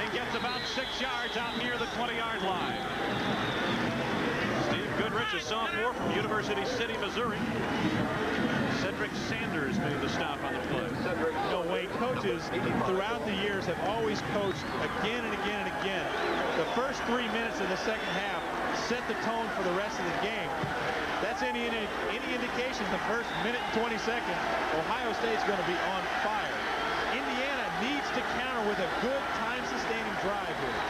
and gets about 6 yards out near the 20-yard line. Steve Goodrich, a sophomore from University City, Missouri. Cedric Sanders made the stop on the play. You know, Wayne, coaches throughout the years have always coached again and again and again. The first 3 minutes of the second half set the tone for the rest of the game. That's any indication the first minute and 20 seconds, Ohio State's going to be on fire. Indiana needs to counter with a good time-sustaining drive here.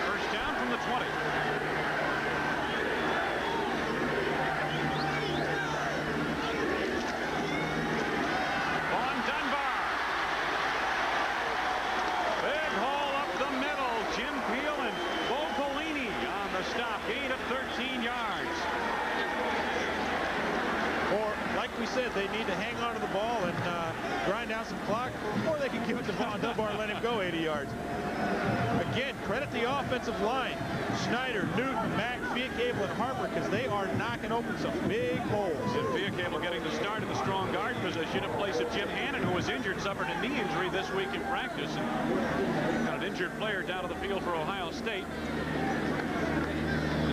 First down from the 20. Vaughn Dunbar. Big hole up the middle. Jim Peel and Bo Pelini on the stop. Gain of 13 yards. Or, like we said, they need to hang on to the ball and grind out some clock, or they can give it to Vaughn Dunbar and let him go 80 yards. Again, credit the offensive line. Schneider, Newton, Mack, Fiacable, and Harper, because they are knocking open some big holes. And Fiacable getting the start in the strong guard position in place of Jim Hannon, who was injured, suffered a knee injury this week in practice. And got an injured player down on the field for Ohio State.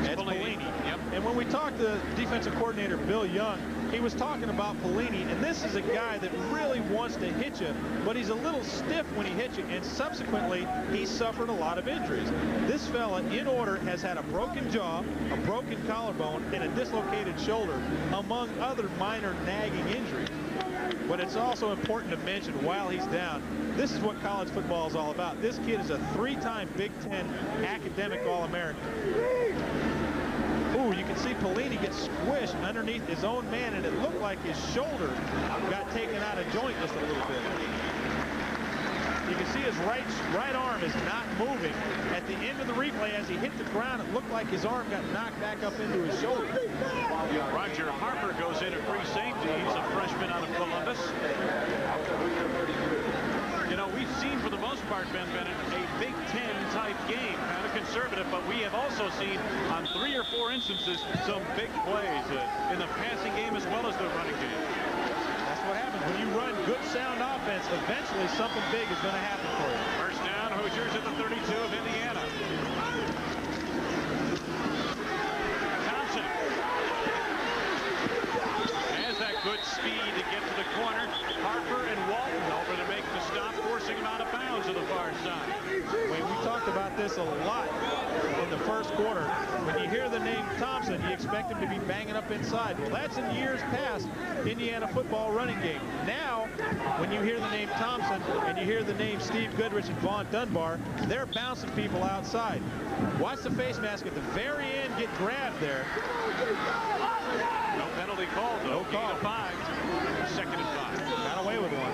It's Pelini. Yep. And when we talked to defensive coordinator Bill Young, he was talking about Pelini, and this is a guy that really wants to hit you, but he's a little stiff when he hits you, and subsequently, he suffered a lot of injuries. This fella, in order, has had a broken jaw, a broken collarbone, and a dislocated shoulder, among other minor nagging injuries. But it's also important to mention, while he's down, this is what college football is all about. This kid is a 3-time Big Ten academic All-American. Ooh, you can see Pelini get squished underneath his own man, and it looked like his shoulder got taken out of joint just a little bit. You can see his right arm is not moving. At the end of the replay, as he hit the ground, it looked like his arm got knocked back up into his shoulder. Roger Harper goes in at free safety. He's a freshman out of Columbus. You know, we've seen for the most part, Ben Bennett, a Big Ten type game, kind of conservative, but we have also seen on 3 or 4 instances some big plays in the passing game as well as the running game. That's what happens when you run good sound offense. Eventually something big is going to happen for you. First down, Hoosiers at the 32 of Indiana. Thompson has that good speed to get to the corner. Harper and Walton over to make the stop, forcing him out of bounds to the far side. Wayne, we talked about this a lot in the first quarter. When you hear the name Thompson, you expect him to be banging up inside. Well, that's in years past Indiana football running game. Now, when you hear the name Thompson and you hear the name Steve Goodrich and Vaughn Dunbar, they're bouncing people outside. Watch the face mask at the very end get grabbed there. No penalty called, though. No call. 5. Second and 5. Got away with one.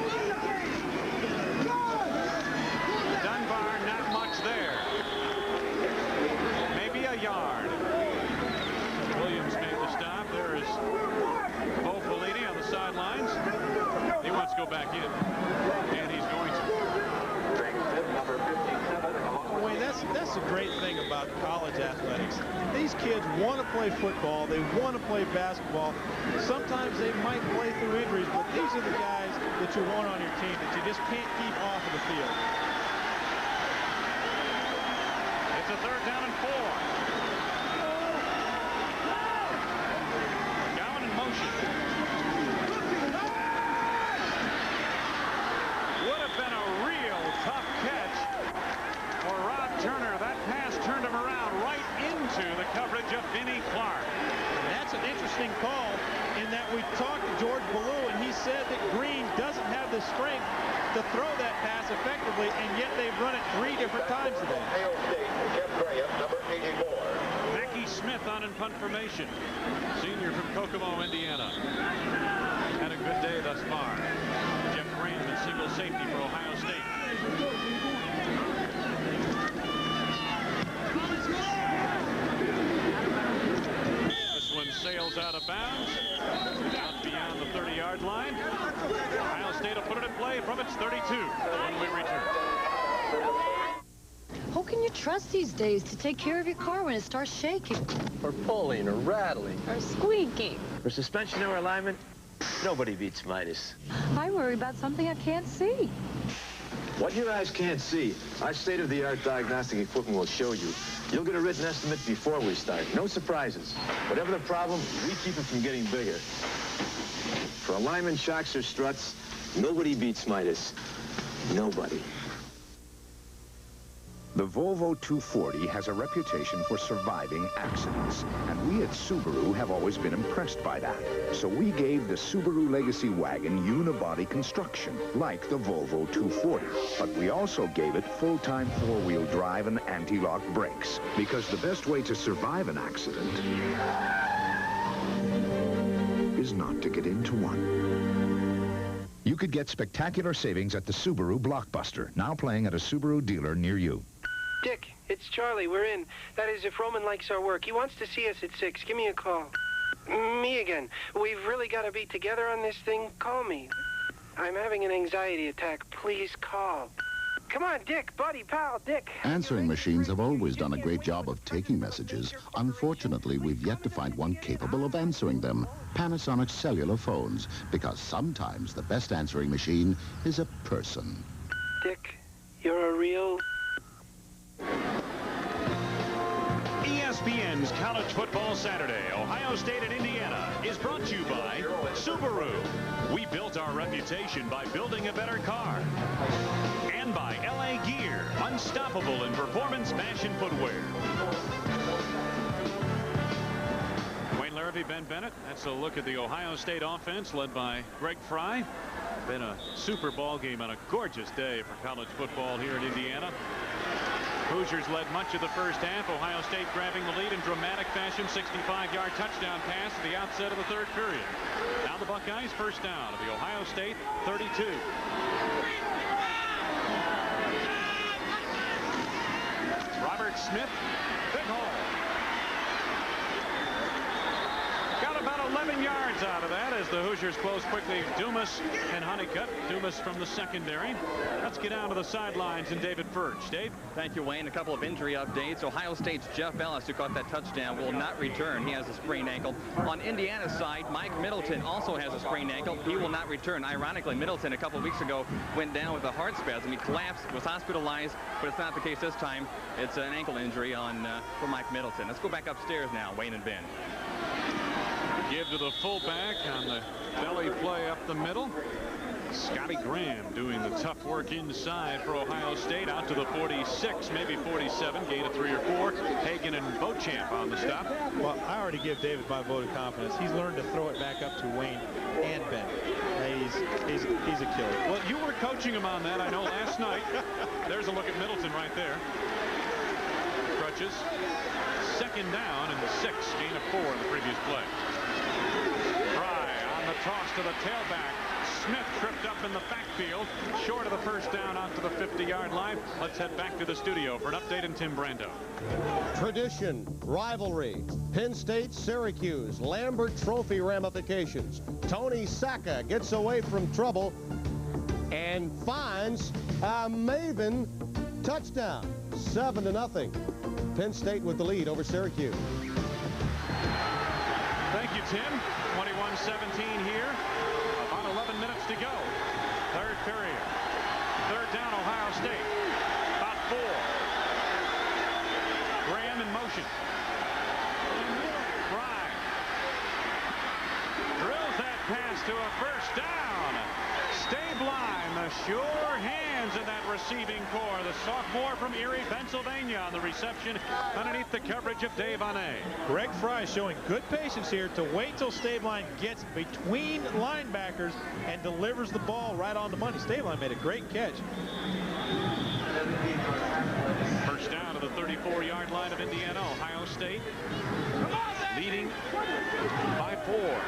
Dunbar, not much there. Maybe a yard. Williams made the stop. There is Bo Pelini on the sidelines. He wants to go back in, and he's going to. Wayne, that's the great thing about college athletics. These kids want to play football. They want to play basketball. Sometimes they might play through injuries, but these are the guys that you want on your team that you just can't keep off of the field. It's a 3rd down and 4. Gowan in motion. to the coverage of Vinnie Clark. That's an interesting call in that we talked to George Ballou, and he said that Green doesn't have the strength to throw that pass effectively, and yet they've run it 3 different times today. Ohio State, Jeff Graham, number 84. Mackie Smith on in punt formation. Senior from Kokomo, Indiana. Had a good day thus far. Jeff Graham in single safety for Ohio State. This one sails out of bounds. Out beyond the 30-yard line. Ohio State will put it in play from its 32 when we return. Who can you trust these days to take care of your car when it starts shaking? Or pulling, or rattling. Or squeaking. For suspension or alignment, nobody beats Midas. I worry about something I can't see. What your eyes can't see, our state-of-the-art diagnostic equipment will show you. You'll get a written estimate before we start. No surprises. Whatever the problem, we keep it from getting bigger. For alignment, shocks, or struts, nobody beats Midas. Nobody. The Volvo 240 has a reputation for surviving accidents, and we at Subaru have always been impressed by that. So we gave the Subaru Legacy wagon unibody construction, like the Volvo 240. But we also gave it full-time four-wheel drive and anti-lock brakes, because the best way to survive an accident is not to get into one. You could get spectacular savings at the Subaru Blockbuster, now playing at a Subaru dealer near you. Dick, it's Charlie. We're in. That is, if Roman likes our work. He wants to see us at 6. Give me a call. Me again. We've really got to be together on this thing. Call me. I'm having an anxiety attack. Please call. Come on, Dick, buddy, pal, Dick. Answering machines have always done a great job of taking messages. Unfortunately, we've yet to find one capable of answering them. Panasonic cellular phones, because sometimes the best answering machine is a person. Dick, you're a real... ESPN's College Football Saturday, Ohio State and Indiana, is brought to you by Subaru. We built our reputation by building a better car. And by LA Gear, unstoppable in performance fashion footwear. Wayne Larrivee, Ben Bennett. That's a look at the Ohio State offense led by Greg Fry. Been a super ball game on a gorgeous day for college football here in Indiana. Hoosiers led much of the first half. Ohio State grabbing the lead in dramatic fashion. 65-yard touchdown pass at the outset of the third period. Now the Buckeyes first down of the Ohio State 32. Robert Smith, big hole. Got about 11 yards out of that as the Hoosiers close quickly. Dumas and Honeycutt. Dumas from the secondary. Let's get down to the sidelines and David Furch. Dave? Thank you, Wayne. A couple of injury updates. Ohio State's Jeff Ellis, who caught that touchdown, will not return. He has a sprained ankle. On Indiana's side, Mike Middleton also has a sprained ankle. He will not return. Ironically, Middleton a couple of weeks ago went down with a heart spasm. He collapsed, was hospitalized, but it's not the case this time. It's an ankle injury for Mike Middleton. Let's go back upstairs now, Wayne and Ben. Give to the fullback on the belly play up the middle. Scotty Graham doing the tough work inside for Ohio State out to the 46, maybe 47, gain of 3 or 4. Hagan and Beauchamp on the stop. Well, I already give David my vote of confidence. He's learned to throw it back up to Wayne and Ben. He's a killer. Well, you were coaching him on that, I know, last night. There's a look at Middleton right there. Crutches. Second down and 6, gain of 4 in the previous play. Fry on the toss to the tailback. Smith tripped up in the backfield, short of the first down onto the 50-yard line. Let's head back to the studio for an update on Tim Brando. Tradition, rivalry, Penn State, Syracuse, Lambert Trophy ramifications. Tony Sacca gets away from trouble and finds a Maven touchdown. 7-0. Penn State with the lead over Syracuse. Thank you, Tim. 21-17 here. About 11 minutes to go. Third period. Third down, Ohio State. About 4. Graham in motion. Fry drills that pass to a first down. Stabline, the sure hands in that receiving core. The sophomore from Erie, Pennsylvania on the reception underneath the coverage of Dave Anne. Greg Fry showing good patience here to wait till Stabline gets between linebackers and delivers the ball right on the money. Stabline made a great catch. First down to the 34-yard line of Indiana. Ohio State leading by 4.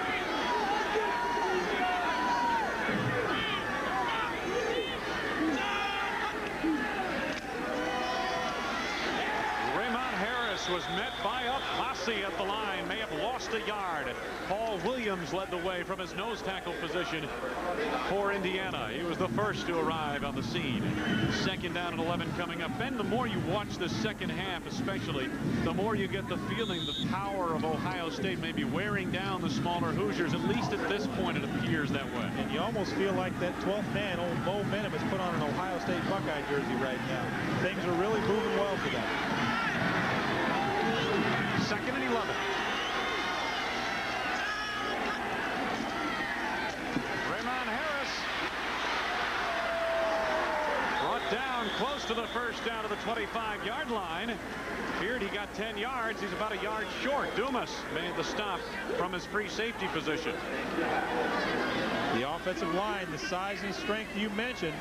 Was met by a posse at the line, may have lost a yard. Paul Williams led the way from his nose tackle position for Indiana. He was the first to arrive on the scene. Second down and 11 coming up. Ben, the more you watch the second half especially, the more you get the feeling the power of Ohio State may be wearing down the smaller Hoosiers. At least at this point it appears that way. And you almost feel like that 12th man, old Mo Benham, has put on an Ohio State Buckeye jersey right now. Things are really moving well for them. Second and 11. Raymond Harris brought down close to the first down to the 25-yard line. Feared he got 10 yards. He's about a yard short. Dumas made the stop from his free safety position. The offensive line, the size and strength you mentioned,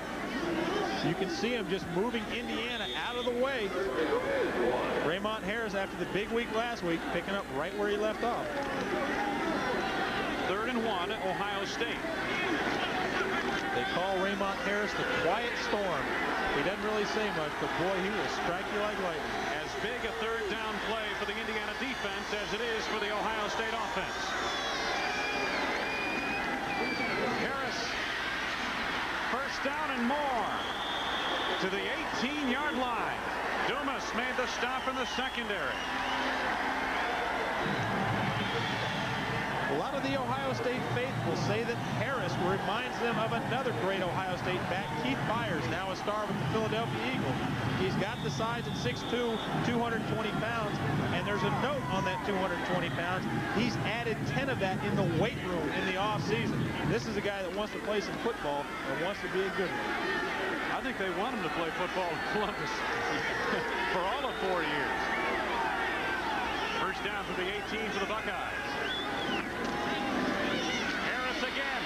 you can see him just moving Indiana out of the way. Raymond Harris, after the big week last week, picking up right where he left off. 3rd and 1, Ohio State. They call Raymond Harris the quiet storm. He doesn't really say much, but boy, he will strike you like lightning. As big a 3rd down play for the Indiana defense as it is for the Ohio State offense. Harris, first down and more to the 18-yard line. Dumas made the stop in the secondary. A lot of the Ohio State faithful say that Harris reminds them of another great Ohio State back, Keith Byers, now a star with the Philadelphia Eagles. He's got the size at 6'2", 220 pounds, and there's a note on that 220 pounds. He's added 10 of that in the weight room in the offseason. This is a guy that wants to play some football and wants to be a good one. I think they want him to play football in Columbus for all of 4 years. First down for the 18 for the Buckeyes. Harris again.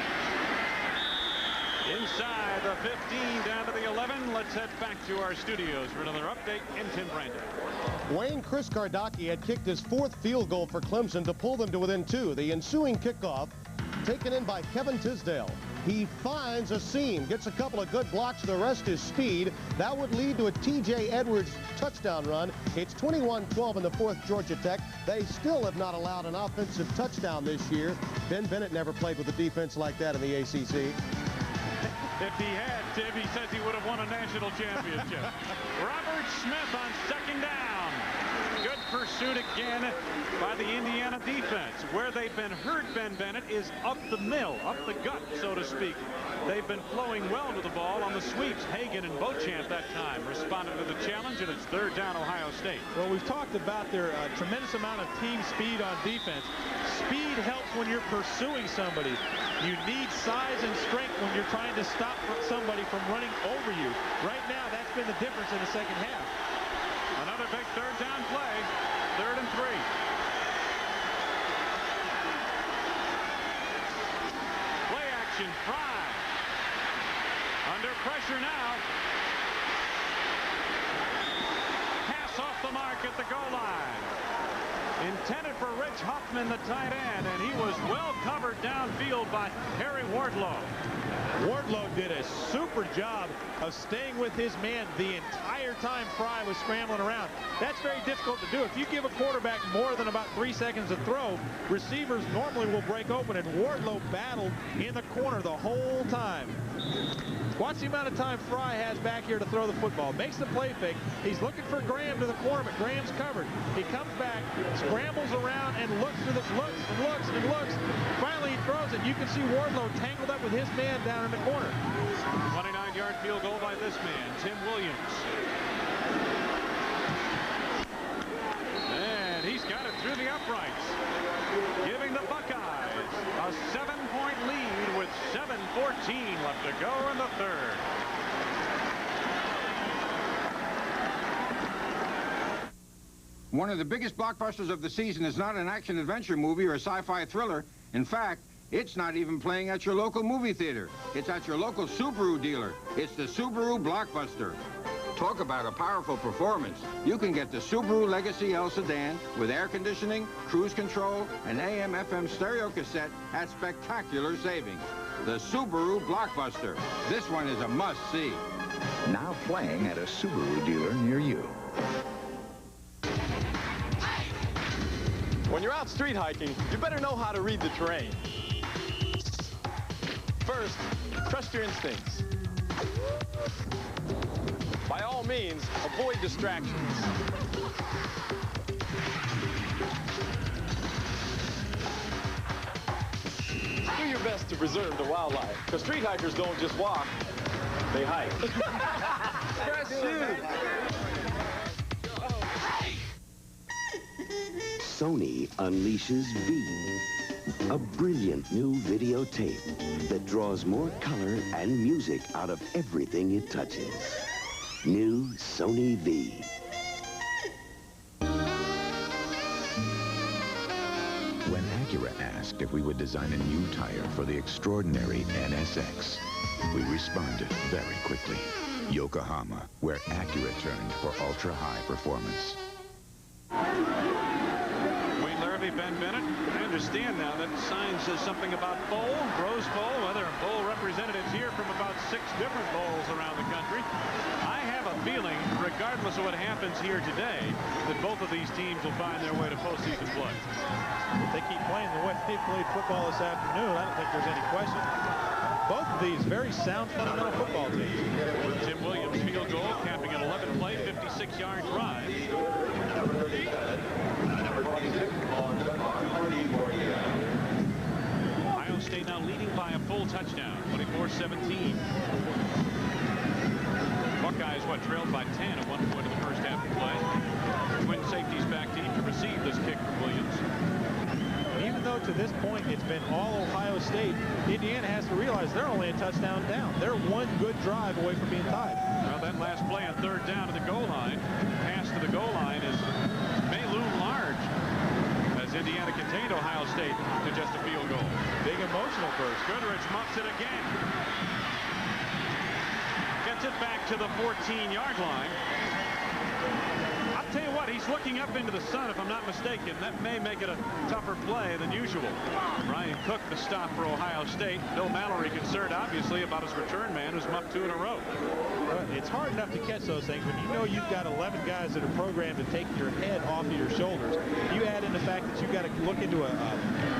Inside the 15 down to the 11. Let's head back to our studios for another update in Tim Brandon. Wayne Chris Kardaki had kicked his 4th field goal for Clemson to pull them to within 2. The ensuing kickoff taken in by Kevin Tisdale. He finds a seam, gets a couple of good blocks. The rest is speed. That would lead to a T.J. Edwards touchdown run. It's 21-12 in the 4th, Georgia Tech. They still have not allowed an offensive touchdown this year. Ben Bennett never played with a defense like that in the ACC. If he had, Tim, he says he would have won a national championship. Robert Smith on second down. Good pursuit again by the Indiana defense. Where they've been hurt, Ben Bennett, is up the mill, up the gut, so to speak. They've been flowing well to the ball on the sweeps. Hagan and Beauchamp that time responded to the challenge, and it's 3rd down Ohio State. Well, we've talked about their tremendous amount of team speed on defense. Speed helps when you're pursuing somebody. You need size and strength when you're trying to stop somebody from running over you. Right now, that's been the difference in the second half. Another big 3rd down play. 3rd and 3. Play action, Fry. Under pressure now. Pass off the mark at the goal line. Intended for Rich Huffman, the tight end, and he was well covered downfield by Harry Wardlow. Wardlow did a super job of staying with his man the entire time Fry was scrambling around. That's very difficult to do. If you give a quarterback more than about 3 seconds to throw, receivers normally will break open, and Wardlow battled in the corner the whole time. Watch the amount of time Fry has back here to throw the football. Makes the play fake. He's looking for Graham to the corner, but Graham's covered. He comes back, scrambles around, and looks and looks. Finally, he throws it. You can see Wardlow tangled up with his man down in the corner. 29-yard field goal by this man, Tim Williams. And he's got it through the uprights, giving the Buckeyes a 7-point lead with 7:14 left to go in the third. One of the biggest blockbusters of the season is not an action-adventure movie or a sci-fi thriller. In fact, it's not even playing at your local movie theater. It's at your local Subaru dealer. It's the Subaru Blockbuster. Talk about a powerful performance. You can get the Subaru Legacy L Sedan with air conditioning, cruise control, and AM/FM stereo cassette at spectacular savings. The Subaru Blockbuster. This one is a must-see. Now playing at a Subaru dealer near you. When you're out street hiking, you better know how to read the terrain. First, trust your instincts. By all means, avoid distractions. Do your best to preserve the wildlife, because street hikers don't just walk, they hike. Fresh shoes. Sony unleashes V, a brilliant new videotape that draws more color and music out of everything it touches. New Sony V. When Acura asked if we would design a new tire for the extraordinary NSX, we responded very quickly. Yokohama, where Acura turned for ultra-high performance. Wayne Larrivee, Ben Bennett. I understand now that sign says something about bowl, Rose Bowl. Well, there are bowl representatives here from about 6 different bowls around the country. I have a feeling, regardless of what happens here today, that both of these teams will find their way to postseason play. If they keep playing the way they played football this afternoon, I don't think there's any question. Both of these very sound fundamental football teams. Tim Williams field goal, capping an 11-play, 56-yard drive. Ohio State now leading by a full touchdown, 24-17. Buckeyes, trailed by 10 at one point in the first half of play. Twin safeties back deep to receive this kick from Williams. Even though to this point it's been all Ohio State, Indiana has to realize they're only a touchdown down. They're one good drive away from being tied. Well, that last play on third down to the goal line. Pass to the goal line may loom large as Indiana contained Ohio State to just a field goal. Big emotional burst. Goodrich muffs it again. Gets it back to the 14-yard line. I'll tell you what, he's looking up into the sun, if I'm not mistaken. That may make it a tougher play than usual. Ryan Cook, the stop for Ohio State. Bill Mallory concerned, obviously, about his return man who's muffed 2 in a row. It's hard enough to catch those things when you know you've got 11 guys that are programmed to take your head off of your shoulders. You add in the fact that you've got to look into a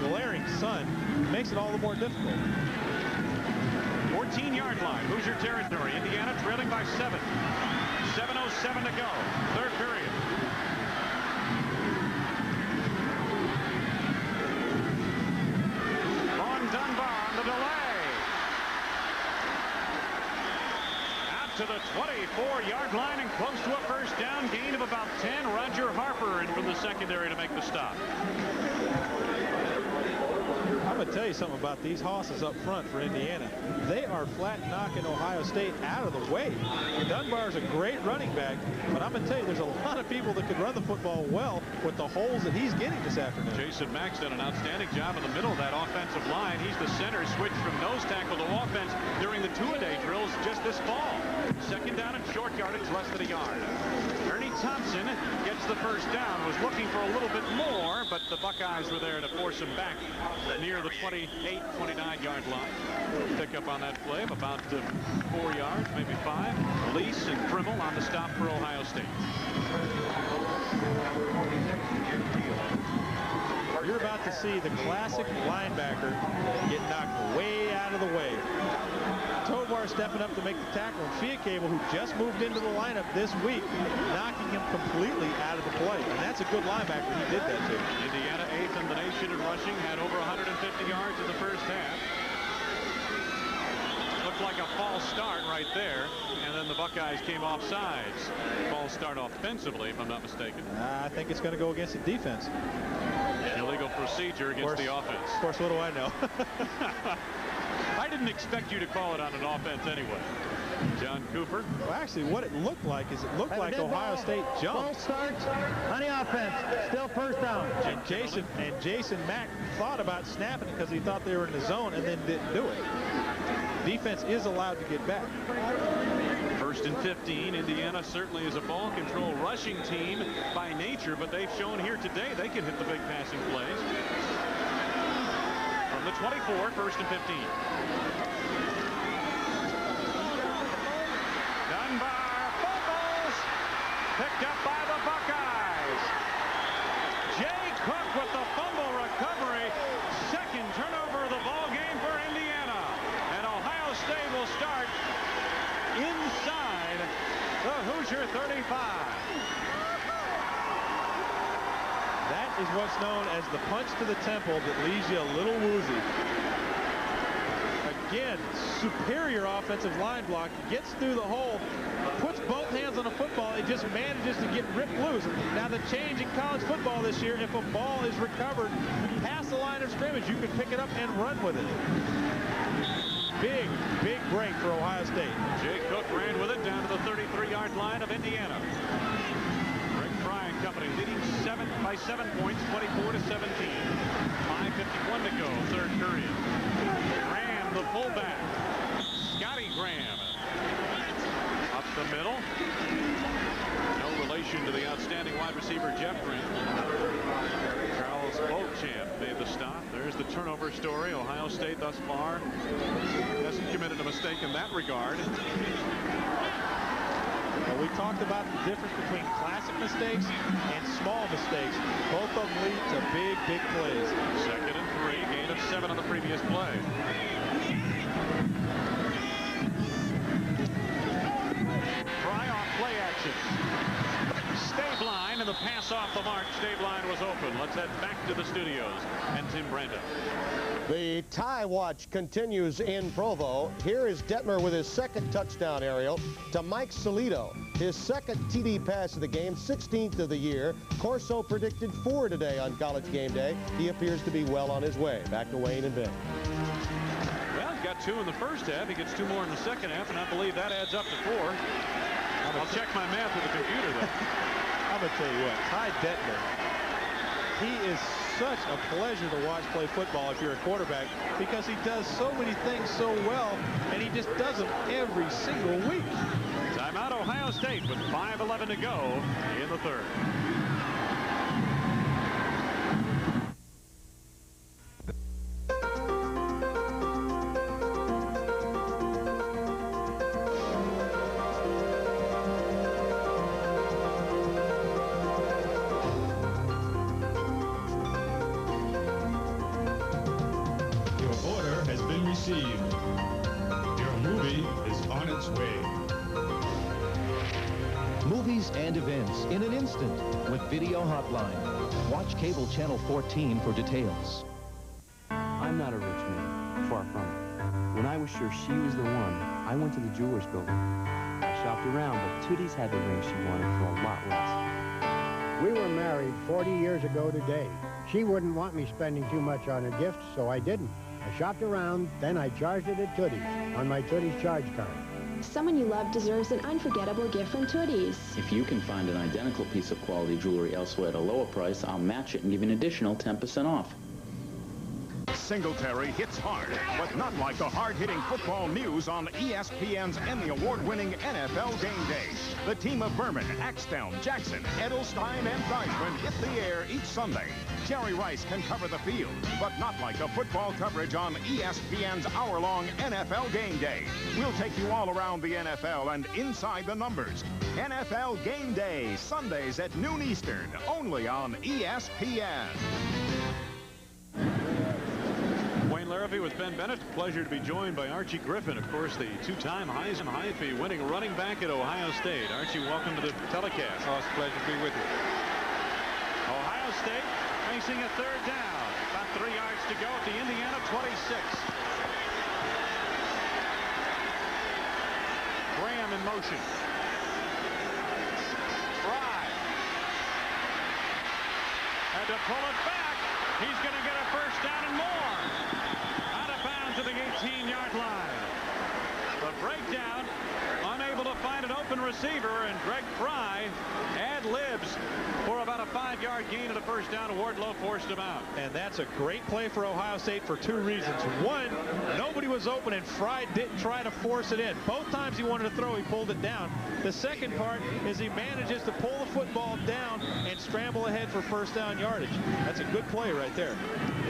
glaring sun, it makes it all the more difficult. 14-yard line, Hoosier territory. Indiana trailing by 7. 7:07 to go, third period. Vaughn Dunbar on the delay. Out to the 24-yard line and close to a first down, gain of about 10. Roger Harper in from the secondary to make the stop. I'm going to tell you something about these hosses up front for Indiana. They are flat knocking Ohio State out of the way. Dunbar's a great running back, but I'm going to tell you there's a lot of people that could run the football well with the holes that he's getting this afternoon. Jason Mack's done an outstanding job in the middle of that offensive line. He's the center, switched from nose tackle to offense during the two-a-day drills just this fall. Second down and short yardage, less than a yard. Ernie Thompson gets the first down, was looking for a little bit more, but the Buckeyes were there to force him back near the 28, 29-yard line. Pick up on that play of about 4 yards, maybe 5. Lease and Krimmel on the stop for Ohio State. You're about to see the classic linebacker get knocked way out of the way. Tovar stepping up to make the tackle, and Fiacable, who just moved into the lineup this week, knocking him completely out of the play. And that's a good linebacker. He did that too. Indiana 8th in the nation in rushing, had over 150 yards in the first half. Looked like a false start right there, and then the Buckeyes came off sides. False start offensively, if I'm not mistaken. I think it's going to go against the defense. Illegal procedure against the offense. Of course, what do I know? I didn't expect you to call it on an offense anyway. John Cooper. Well, actually, what it looked like is it looked like Ohio State jumped. Start on the offense. Still first down. And Jason Mack thought about snapping it because he thought they were in the zone and then didn't do it. Defense is allowed to get back. 1st and 15. Indiana certainly is a ball control rushing team by nature, but they've shown here today they can hit the big passing plays. From the 24, 1st and 15. Dunbar fumbles, picked up by the Buckeyes. Jay Cook with the fumble recovery. Second turnover of the ball game for Indiana. And Ohio State will start inside the Hoosier 35. That is what's known as the punch to the temple that leaves you a little woozy. Again, superior offensive line block. Gets through the hole, puts both hands on the football. It just manages to get ripped loose. Now the change in college football this year, if a ball is recovered past the line of scrimmage, you can pick it up and run with it. Big break for Ohio State. Jay Cook ran with it down to the 33-yard line of Indiana. Greg Fry and company leading by 7 points, 24-17. 5:51 to go, third period. Graham, the fullback. Scotty Graham. Up the middle. No relation to the outstanding wide receiver, Jeff Graham. Charles Beauchamp made the stop. There's the turnover story. Ohio State thus far hasn't committed a mistake in that regard. Well, we talked about the difference between classic mistakes and small mistakes. Both of them lead to big plays. 2nd and 3, gain of 7 on the previous play. Fry off play action. Stabline, and the pass off the mark. Stabline was open. Let's head back to the studios and Tim Brando. The tie watch continues in Provo. Here is Detmer with his second touchdown aerial to Mike Solito. His second TD pass of the game, 16th of the year. Corso predicted 4 today on College Game Day. He appears to be well on his way. Back to Wayne and Vic. Well, he got 2 in the first half. He gets 2 more in the second half, and I believe that adds up to 4. I'll check my math with the computer, though. I'm going to tell you what, Ty Detmer, he is such a pleasure to watch play football if you're a quarterback because he does so many things so well, and he just does them every single week. Timeout Ohio State with 5:11 to go in the third. Your movie is on its way. Movies and events in an instant with Video Hotline. Watch cable channel 14 for details. I'm not a rich man, far from it. When I was sure she was the one, I went to the jeweler's building. I shopped around, but Tootie's had the ring she wanted for a lot less. We were married 40 years ago today. She wouldn't want me spending too much on a gift, so I didn't. I shopped around, then I charged it at Tootie's on my Tootie's charge card. Someone you love deserves an unforgettable gift from Tootie's. If you can find an identical piece of quality jewelry elsewhere at a lower price, I'll match it and give you an additional 10% off. Singletary hits hard, but not like the hard-hitting football news on ESPN's Emmy Award-winning NFL Game Day. The team of Berman, Axtell, Jackson, Edelstein, and Deichmann hit the air each Sunday. Jerry Rice can cover the field, but not like the football coverage on ESPN's hour-long NFL Game Day. We'll take you all around the NFL and inside the numbers. NFL Game Day, Sundays at noon Eastern, only on ESPN. Wayne Larrivee with Ben Bennett. Pleasure to be joined by Archie Griffin, of course, the 2-time Heisman Hyphy winning running back at Ohio State. Archie, welcome to the telecast. Oh, it's a pleasure to be with you. Ohio State facing a third down. About 3 yards to go at the Indiana 26. Graham in motion. Fry. And to pull it back, he's going to get a first down and more. Out of bounds to the 18. 18-yard line. The breakdown, unable to find an open receiver, and Greg Fry ad-libs for about a 5-yard gain and a first down. Wardlow forced him out. And that's a great play for Ohio State for 2 reasons. One, nobody was open, and Fry didn't try to force it in. Both times he wanted to throw, he pulled it down. The second part is he manages to pull the football down and scramble ahead for first down yardage. That's a good play right there.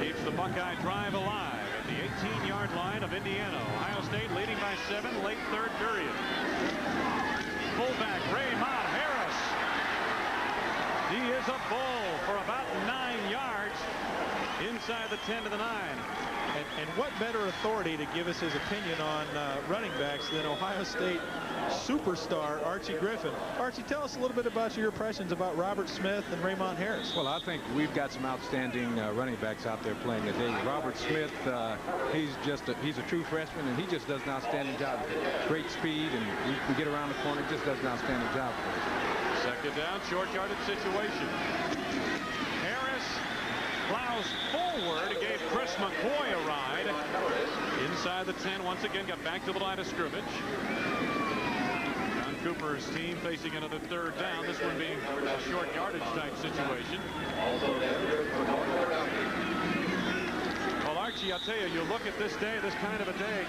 Keeps the Buckeye drive alive at the 18-yard line of Indiana. Ohio State leading by 7, late third period. Fullback Raymond Harris. He is a bull for about 9 yards inside the 10 to the 9. And what better authority to give us his opinion on running backs than Ohio State superstar Archie Griffin. Archie, tell us a little bit about your impressions about Robert Smith and Raymond Harris. Well, I think we've got some outstanding running backs out there playing today. Robert Smith, he's a true freshman, and he just does an outstanding job. Great speed, and he can get around the corner. Just does an outstanding job. Second down, short yardage situation. Harris plows forward, gave Chris McCoy a ride. Inside the 10, once again, got back to the line of scrimmage. John Cooper's team facing another third down, this one being a short yardage type situation. Well, Archie, I'll tell you, you look at this day, this kind of a day,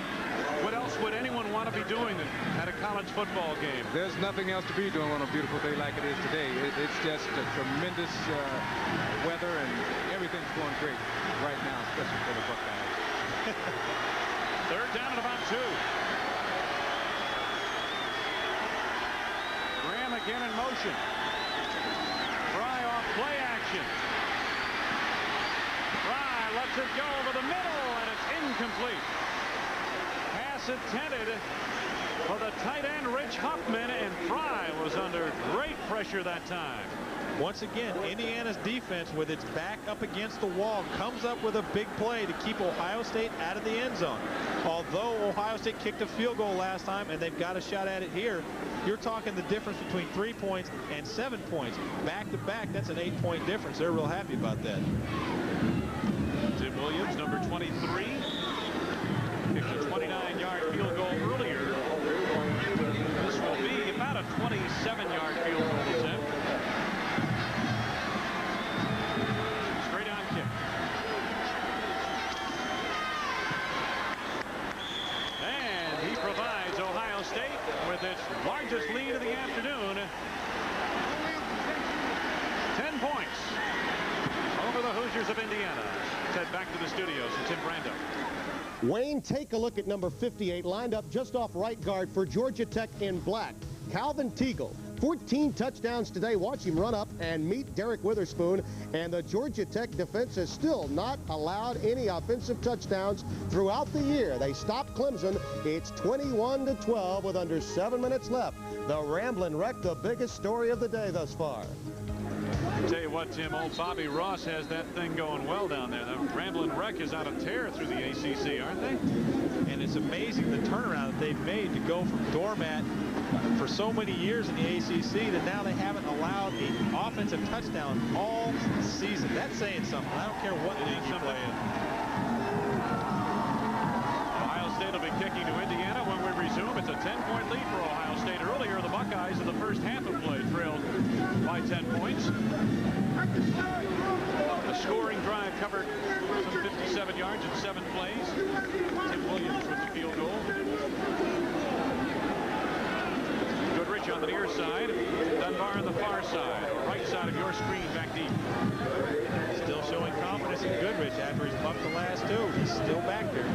what else would anyone want to be doing at a college football game? There's nothing else to be doing on a beautiful day like it is today. It's just a tremendous weather, and everything's going great right now, especially for the Buckeyes. Third down at about 2. Graham again in motion. Fry off play action. Fry lets it go over the middle, and it's incomplete. Pass intended for the tight end Rich Huffman, and Fry was under great pressure that time. Once again, Indiana's defense, with its back up against the wall, comes up with a big play to keep Ohio State out of the end zone. Although Ohio State kicked a field goal last time and they've got a shot at it here, you're talking the difference between 3 points and 7 points. Back to back, that's an 8-point difference. They're real happy about that. Tim Williams, number 23, kicked a 29-yard field goal earlier. This will be about a 27-yard field goal attempt. Straight on kick. And he provides Ohio State with its largest lead of the afternoon. 10 points over the Hoosiers of Indiana. Let's head back to the studios and Tim Brando. Wayne, take a look at number 58, lined up just off right guard for Georgia Tech in black. Calvin Teagle, 14 touchdowns today. Watch him run up and meet Derek Witherspoon. And the Georgia Tech defense has still not allowed any offensive touchdowns throughout the year. They stopped Clemson. It's 21-12 with under 7 minutes left. The Ramblin' Wreck, the biggest story of the day thus far. I'll tell you what, Tim, old Bobby Ross has that thing going well down there. The Ramblin' Wreck is on a tear through the ACC, aren't they? And it's amazing the turnaround that they've made to go from doormat for so many years in the ACC that now they haven't allowed an offensive touchdown all season. That's saying something. I don't care what league you play in. Ohio State will be kicking to Indiana when we resume. It's a 10-point lead for Ohio State. Earlier, the Buckeyes in the first half of play trailed by 10 points. A scoring drive covered some 57 yards in 7 plays. Tim Williams with the field goal. Goodrich on the near side. Dunbar on the far side. Right side of your screen, back deep. Still showing confidence in Goodrich after he's bumped the last 2. He's still back there.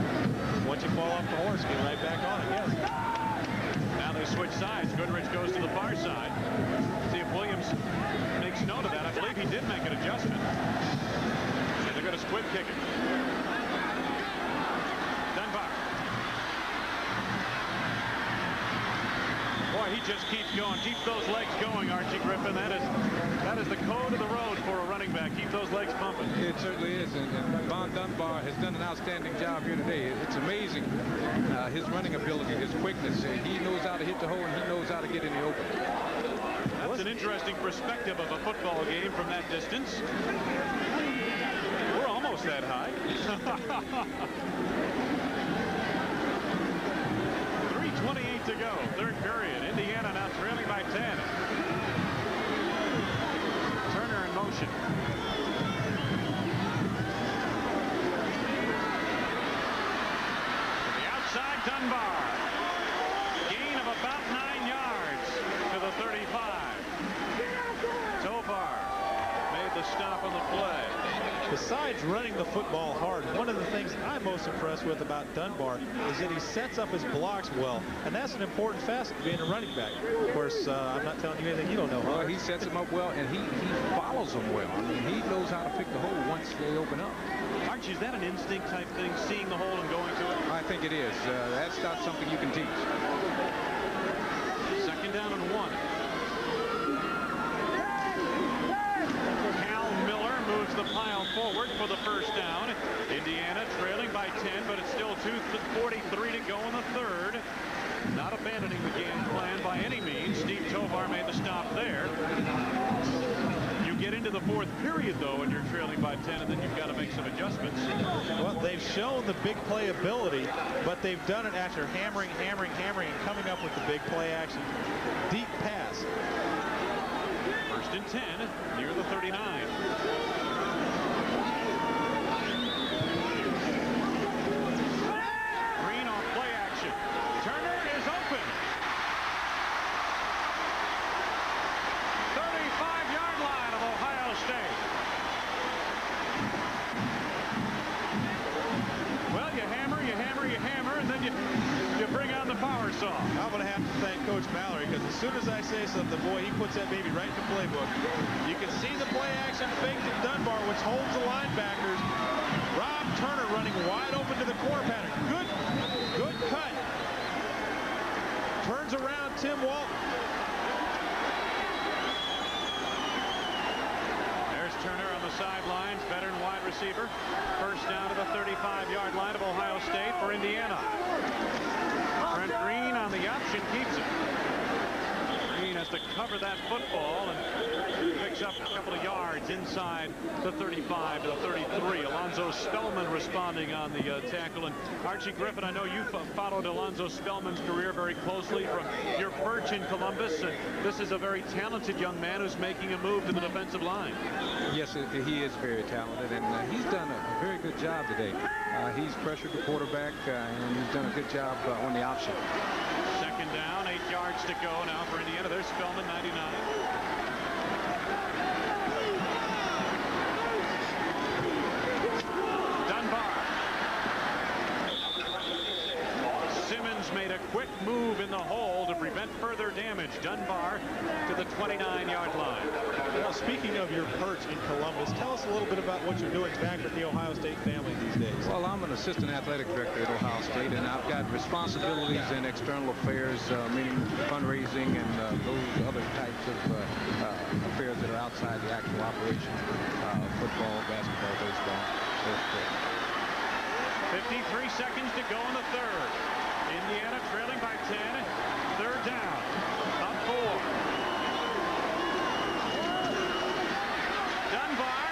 Once you fall off the horse, get right back on, I guess. Now they switch sides. Goodrich goes to the far side. See if Williams makes note of that. I believe he did make an adjustment. And they're going to split kick it. Dunbar. Boy, he just keeps going. Keep those legs going, Archie Griffin. That is the code of the road for a running back. Keep those legs pumping. It certainly is, and Von Dunbar has done an outstanding job here today. It's amazing his running ability, his quickness. He knows how to hit the hole, and he knows how to get in the open. That's an interesting perspective of a football game from that distance. We're almost that high. go. Third period. Indiana now trailing by 10. Turner in motion. To the outside, Dunbar. Gain of about 9 yards to the 35. Tovar made the stop on the play. Besides running the football hard, one of the things I'm most impressed with about Dunbar is that he sets up his blocks well, and that's an important facet of being a running back. Of course, I'm not telling you anything you don't know. Well, he sets them up well, and he follows them well. I mean, he knows how to pick the hole once they open up. Archie, is that an instinct type thing, seeing the hole and going to it? I think it is. That's not something you can teach. Second down and 1. Moves the pile forward for the first down. Indiana trailing by 10, but it's still 2:43 to go in the third. Not abandoning the game plan by any means. Steve Tovar made the stop there. You get into the fourth period, though, and you're trailing by 10, and then you've got to make some adjustments. Well, they've shown the big play ability, but they've done it after hammering, and coming up with the big play action. Deep pass. First and 10, near the 39. Green on play action. Turner is open. 35-yard line of Ohio State. Well, you hammer, and then you bring on the power saw. I'm going to have to thank Coach Mallory, because as soon as I say something, boy, he puts that baby right in the playbook. You can see the play action fake to Dunbar, which holds the linebackers. Rob Turner running wide open to the corner pattern. Good cut. Turns around Tim Walton. There's Turner on the sidelines, veteran wide receiver. First down to the 35-yard line of Ohio State for Indiana. Trent Green on the option keeps it. Green has to cover that football and picks up a couple of yards inside the 35 to the 33. Alonzo Spellman responding on the tackle. And Archie Griffin, I know you followed Alonzo Spellman's career very closely from your perch in Columbus. This is a very talented young man who's making a move to the defensive line. Yes, he is very talented, and he's done a very good job today. He's pressured the quarterback, and he's done a good job on the option. Second down, 8 yards to go now for Indiana. There's Spellman, 99. Dunbar. Simmons made a quick move in the hole to prevent further damage. Dunbar to the 29-yard line. Well, speaking of your perch in Columbus, tell us a little bit about what you're doing back with the Ohio State family these days. Well, I'm an assistant athletic director at Ohio State, and I've got responsibilities in external affairs, meaning fundraising and those other types of affairs that are outside the actual operation. Football, basketball, baseball, so forth. 53 seconds to go in the third. Indiana trailing by 10. Third down. Up 4. Dunbar,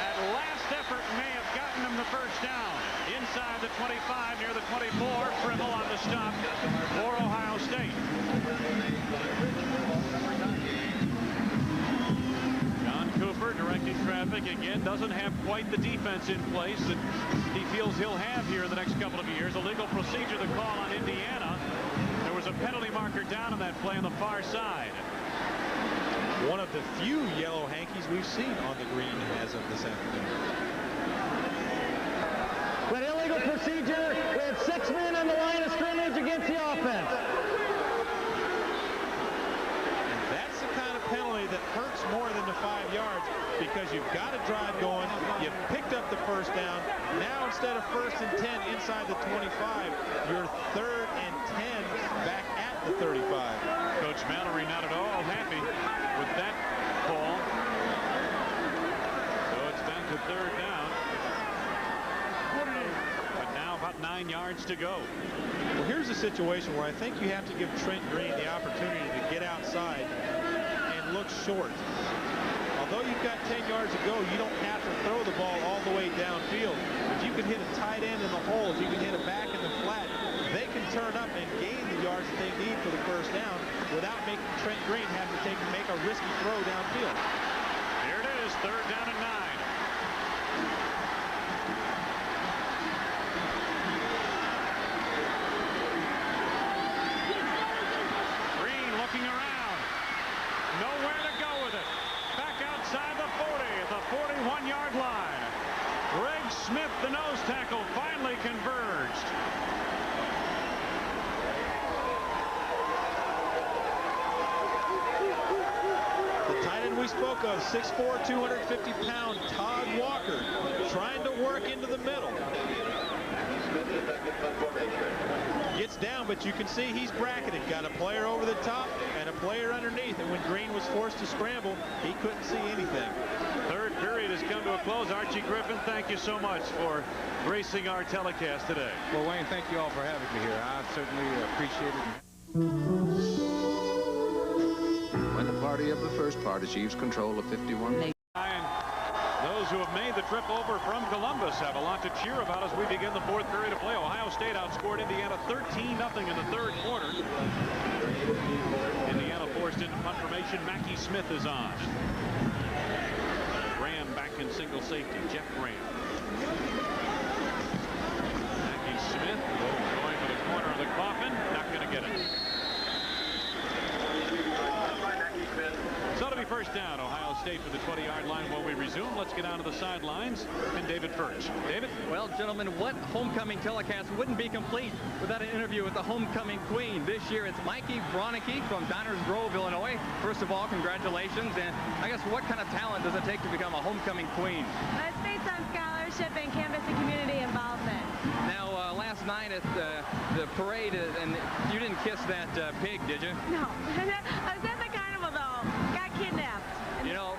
at last effort, may have gotten him the first down. Inside the 25, near the 24. Fribble on the stop for Ohio State. John Cooper directing traffic again. Doesn't have quite the defense in place that he feels he'll have here in the next couple of years. Illegal procedure, the call on Indiana. There was a penalty marker down on that play on the far side. One of the few yellow hankies we've seen on the green as of this afternoon. With illegal procedure, we have 6 men on the line of scrimmage against the offense. And that's the kind of penalty that hurts more than the 5 yards, because you've got a drive going, you've picked up the first down. Now instead of 1st and 10 inside the 25, you're 3rd and 10 back at the 35. Coach Mallory not at all happy with that call. So it's down to 3rd down. But now about 9 yards to go. Well, here's a situation where I think you have to give Trent Green the opportunity to get outside and look short. Although you've got 10 yards to go, you don't have to throw the ball all the way downfield. If you can hit a tight end in the hole, if you can hit a back in the flat, they can turn up and gain the yards that they need for the first down without making Trent Green have to make a risky throw downfield. Here it is, 3rd down and 9. Green looking around. Nowhere to go with it. Back outside the 40 at the 41-yard line. Greg Smith, the nose tackle, finally converged. The tight end we spoke of, 6'4", 250-pound Todd Walker, trying to work into the middle. Gets down, but you can see he's bracketed. Got a player over the top and a player underneath. And when Green was forced to scramble, he couldn't see anything. 3rd period has come to a close. Archie Griffin, thank you so much for gracing our telecast today. Well, Wayne, thank you all for having me here. I certainly appreciate it. When the party of the first part achieves control of 51. Those who have made the trip over from Columbus have a lot to cheer about as we begin the 4th period of play. Ohio State outscored Indiana 13-0 in the 3rd quarter. Indiana forced into punt formation. Mackie Smith is on. Graham back in single safety. Jeff Graham. Mackie Smith going for the corner of the coffin. Not going to get it. So it'll be first down. Ohio State for the 20-yard line. When we resume, let's get down to the sidelines and David Furch. David? Well, gentlemen, what homecoming telecast wouldn't be complete without an interview with the homecoming queen? This year, it's Mikey Bronicky from Downers Grove, Illinois. First of all, congratulations. And I guess what kind of talent does it take to become a homecoming queen? It's based on scholarship and campus and community involvement. Now, last night at the parade, and you didn't kiss that pig, did you? No. I was at the carnival, though. Got kidnapped. You know,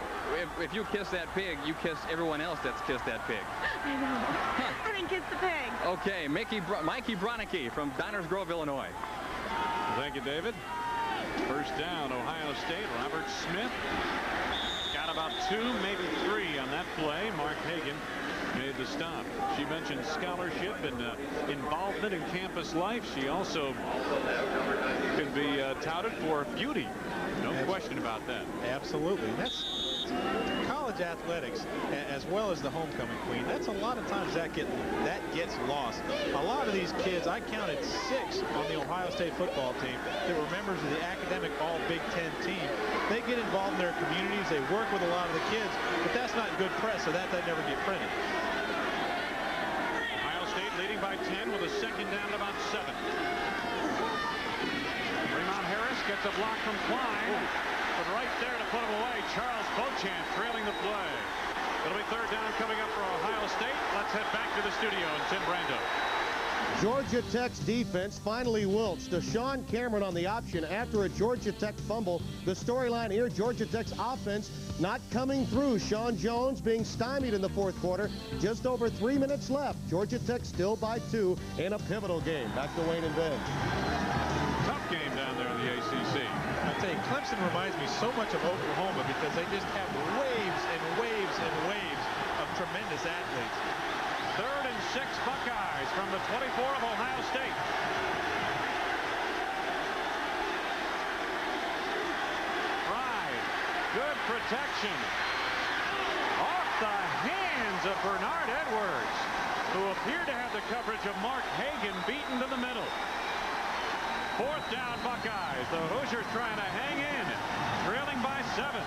if you kiss that pig, you kiss everyone else that's kissed that pig. I know. Huh. I didn't kiss the pig. Okay, Mikey Bronicky from Downers Grove, Illinois. Thank you, David. First down, Ohio State. Robert Smith got about 2, maybe 3 on that play. Mark Hagan made the stop. She mentioned scholarship and involvement in campus life. She also can be touted for beauty. No question about that. Absolutely. That's college athletics, as well as the homecoming queen. That's a lot of times that gets lost. A lot of these kids, I counted 6 on the Ohio State football team that were members of the academic all Big Ten team. They get involved in their communities. They work with a lot of the kids, but that's not good press, so that never get printed. Ohio State leading by 10 with a second down at about 7. Fremont Harris gets a block from Klein, but right there to put him away, Charles Beauchamp trailing the play. It'll be third down coming up for Ohio State. Let's head back to the studio and Tim Brando. Georgia Tech's defense finally wilts. Deshaun Cameron on the option after a Georgia Tech fumble. The storyline here, Georgia Tech's offense not coming through. Sean Jones being stymied in the 4th quarter. Just over 3 minutes left. Georgia Tech still by 2 in a pivotal game. Back to Wayne and Ben. Tough game down there in the ACC. I tell you, Clemson reminds me so much of Oklahoma because they just have waves and waves and waves of tremendous athletes. 3rd and 6 Buckeyes from the 24 of Ohio State. Pride, good protection. Off the hands of Bernard Edwards, who appeared to have the coverage of Mark Hagan beaten to the middle. 4th down Buckeyes. The Hoosiers trying to hang in, trailing by 7.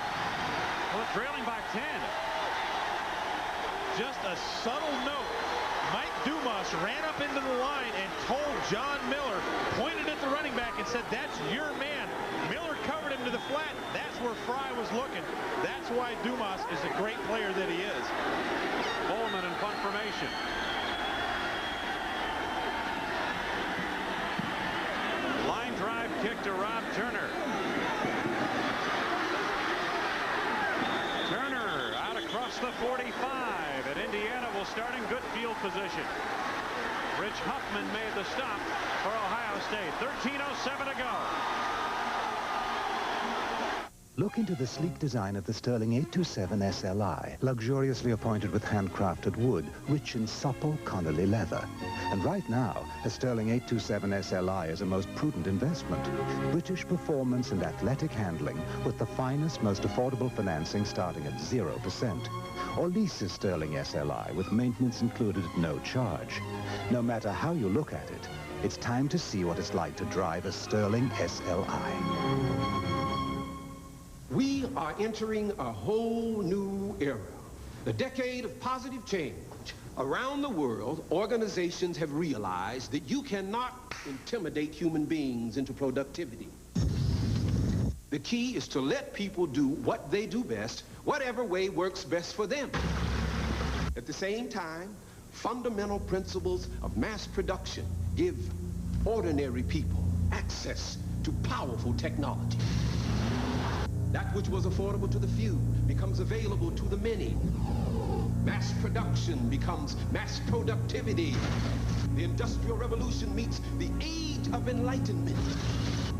Well, trailing by 10. Just a subtle note. Mike Dumas ran up into the line and told John Miller, pointed at the running back and said, "That's your man." Miller covered him to the flat. That's where Fry was looking. That's why Dumas is a great player that he is. Bowman in punt formation. Line drive kick to Rob Turner. Turner out across the 45, and Indiana will start in good field position. Rich Huffman made the stop for Ohio State. 13:07 to go. Look into the sleek design of the Sterling 827 SLI, luxuriously appointed with handcrafted wood, rich in supple Connolly leather. And right now, a Sterling 827 SLI is a most prudent investment. British performance and athletic handling with the finest, most affordable financing starting at 0%. Or lease a Sterling SLI with maintenance included at no charge. No matter how you look at it, it's time to see what it's like to drive a Sterling SLI. We are entering a whole new era, the decade of positive change. Around the world, organizations have realized that you cannot intimidate human beings into productivity. The key is to let people do what they do best, whatever way works best for them. At the same time, fundamental principles of mass production give ordinary people access to powerful technology. That which was affordable to the few becomes available to the many. Mass production becomes mass productivity. The Industrial Revolution meets the Age of Enlightenment.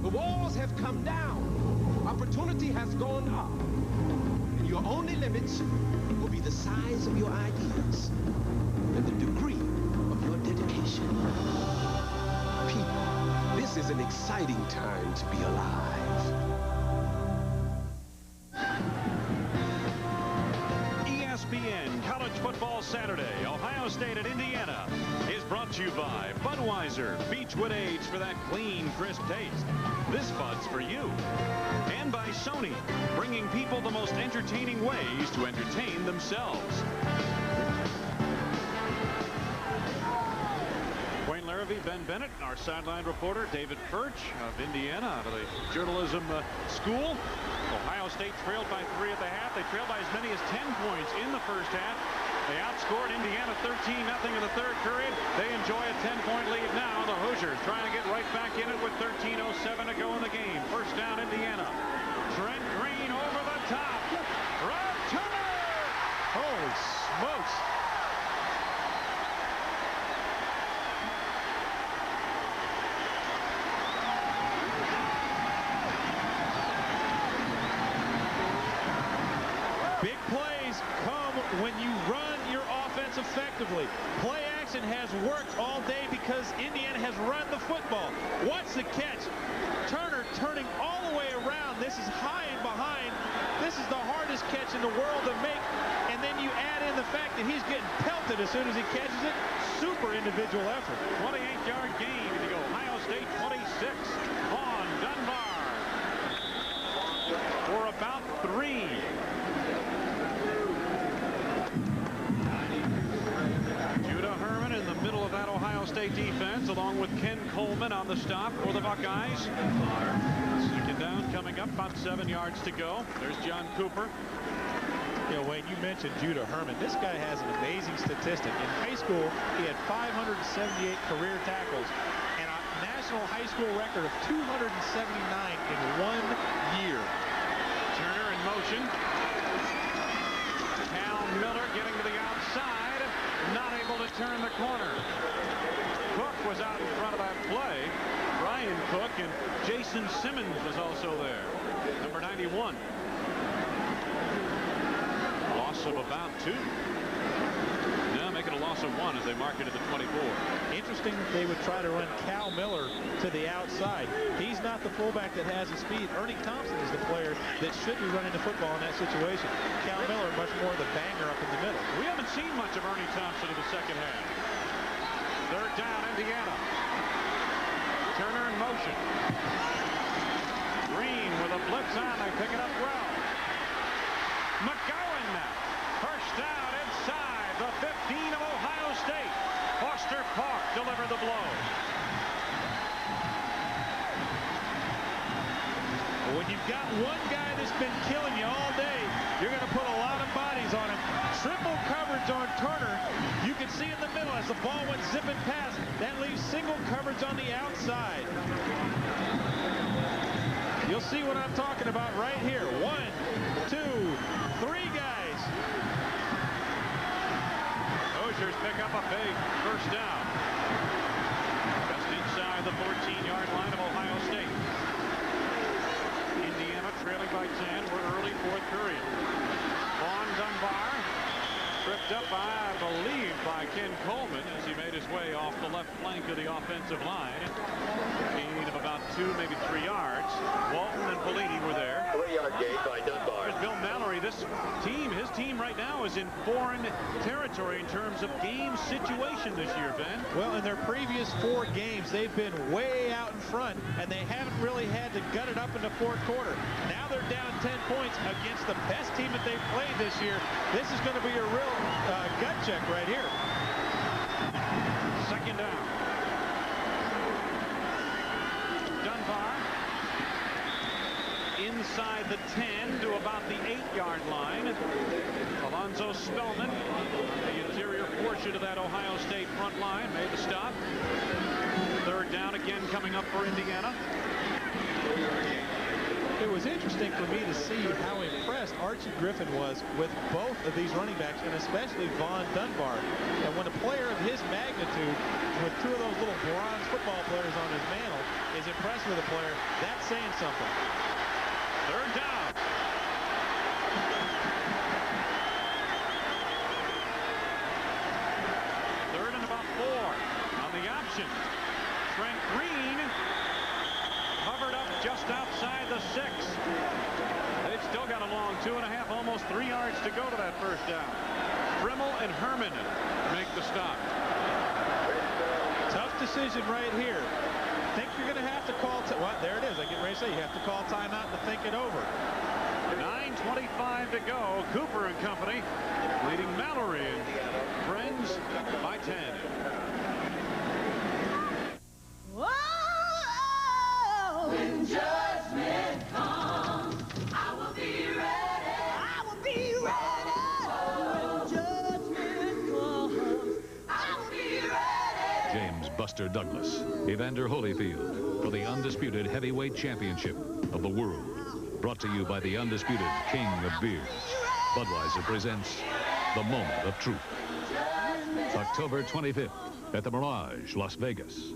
The walls have come down. Opportunity has gone up. And your only limits will be the size of your ideas and the degree of your dedication. People, this is an exciting time to be alive. ESPN College Football Saturday, Ohio State at Indiana, is brought to you by Budweiser, Beechwood Age for that clean, crisp taste. This Bud's for you. And by Sony, bringing people the most entertaining ways to entertain themselves. Wayne Larrivee, Ben Bennett, our sideline reporter, David Furch of Indiana out of the journalism school. Ohio State trailed by 3 at the half. They trailed by as many as 10 points in the first half. They outscored Indiana 13-0 in the third period. They enjoy a 10-point lead now. The Hoosiers trying to get right back in it with 13:07 to go in the game. First down, Indiana. Trent Green over the top. Rob Turner! Holy smokes! Big plays come when you run your offense effectively. Play action has worked all day because Indiana has run the football. Watch the catch. Turner turning all the way around. This is high and behind. This is the hardest catch in the world to make. And then you add in the fact that he's getting pelted as soon as he catches it. Super individual effort. 28-yard gain to go. Ohio State 26 on Dunbar for about 3. Judah Herman in the middle of that Ohio State defense, along with Ken Coleman on the stop for the Buckeyes. Second down coming up, about 7 yards to go. There's John Cooper. You know, Wayne, you mentioned Judah Herman. This guy has an amazing statistic. In high school, he had 578 career tackles and a national high school record of 279 in 1 year. Turner in motion. Cal Miller getting to the outside, not able to turn the corner. Cook was out in front of that play. Brian Cook, and Jason Simmons was also there. Number 91. Loss of about 2. Now make it a loss of 1 as they mark it at the 24. Interesting that they would try to run Cal Miller to the outside. He's not the fullback that has the speed. Ernie Thompson is the player that should be running the football in that situation. Cal Miller much more the banger up in the middle. We haven't seen much of Ernie Thompson in the second half. Third down, Indiana. Turner in motion. Green with a blitz on. They pick it up well. McGowan now. First down inside the 15 of Ohio State. Foster Park delivered the blow. When you've got one guy that's been killing you all day, you're going to put a lot of bodies on him. Triple coverage on Turner. You can see in the middle as the ball went zipping past. That leaves single coverage on the outside. You'll see what I'm talking about right here. 1, 2, 3 guys. Hoosiers pick up a big first down. Just inside the 14-yard line of Ohio State. Indiana trailing by 10. Dunbar. Tripped up, I believe, by Ken Coleman as he made his way off the left flank of the offensive line. Gain of about 2, maybe 3 yards. Walton and Bellini were there. 3-yard gain by Dunbar. There's Bill Mallory. This team, his team right now is in foreign territory in terms of game situation this year, Ben. Well, in their previous 4 games, they've been way out in front, and they haven't really had to gut it up in the 4th quarter. Now they're down 10 points against the best team that they've played this year. This is going to be a real gut check right here. 2nd down. Dunbar inside the 10 to about the 8-yard line. Alonzo Spellman, the interior portion of that Ohio State front line, made the stop. 3rd down again coming up for Indiana. It was interesting for me to see how impressed Archie Griffin was with both of these running backs, and especially Vaughn Dunbar. And when a player of his magnitude, with 2 of those little bronze football players on his mantle, is impressed with a player, that's saying something. 3rd down. Third and about 4 on the option. Trent Green covered up just outside the 6. They've still got a long 2.5, almost 3 yards to go to that 1st down. Frimmel and Herman make the stop. Tough decision right here. Think you're going to have to call well, there it is. I get ready to say you have to call timeout to think it over. 9:25 to go. Cooper and company leading Mallory and friends by 10. When judgment comes, I will be ready. I will be ready. When judgment comes, I will be ready. James Buster Douglas, Evander Holyfield for the undisputed heavyweight championship of the world. Brought to you by the undisputed king of beers. Budweiser presents The Moment of Truth. October 25th at the Mirage, Las Vegas.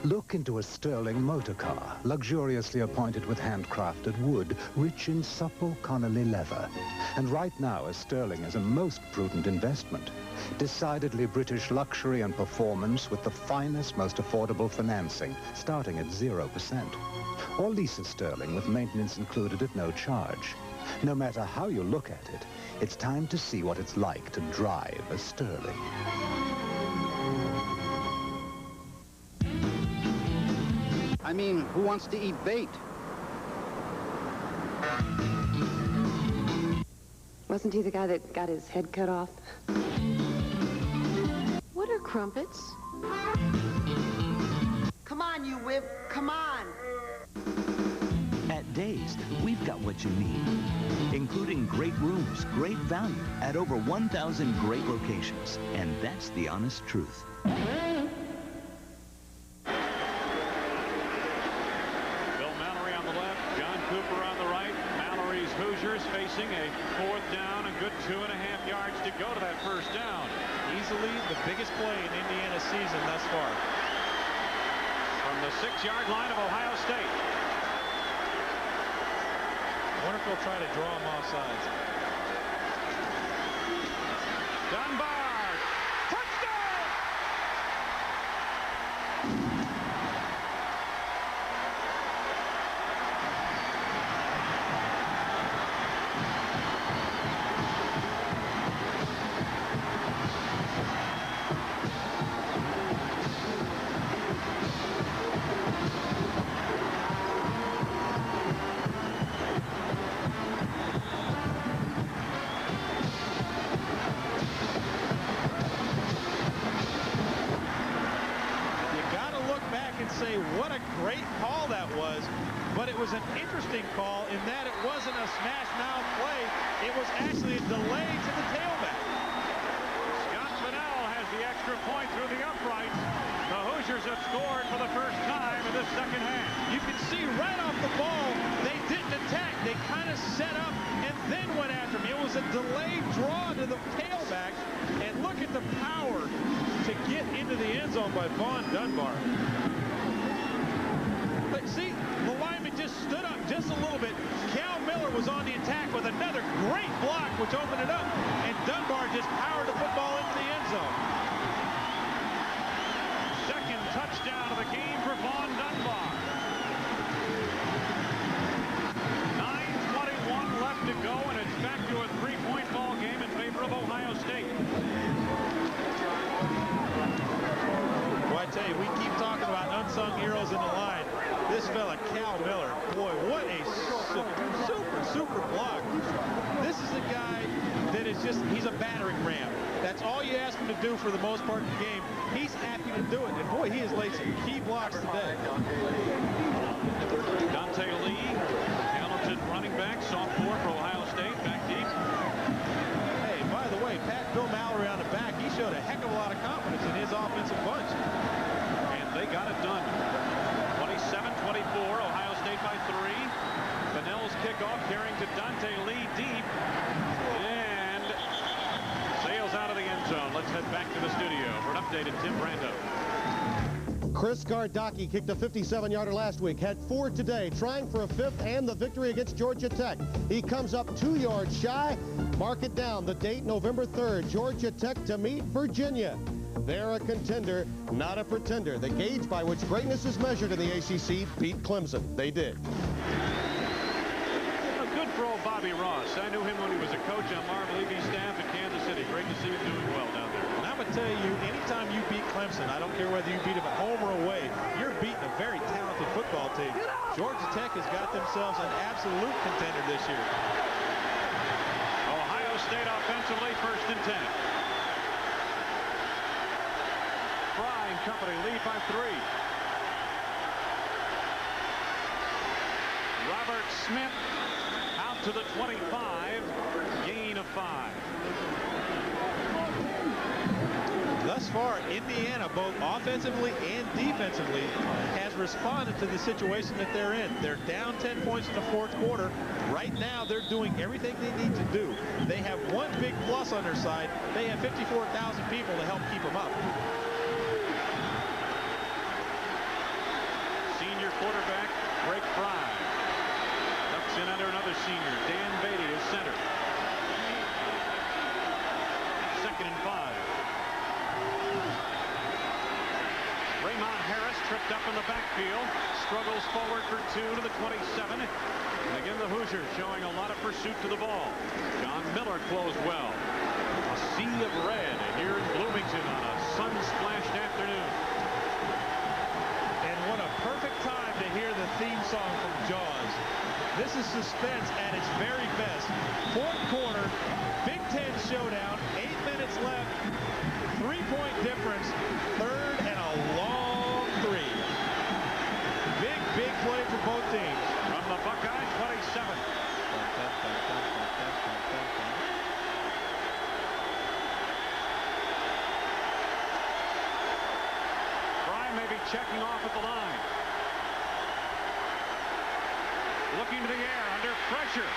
Look into a Sterling motor car, luxuriously appointed with handcrafted wood, rich in supple Connolly leather. And right now, a Sterling is a most prudent investment. Decidedly British luxury and performance with the finest, most affordable financing, starting at 0%. Or lease a Sterling with maintenance included at no charge. No matter how you look at it, it's time to see what it's like to drive a Sterling. I mean, who wants to eat bait? Wasn't he the guy that got his head cut off? What are crumpets? Come on, you whip. Come on. At Days, we've got what you need, including great rooms, great value at over 1,000 great locations. And that's the honest truth. Facing a 4th down, a good 2.5 yards to go to that 1st down. Easily the biggest play in Indiana's season thus far. From the 6-yard line of Ohio State. I wonder if they'll try to draw him off sides. Dunbar, touchdown! Say what a great call that was, but it was an interesting call in that it wasn't a smash mouth play. It was actually a delay to the tailback. Scott Fennell has the extra point through the uprights. The Hoosiers have scored for the first time in this 2nd half. You can see right off the ball, they didn't attack. They kind of set up and then went after him. It was a delayed draw to the tailback, and look at the power to get into the end zone by Vaughn Dunbar. But see, the lineman just stood up just a little bit. Cal Miller was on the attack with another great block, which which opened it up, and Dunbar just powered the football into the end zone. Second touchdown of the game for Vaughn Dunbar. 9:21 left to go, and it's back to a 3-point ball game in favor of Ohio State. Well, I tell you, we keep talking about unsung heroes in the line. This fella, Cal Miller, boy, what a super block. This is a guy that is just, he's a battering ram. That's all you ask him to do for the most part in the game. He's happy to do it, and boy, he has laid some key blocks today. Dante Lee, talented running back, sophomore for Ohio State, back deep. Hey, by the way, Pat Bill Mallory on the back, he showed a heck of a lot of confidence in his offensive bunch. And they got it done. 27-24, Ohio State by 3. Fennell's kickoff carrying to Dante Lee deep. And sails out of the end zone. Let's head back to the studio for an update at Tim Brando. Chris Gardocki kicked a 57-yarder last week, had 4 today, trying for a 5th and the victory against Georgia Tech. He comes up 2 yards shy. Mark it down, the date November 3rd, Georgia Tech to meet Virginia. They're a contender, not a pretender. The gauge by which greatness is measured in the ACC beat Clemson. They did. Good for old Bobby Ross. I knew him when he was a coach on Marv Levy's staff at Kansas City. Great to see him doing well down there. And I'm going to tell you, anytime you beat Clemson, I don't care whether you beat them at home or away, you're beating a very talented football team. Georgia Tech has got themselves an absolute contender this year. Ohio State offensively, 1st and 10. Fry and company lead by 3. Robert Smith out to the 25, gain of 5. Thus far, Indiana, both offensively and defensively, has responded to the situation that they're in. They're down 10 points in the 4th quarter. Right now, they're doing everything they need to do. They have one big plus on their side. They have 54,000 people to help keep them up. Senior quarterback, Greg Fry. Ducks in under another senior. Dan Beatty is center. 2nd and 5. Raymond Harris tripped up in the backfield. Struggles forward for 2 to the 27. And again, the Hoosiers showing a lot of pursuit to the ball. John Miller closed well. A sea of red here in Bloomington on a sun-splashed afternoon. And what a perfect time to hear the theme song from Jaws. This is suspense at its very best. 4th quarter, Big Ten showdown, 8 minutes left, 3-point difference, 3rd and a long 3. Big play for both teams. From the Buckeye 27. Fry may be checking off at the line. Looking to the air under pressure.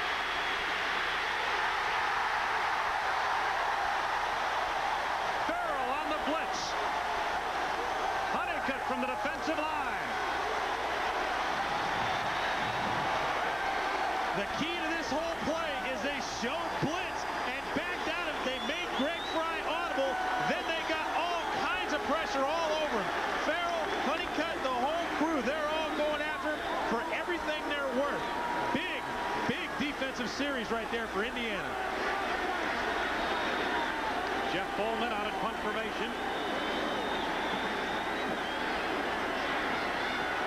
Farrell on the blitz. Honeycutt from the defensive line. The key to this whole play is they showed blitz and backed out of it. They made Greg Fry audible. Then they got all kinds of pressure all over him. Farrell, Honeycutt, the whole crew, they're all going after him for everything they're worth. Big defensive series right there for Indiana. Jeff Bowman out at punt formation.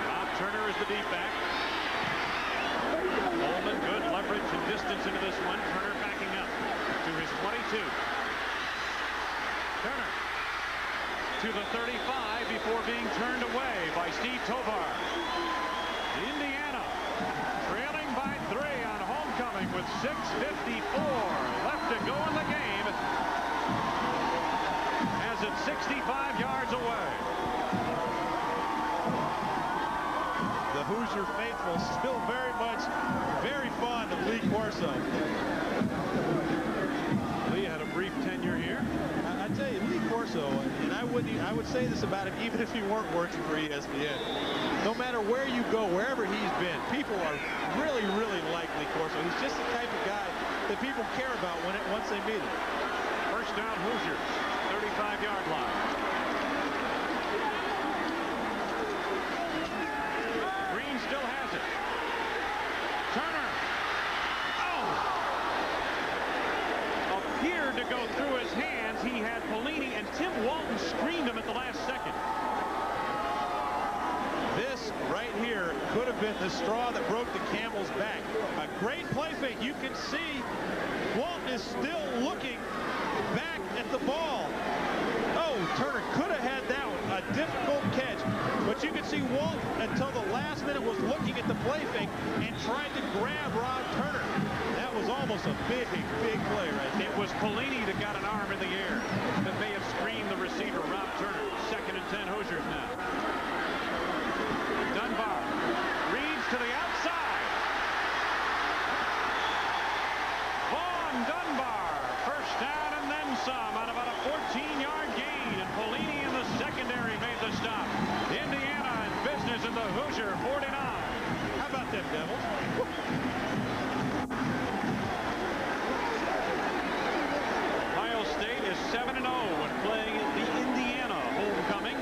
Rob Turner is the deep back. Bowman, good leverage and distance into this one. Turner backing up to his 22. Turner to the 35 before being turned away by Steve Tovar. Indiana trailing by 3 on homecoming with 6:54 left to go in the game. Has it 65 yards away. The Hoosier faithful still very fond of Lee Corso. Lee had a brief tenure here. I tell you, Lee Corso, and I would say this about him even if he weren't working for ESPN. No matter where you go, wherever he's been, people are really like Lee Corso. He's just the type of guy that people care about once they meet him. First down, Hoosiers, 35-yard line. Green still has it. Turner. Oh! Appeared to go through his hands. He had Pelini, and Tim Walton screened him at the last second. This right here could have been the straw that broke the camel's back. A great play fake. You can see Walton is still looking back at the ball. Oh, Turner could have had that one. A difficult catch. But you can see Walton, until the last minute, was looking at the play fake and trying to grab Rob Turner. That was almost a big, big play right there. It was Pelini that got an arm in the air that may have screened the receiver, Rob Turner. 2nd and 10 Hoosiers now. Dunbar reads to the outside. Vaughn Dunbar, first down and then some on about a 14-yard gain, and Pelini in the secondary made the stop. Indiana in business in the Hoosier 49. How about them Devils? Ohio State is 7-0 when playing at the Indiana homecoming.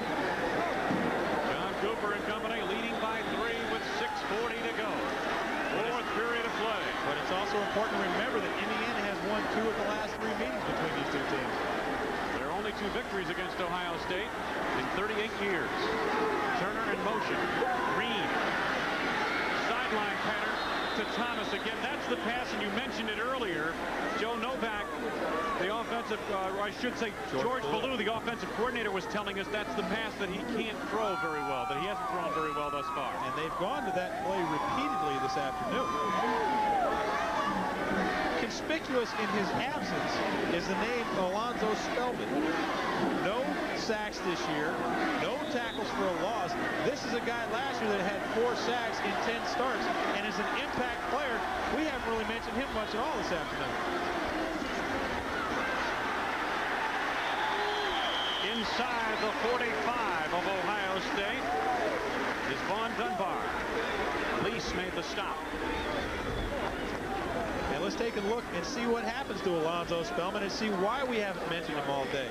John Cooper and company leading by 3 with 6:40 to go. 4th period of play. But it's also important to remember that Indiana has won 2 of the last 3 meetings between these two teams. There are only 2 victories against Ohio State in 38 years. Turner in motion. Green. Sideline pattern to Thomas again. That's the pass, and you mentioned it earlier. Joe Novak, the offensive, or I should say George Ballou, the offensive coordinator, was telling us that's the pass that he can't throw very well, that he hasn't thrown very well thus far. And they've gone to that play repeatedly this afternoon. Conspicuous in his absence is the name Alonzo Spellman. No sacks this year, no tackles for a loss. This is a guy last year that had 4 sacks in 10 starts and is an impact player. We haven't really mentioned him much at all this afternoon. Inside the 45 of Ohio State is Vaughn Dunbar. Lease made the stop. And let's take a look and see what happens to Alonzo Spellman and see why we haven't mentioned him all day.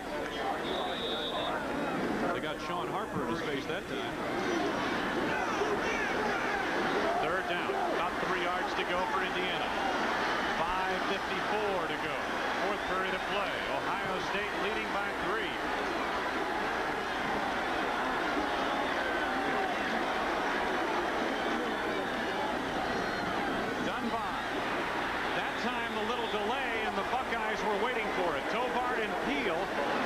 They got Sean Harper in his face that time. 3rd down. About 3 yards to go for Indiana. 5:54 to go. 4th period of play. Ohio State leading by 3. Dunbar. That time a little delay, and the Buckeyes were waiting for it. Tovard and Peel.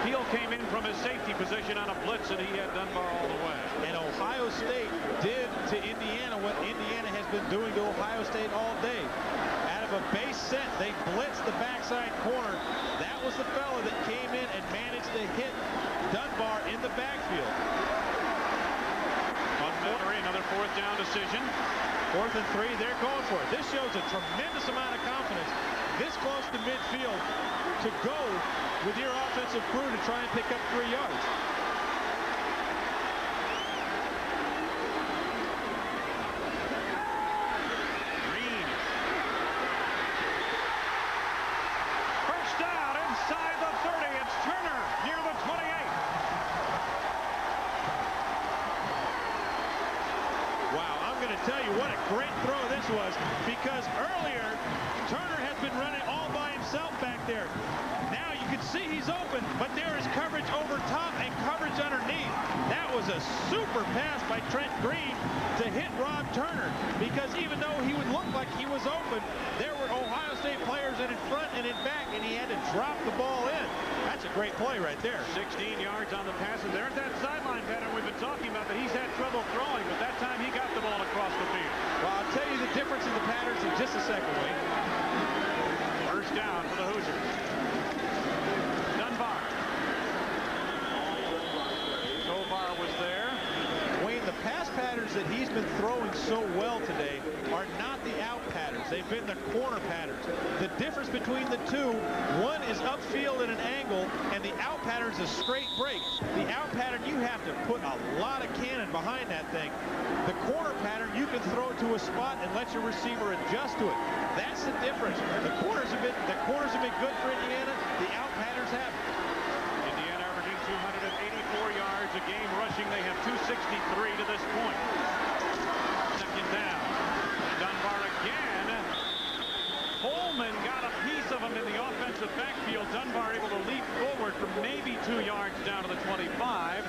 Peel came in from his safety position on a blitz, and he had Dunbar all the way. And Ohio State did to Indiana what Indiana has been doing to Ohio State all day. Out of a base set, they blitzed the backside corner. That was the fella that came in and managed to hit Dunbar in the backfield. On Missouri, another 4th down decision. 4th and 3, they're going for it. This shows a tremendous amount of confidence this close to midfield to go with your offensive crew to try and pick up 3 yards. Green. First down inside the 30. It's Turner near the 28. Wow, I'm going to tell you what a great throw this was, because earlier Turner has been running all by himself back there. Now you can see he's open, but there is coverage over top and coverage underneath. That was a super pass by Trent Green to hit Rob Turner, because even though he would look like he was open, there were Ohio State players in front and in back, and he had to drop the ball in. That's a great play right there. 16 yards on the pass, and there's that sideline pattern we've been talking about that he's had trouble throwing, but that time he got the ball across the field. Well, I'll tell you the difference in the patterns in just a second, Wayne. First down for the Hoosiers. Dunbar. Tovar was there. Wayne, the pass patterns that he's been throwing so well today are not the out patterns. patterns. They've been the corner patterns. The difference between the two, one is upfield at an angle, and the out pattern is a straight break. The out pattern, you have to put a lot of cannon behind that thing. The corner pattern, you can throw it to a spot and let your receiver adjust to it. That's the difference. The corners have been good for Indiana. The out patterns haven't. Indiana averaging 284 yards a game rushing. They have 263 to this point. Second down. Dunbar again. Coleman got a piece of him in the offensive backfield. Dunbar able to leap forward from maybe 2 yards down to the 25.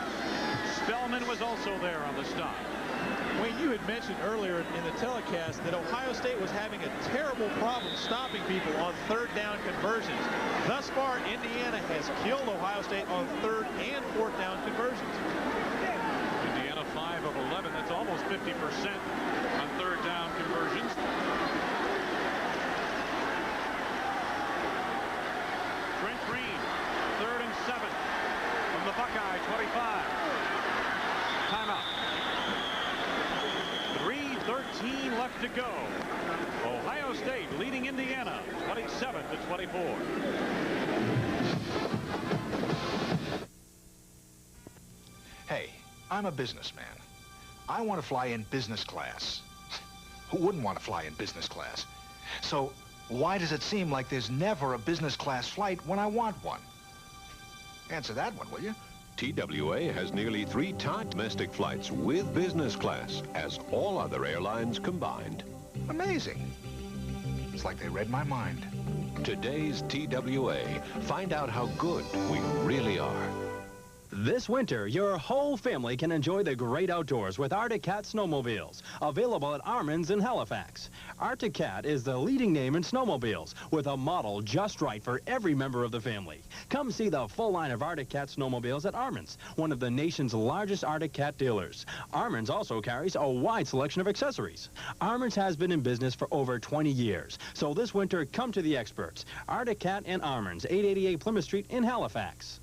Spellman was also there on the stop. Wayne, you had mentioned earlier in the telecast that Ohio State was having a terrible problem stopping people on third down conversions. Thus far, Indiana has killed Ohio State on third and fourth down conversions. Indiana 5 of 11. That's almost 50% on third down conversions. Trent Green, 3rd and 7 from the Buckeye 25. Timeout. 3:13 left to go. Ohio State leading Indiana 27-24. Hey, I'm a businessman. I want to fly in business class. Who wouldn't want to fly in business class? So why does it seem like there's never a business class flight when I want one? Answer that one, will you? TWA has nearly 3 times domestic flights with business class as all other airlines combined. Amazing. It's like they read my mind. Today's TWA. Find out how good we really are. This winter, your whole family can enjoy the great outdoors with Arctic Cat snowmobiles, available at Armin's in Halifax. Arctic Cat is the leading name in snowmobiles, with a model just right for every member of the family. Come see the full line of Arctic Cat snowmobiles at Armin's, one of the nation's largest Arctic Cat dealers. Armin's also carries a wide selection of accessories. Armin's has been in business for over 20 years, so this winter, come to the experts. Arctic Cat and Armin's, 888 Plymouth Street in Halifax.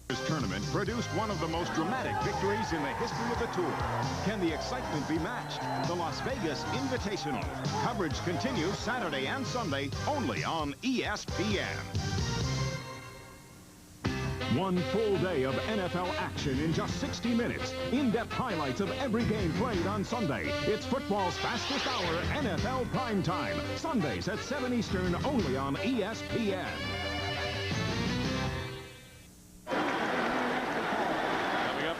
This tournament produced one of the most dramatic victories in the history of the tour. Can the excitement be matched? The Las Vegas Invitational. Coverage continues Saturday and Sunday only on ESPN. One full day of NFL action in just 60 minutes. In-depth highlights of every game played on Sunday. It's football's fastest hour, NFL Primetime. Sundays at 7 Eastern only on ESPN.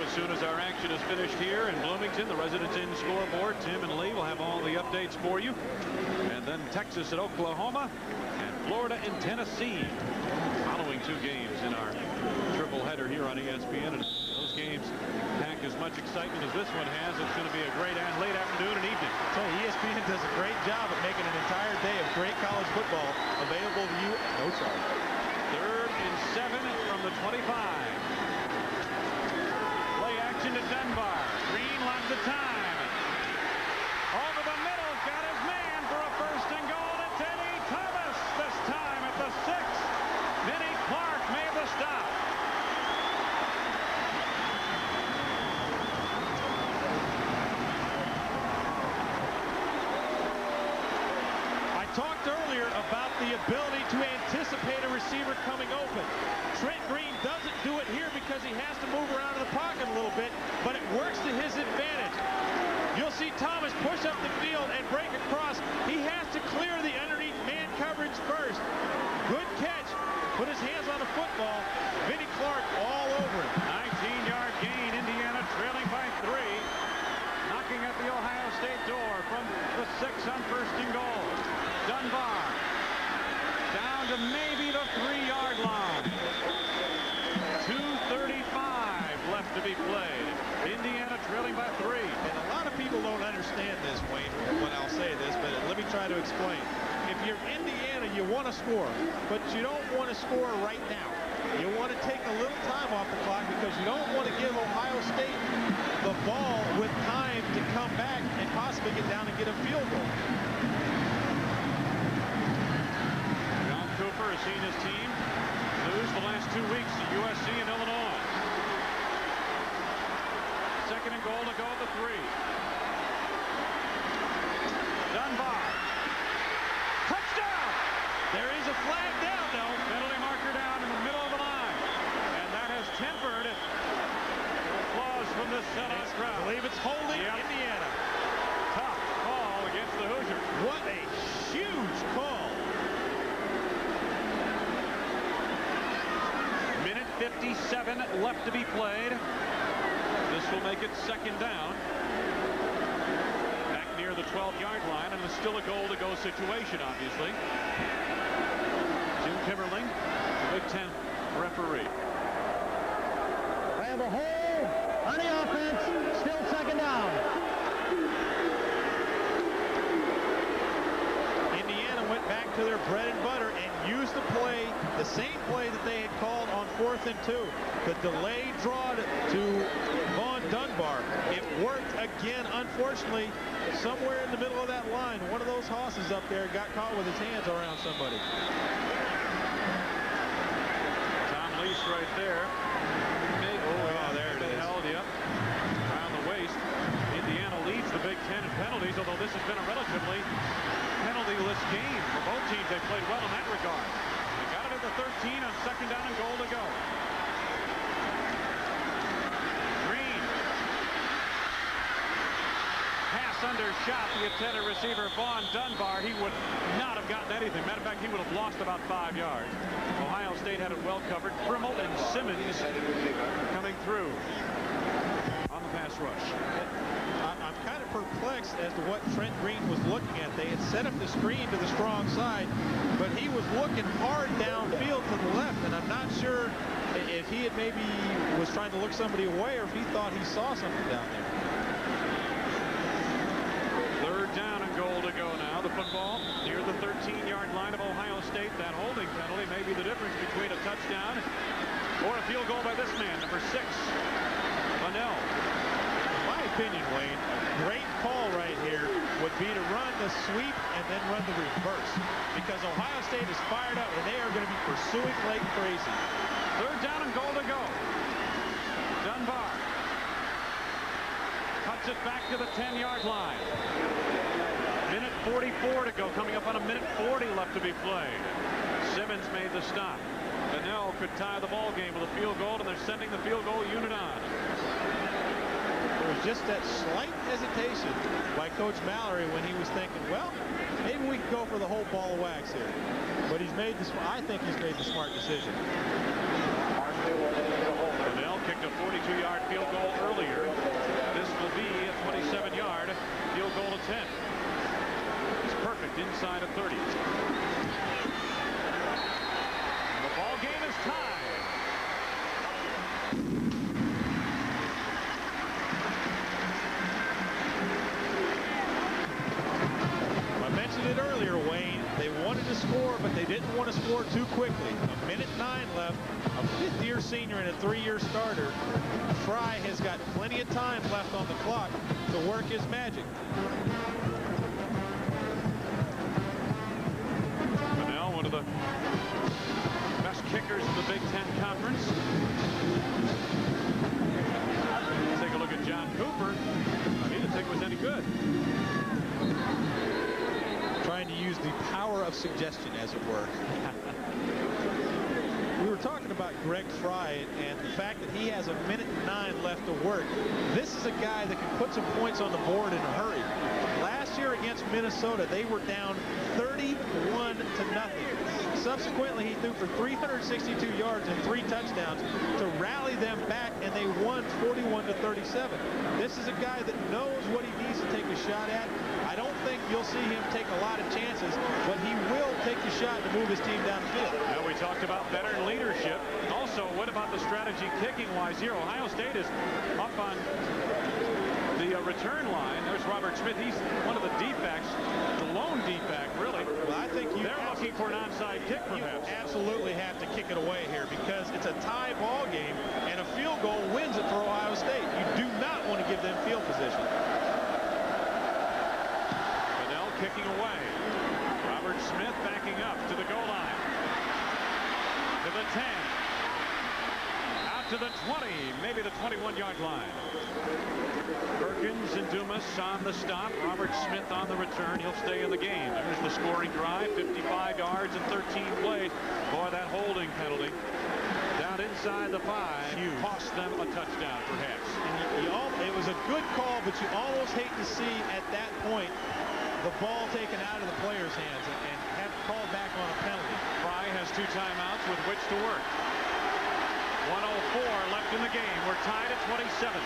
As soon as our action is finished here in Bloomington, the Residents Inn scoreboard, Tim and Lee will have all the updates for you. And then Texas at Oklahoma and Florida and Tennessee. Following 2 games in our triple header here on ESPN. And those games pack as much excitement as this one has. It's going to be a great late afternoon and evening. So ESPN does a great job at making an entire day of great college football available to you at no charge. 3rd and 7 from the 25. To Dunbar. Green lots of time. Over the middle, got his man for a 1st and goal. It's Eddie Thomas this time at the 6. Vinnie Clark made the stop. I talked earlier about the ability to anticipate a receiver coming open. Trent Green doesn't do it here because he has to move around in the pocket a little bit, but it works to his advantage. You'll see Thomas push up the field and break across. He has to clear the underneath man coverage first. Good catch. Put his hands on the football. Vinnie Clark all over it. 19-yard gain. Indiana trailing by 3. Knocking at the Ohio State door from the 6 on 1st and goal. Dunbar down to maybe the 3-yard line. 2:35 left to be played. Indiana trailing by 3. And a lot of people don't understand this, Wayne, when I'll say this, but let me try to explain. If you're Indiana, you want to score, but you don't want to score right now. You want to take a little time off the clock because you don't want to give Ohio State the ball with time to come back and possibly get down and get a field goal. John Cooper has seen his team lose the last 2 weeks to USC and Illinois. 2nd and goal to go at the 3. Dunbar 27 left to be played. This will make it second down. Back near the 12-yard line, and it's still a goal-to-go situation, obviously. Jim Kimmerling, the Big Ten referee. They have a hole on the offense. Still second down. Indiana went back to their bread and butter and used the play, the same play that they had called on 4th and 2. The delayed draw to Vaughn Dunbar. It worked again. Unfortunately, somewhere in the middle of that line, one of those hosses up there got caught with his hands around somebody. Tom Lease right there. There it is. Held you up around the waist. Indiana leads the Big Ten in penalties, although this has been a relatively penalty-less game for both teams. They played well in that regard. They got it at the 13 on second down and goal to go. Green. Pass undershot the intended receiver, Vaughn Dunbar. He would not have gotten anything. Matter of fact, he would have lost about 5 yards. Ohio State had it well covered. Frimmel and Simmons coming through on the pass rush. I'm kind of perplexed as to what Trent Green was looking at. They had set up the screen to the strong side, but he was looking hard downfield to the left, and I'm not sure if he had maybe was trying to look somebody away or if he thought he saw something down there. Third down and goal to go now. The football near the 13-yard line of Ohio State. That holding penalty may be the difference between a touchdown or a field goal by this man, number 6, Bunnell. In my opinion, Wayne, a great call right here would be to run the sweep and then run the reverse, because Ohio State is fired up and they are going to be pursuing like crazy. Third down and goal to go. Dunbar cuts it back to the 10-yard line. Minute 44 to go, coming up on a minute 40 left to be played. Simmons made the stop. Bunnell could tie the ball game with a field goal, and they're sending the field goal unit on. There was just that slight hesitation by Coach Mallory when he was thinking, well, maybe we can go for the whole ball of wax here. But he's made this. I think he's made the smart decision. Bunnell kicked a 42-yard field goal earlier. This will be a 27-yard field goal attempt. It's perfect inside of 30. And the ball game is tied. I mentioned it earlier, Wayne. They wanted to score, but they didn't want to score too quickly. A minute 9 left. A 5th-year senior and a 3-year starter. Fry has got plenty of time left on the clock to work his magic. Bunnell, one of the best kickers in the Big Ten Conference. Take a look at John Cooper. I didn't think it was any good. Trying to use the power of suggestion, as it were. We were talking about Greg Fry and the fact that he has a minute 9 left to work. This is a guy that can put some points on the board in a hurry. Last year against Minnesota, they were down 31-0. Subsequently, he threw for 362 yards and 3 touchdowns to rally them back, and they won 41-37. This is a guy that knows what he needs to take a shot at. I don't think you'll see him take a lot of chances, but he will take the shot to move his team down the field. Now, we talked about veteran leadership. Also, what about the strategy kicking-wise here? Ohio State is up on the return line. There's Robert Smith. He's one of the defects, the lone defect, really. Well, I think they're looking for an onside kick, perhaps. You absolutely have to kick it away here because it's a tie ball game, and a field goal wins it for Ohio State. You do not want to give them field position. Bunnell kicking away. Robert Smith backing up to the goal line. To the 10. Out to the 20, maybe the 21-yard line. Perkins and Dumas on the stop. Robert Smith on the return. He'll stay in the game. There's the scoring drive. 55 yards and 13 plays. Boy, that holding penalty down inside the 5 cost them a touchdown, perhaps. And it was a good call, but you almost hate to see at that point the ball taken out of the player's hands and have called back on a penalty. Fry has 2 timeouts with which to work. 1:04 left in the game. We're tied at 27.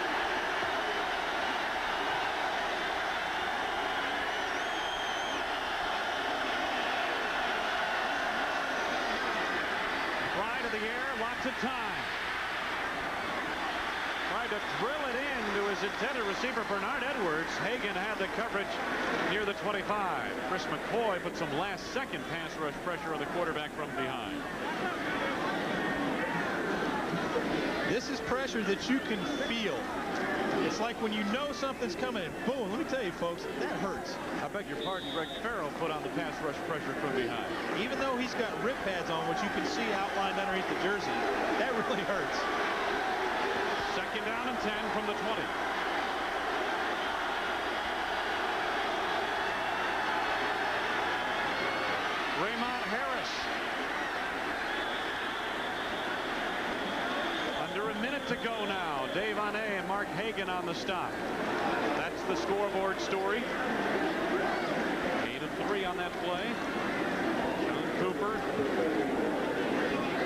Fly to the air, lots of time. Tried to drill it into his intended receiver, Bernard Edwards. Hagan had the coverage near the 25. Chris McCoy put some last-second pass rush pressure on the quarterback from behind. This is pressure that you can feel. It's like when you know something's coming and boom, let me tell you folks, that hurts. I beg your pardon, Greg Farrell put on the pass rush pressure from behind. Even though he's got rib pads on, which you can see outlined underneath the jersey, that really hurts. Second down and 10 from the 20. Raymond Harris. Under a minute to go now. Dave Annay and Mark Hagan on the stop. That's the scoreboard story. 8 of 3 on that play. John Cooper.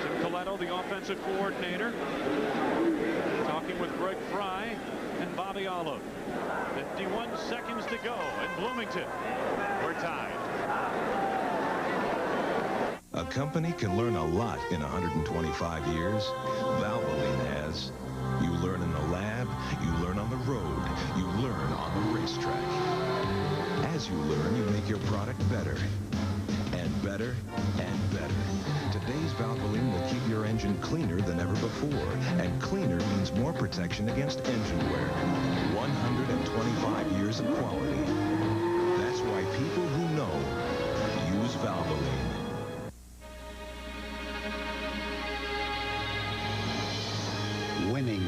Tim Coletto, the offensive coordinator, talking with Greg Fry and Bobby Olive. 51 seconds to go in Bloomington. We're tied. A company can learn a lot in 125 years. Valvoline has. You learn in the lab, you learn on the road, you learn on the racetrack. As you learn, you make your product better. And better and better. Today's Valvoline will keep your engine cleaner than ever before. And cleaner means more protection against engine wear. 125 years of quality. That's why people who know use Valvoline. Winning.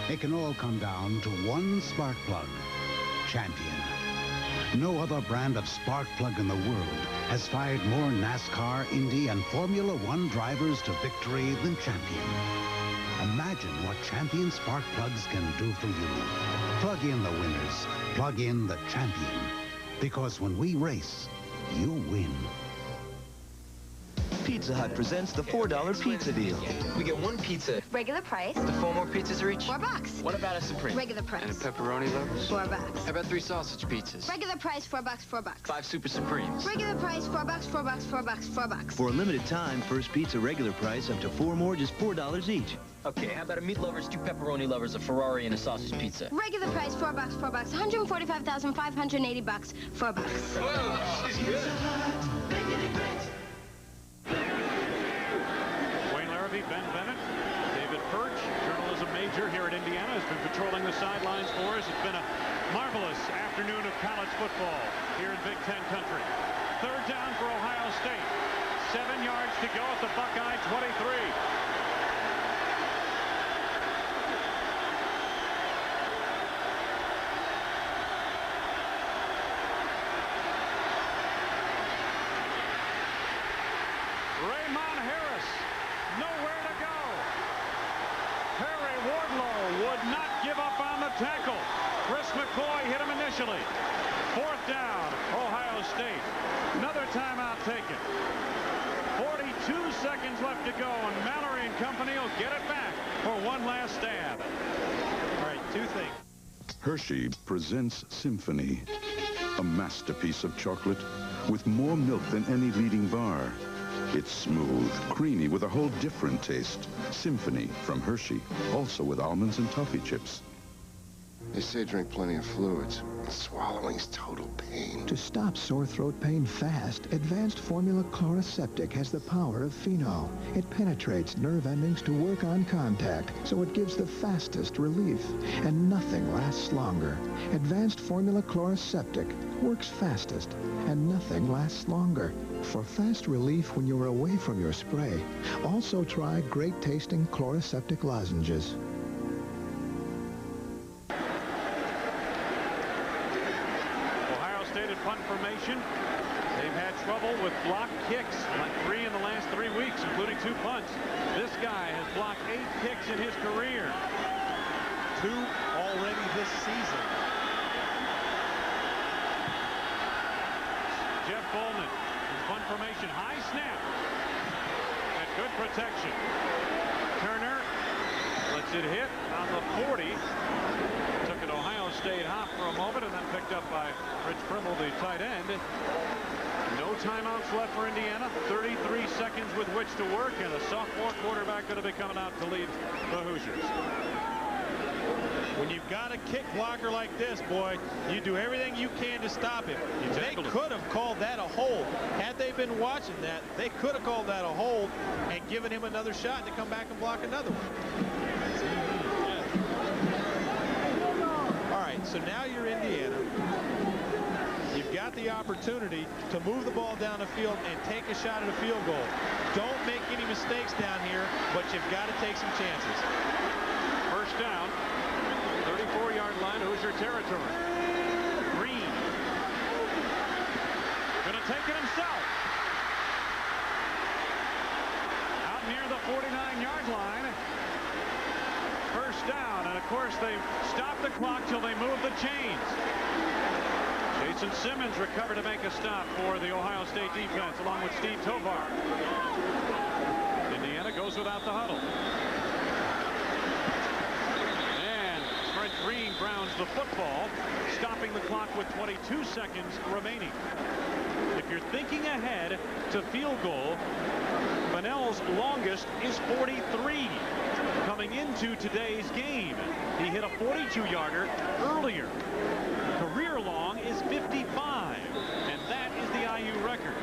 It can all come down to one spark plug. Champion. No other brand of spark plug in the world has fired more NASCAR, Indy, and Formula One drivers to victory than Champion. Imagine what Champion spark plugs can do for you. Plug in the winners. Plug in the Champion. Because when we race, you win. Pizza Hut presents the $4 pizza deal. We get one pizza. Regular price. The 4 more pizzas are each? $4. What about a Supreme? Regular price. And a pepperoni lovers? $4. How about 3 sausage pizzas? Regular price, $4, $4. 5 Super Supremes. Regular price, $4, $4, $4, $4. For a limited time, first pizza regular price up to 4 more, just $4 each. Okay, how about a meat lovers, 2 pepperoni lovers, a Ferrari, and a sausage pizza? Regular price, $4, $4. $145,580. $4. Whoa, she's good. Ben Bennett, David Perch, journalism major here at Indiana, has been patrolling the sidelines for us. It's been a marvelous afternoon of college football here in Big Ten country. Third down for Ohio State. 7 yards to go at the Buckeye 23. Raymond Harris, nowhere to go. Harry Wardlow would not give up on the tackle. Chris McCoy hit him initially. 4th down, Ohio State. Another timeout taken. 42 seconds left to go, and Mallory and company will get it back for one last stab. All right, 2 things. Hershey presents Symphony, a masterpiece of chocolate with more milk than any leading bar. It's smooth, creamy, with a whole different taste. Symphony from Hershey, also with almonds and toffee chips. They say drink plenty of fluids. Swallowing's total pain. To stop sore throat pain fast, Advanced Formula Chloraseptic has the power of phenol. It penetrates nerve endings to work on contact, so it gives the fastest relief. And nothing lasts longer. Advanced Formula Chloraseptic works fastest, and nothing lasts longer. For fast relief when you're away from your spray, also try great-tasting Chloraseptic lozenges. Punt formation. They've had trouble with block kicks, like 3 in the last 3 weeks, including 2 punts. This guy has blocked 8 kicks in his career. 2 already this season. Jeff Bolman in punt formation. High snap. And good protection. Turner Lets it hit on the 40. Took an Ohio State hop for a moment and then picked up by Rich Primble, the tight end. No timeouts left for Indiana. 33 seconds with which to work, and a sophomore quarterback going to be coming out to lead the Hoosiers. When you've got a kick blocker like this, boy, you do everything you can to stop him. They could have called that a hold. Had they been watching that, they could have called that a hold and given him another shot to come back and block another one. All right, so now you're Indiana. You've got the opportunity to move the ball down the field and take a shot at a field goal. Don't make any mistakes down here, but you've got to take some chances. First down, 34-yard line, Hoosier territory. Green. Going to take it himself. Out near the 49-yard line. First down, and of course they stop the clock till they move the chains. Jason Simmons recovered to make a stop for the Ohio State defense along with Steve Tovar. Indiana goes without the huddle. And Trent Green grounds the football, stopping the clock with 22 seconds remaining. If you're thinking ahead to field goal, Bunnell's longest is 43 coming into today's game. He hit a 42-yarder earlier. Career long is 55, and that is the IU record.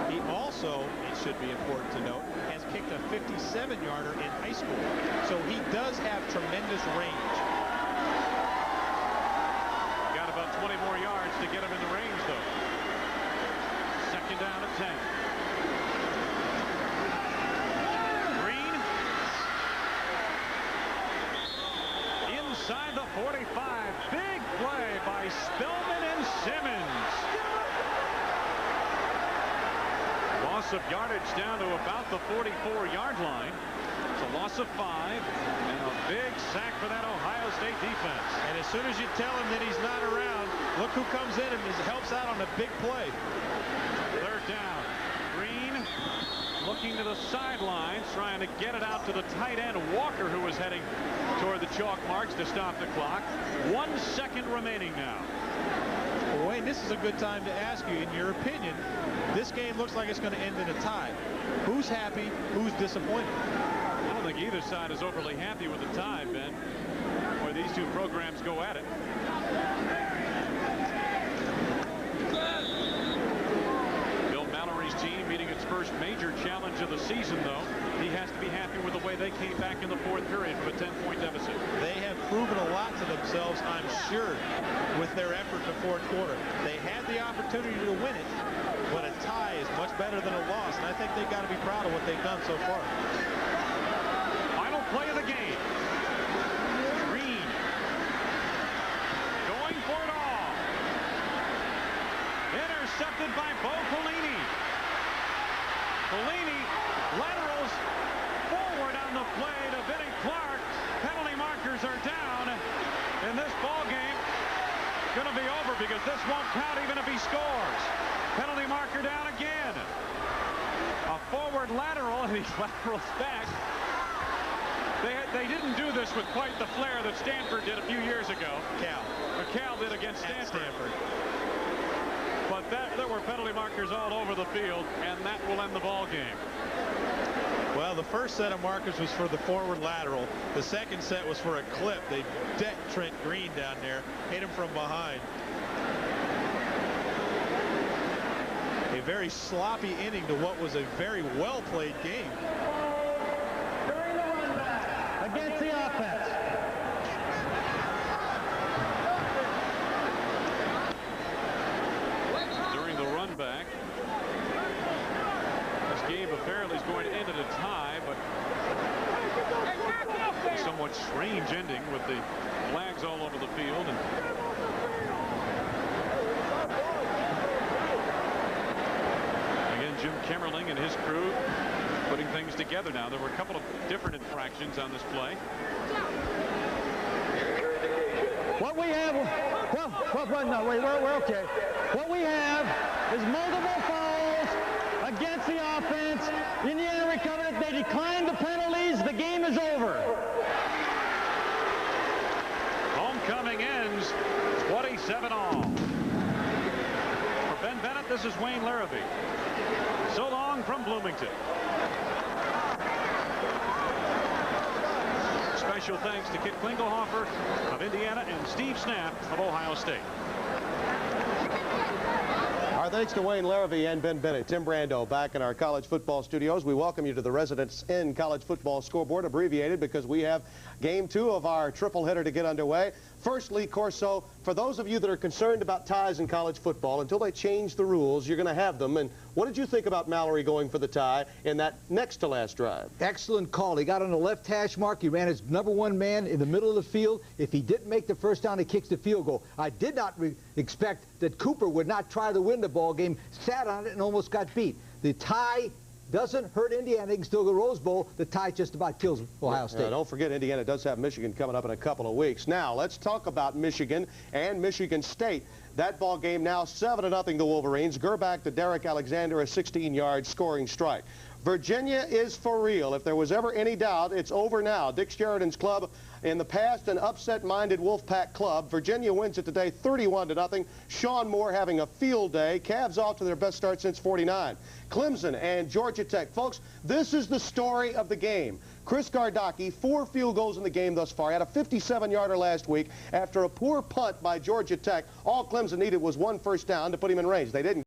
He also, it should be important to note, has kicked a 57-yarder in high school, so he does have tremendous range. Got about 20 more yards to get him in the range, though. Second down at 10. Green. Inside the 45. Big play by Spillman and Simmons. Loss of yardage down to about the 44-yard line. It's a loss of 5 and a big sack for that Ohio State defense. And as soon as you tell him that he's not around, look who comes in and helps out on a big play. Third down. Green looking to the sidelines, trying to get it out to the tight end Walker, who was heading toward the chalk marks to stop the clock. 1 second remaining now. Well, Wayne, this is a good time to ask you, in your opinion, this game looks like it's going to end in a tie. Who's happy? Who's disappointed? I don't think either side is overly happy with the tie, Ben, where these two programs go at it. Bill Mallory's team meeting its first major challenge of the season, though. He has to be happy with the way they came back in the fourth period from a 10-point deficit. They have proven a lot to themselves, I'm sure, with their effort in the fourth quarter. They had the opportunity to win it, but a tie is much better than a loss, and I think they've got to be proud of what they've done so far. Final play of the game. Green going for it all. Intercepted by Bo Pelini. Pelini laterals forward on the play to Vinnie Clark. Penalty markers are down, and this ball game going to be over because this won't count even if he scores. Penalty marker down again. A forward lateral, and he laterals back. They didn't do this with quite the flair that Stanford did a few years ago. Cal did against Stanford. But there were penalty markers all over the field, and that will end the ball game. Well, the first set of markers was for the forward lateral. The second set was for a clip. They decked Trent Green down there, hit him from behind. A very sloppy inning to what was a very well-played game. Against the offense. During the run back, this game apparently is going to end at a tie, but a somewhat strange ending with the flags all over the field. And again, Jim Kemmerling and his crew putting things together now. There were a couple of different infractions on this play. What we have, no, wait, we're okay. What we have is multiple fouls against the offense. Indiana recovered it. They declined the penalties. The game is over. 7-all. For Ben Bennett, this is Wayne Larrabee. So long from Bloomington. Special thanks to Kit Klingelhofer of Indiana and Steve Snap of Ohio State. Our thanks to Wayne Larrabee and Ben Bennett. Tim Brando back in our college football studios. We welcome you to the Residents in College Football Scoreboard, abbreviated because we have game 2 of our triple header to get underway. First, Lee Corso, for those of you that are concerned about ties in college football, until they change the rules, you're going to have them. And what did you think about Mallory going for the tie in that next to last drive? Excellent call. He got on the left hash mark. He ran his #1 man in the middle of the field. If he didn't make the first down, he kicks the field goal. I did not expect that Cooper would not try to win the ball game, sat on it, and almost got beat. The tie doesn't hurt Indiana. They can still go Rose Bowl. The tie just about kills Ohio State. Don't forget, Indiana does have Michigan coming up in a couple of weeks. Now, let's talk about Michigan and Michigan State. That ball game now 7-0 the Wolverines. Gerback to Derek Alexander, a 16-yard scoring strike. Virginia is for real. If there was ever any doubt, it's over now. Dick Sheridan's club, in the past, an upset-minded Wolfpack club. Virginia wins it today 31-0. Sean Moore having a field day. Cavs off to their best start since '49. Clemson and Georgia Tech. Folks, this is the story of the game. Chris Gardocki, 4 field goals in the game thus far. He had a 57-yarder last week after a poor punt by Georgia Tech. All Clemson needed was 1 first down to put him in range. They didn't.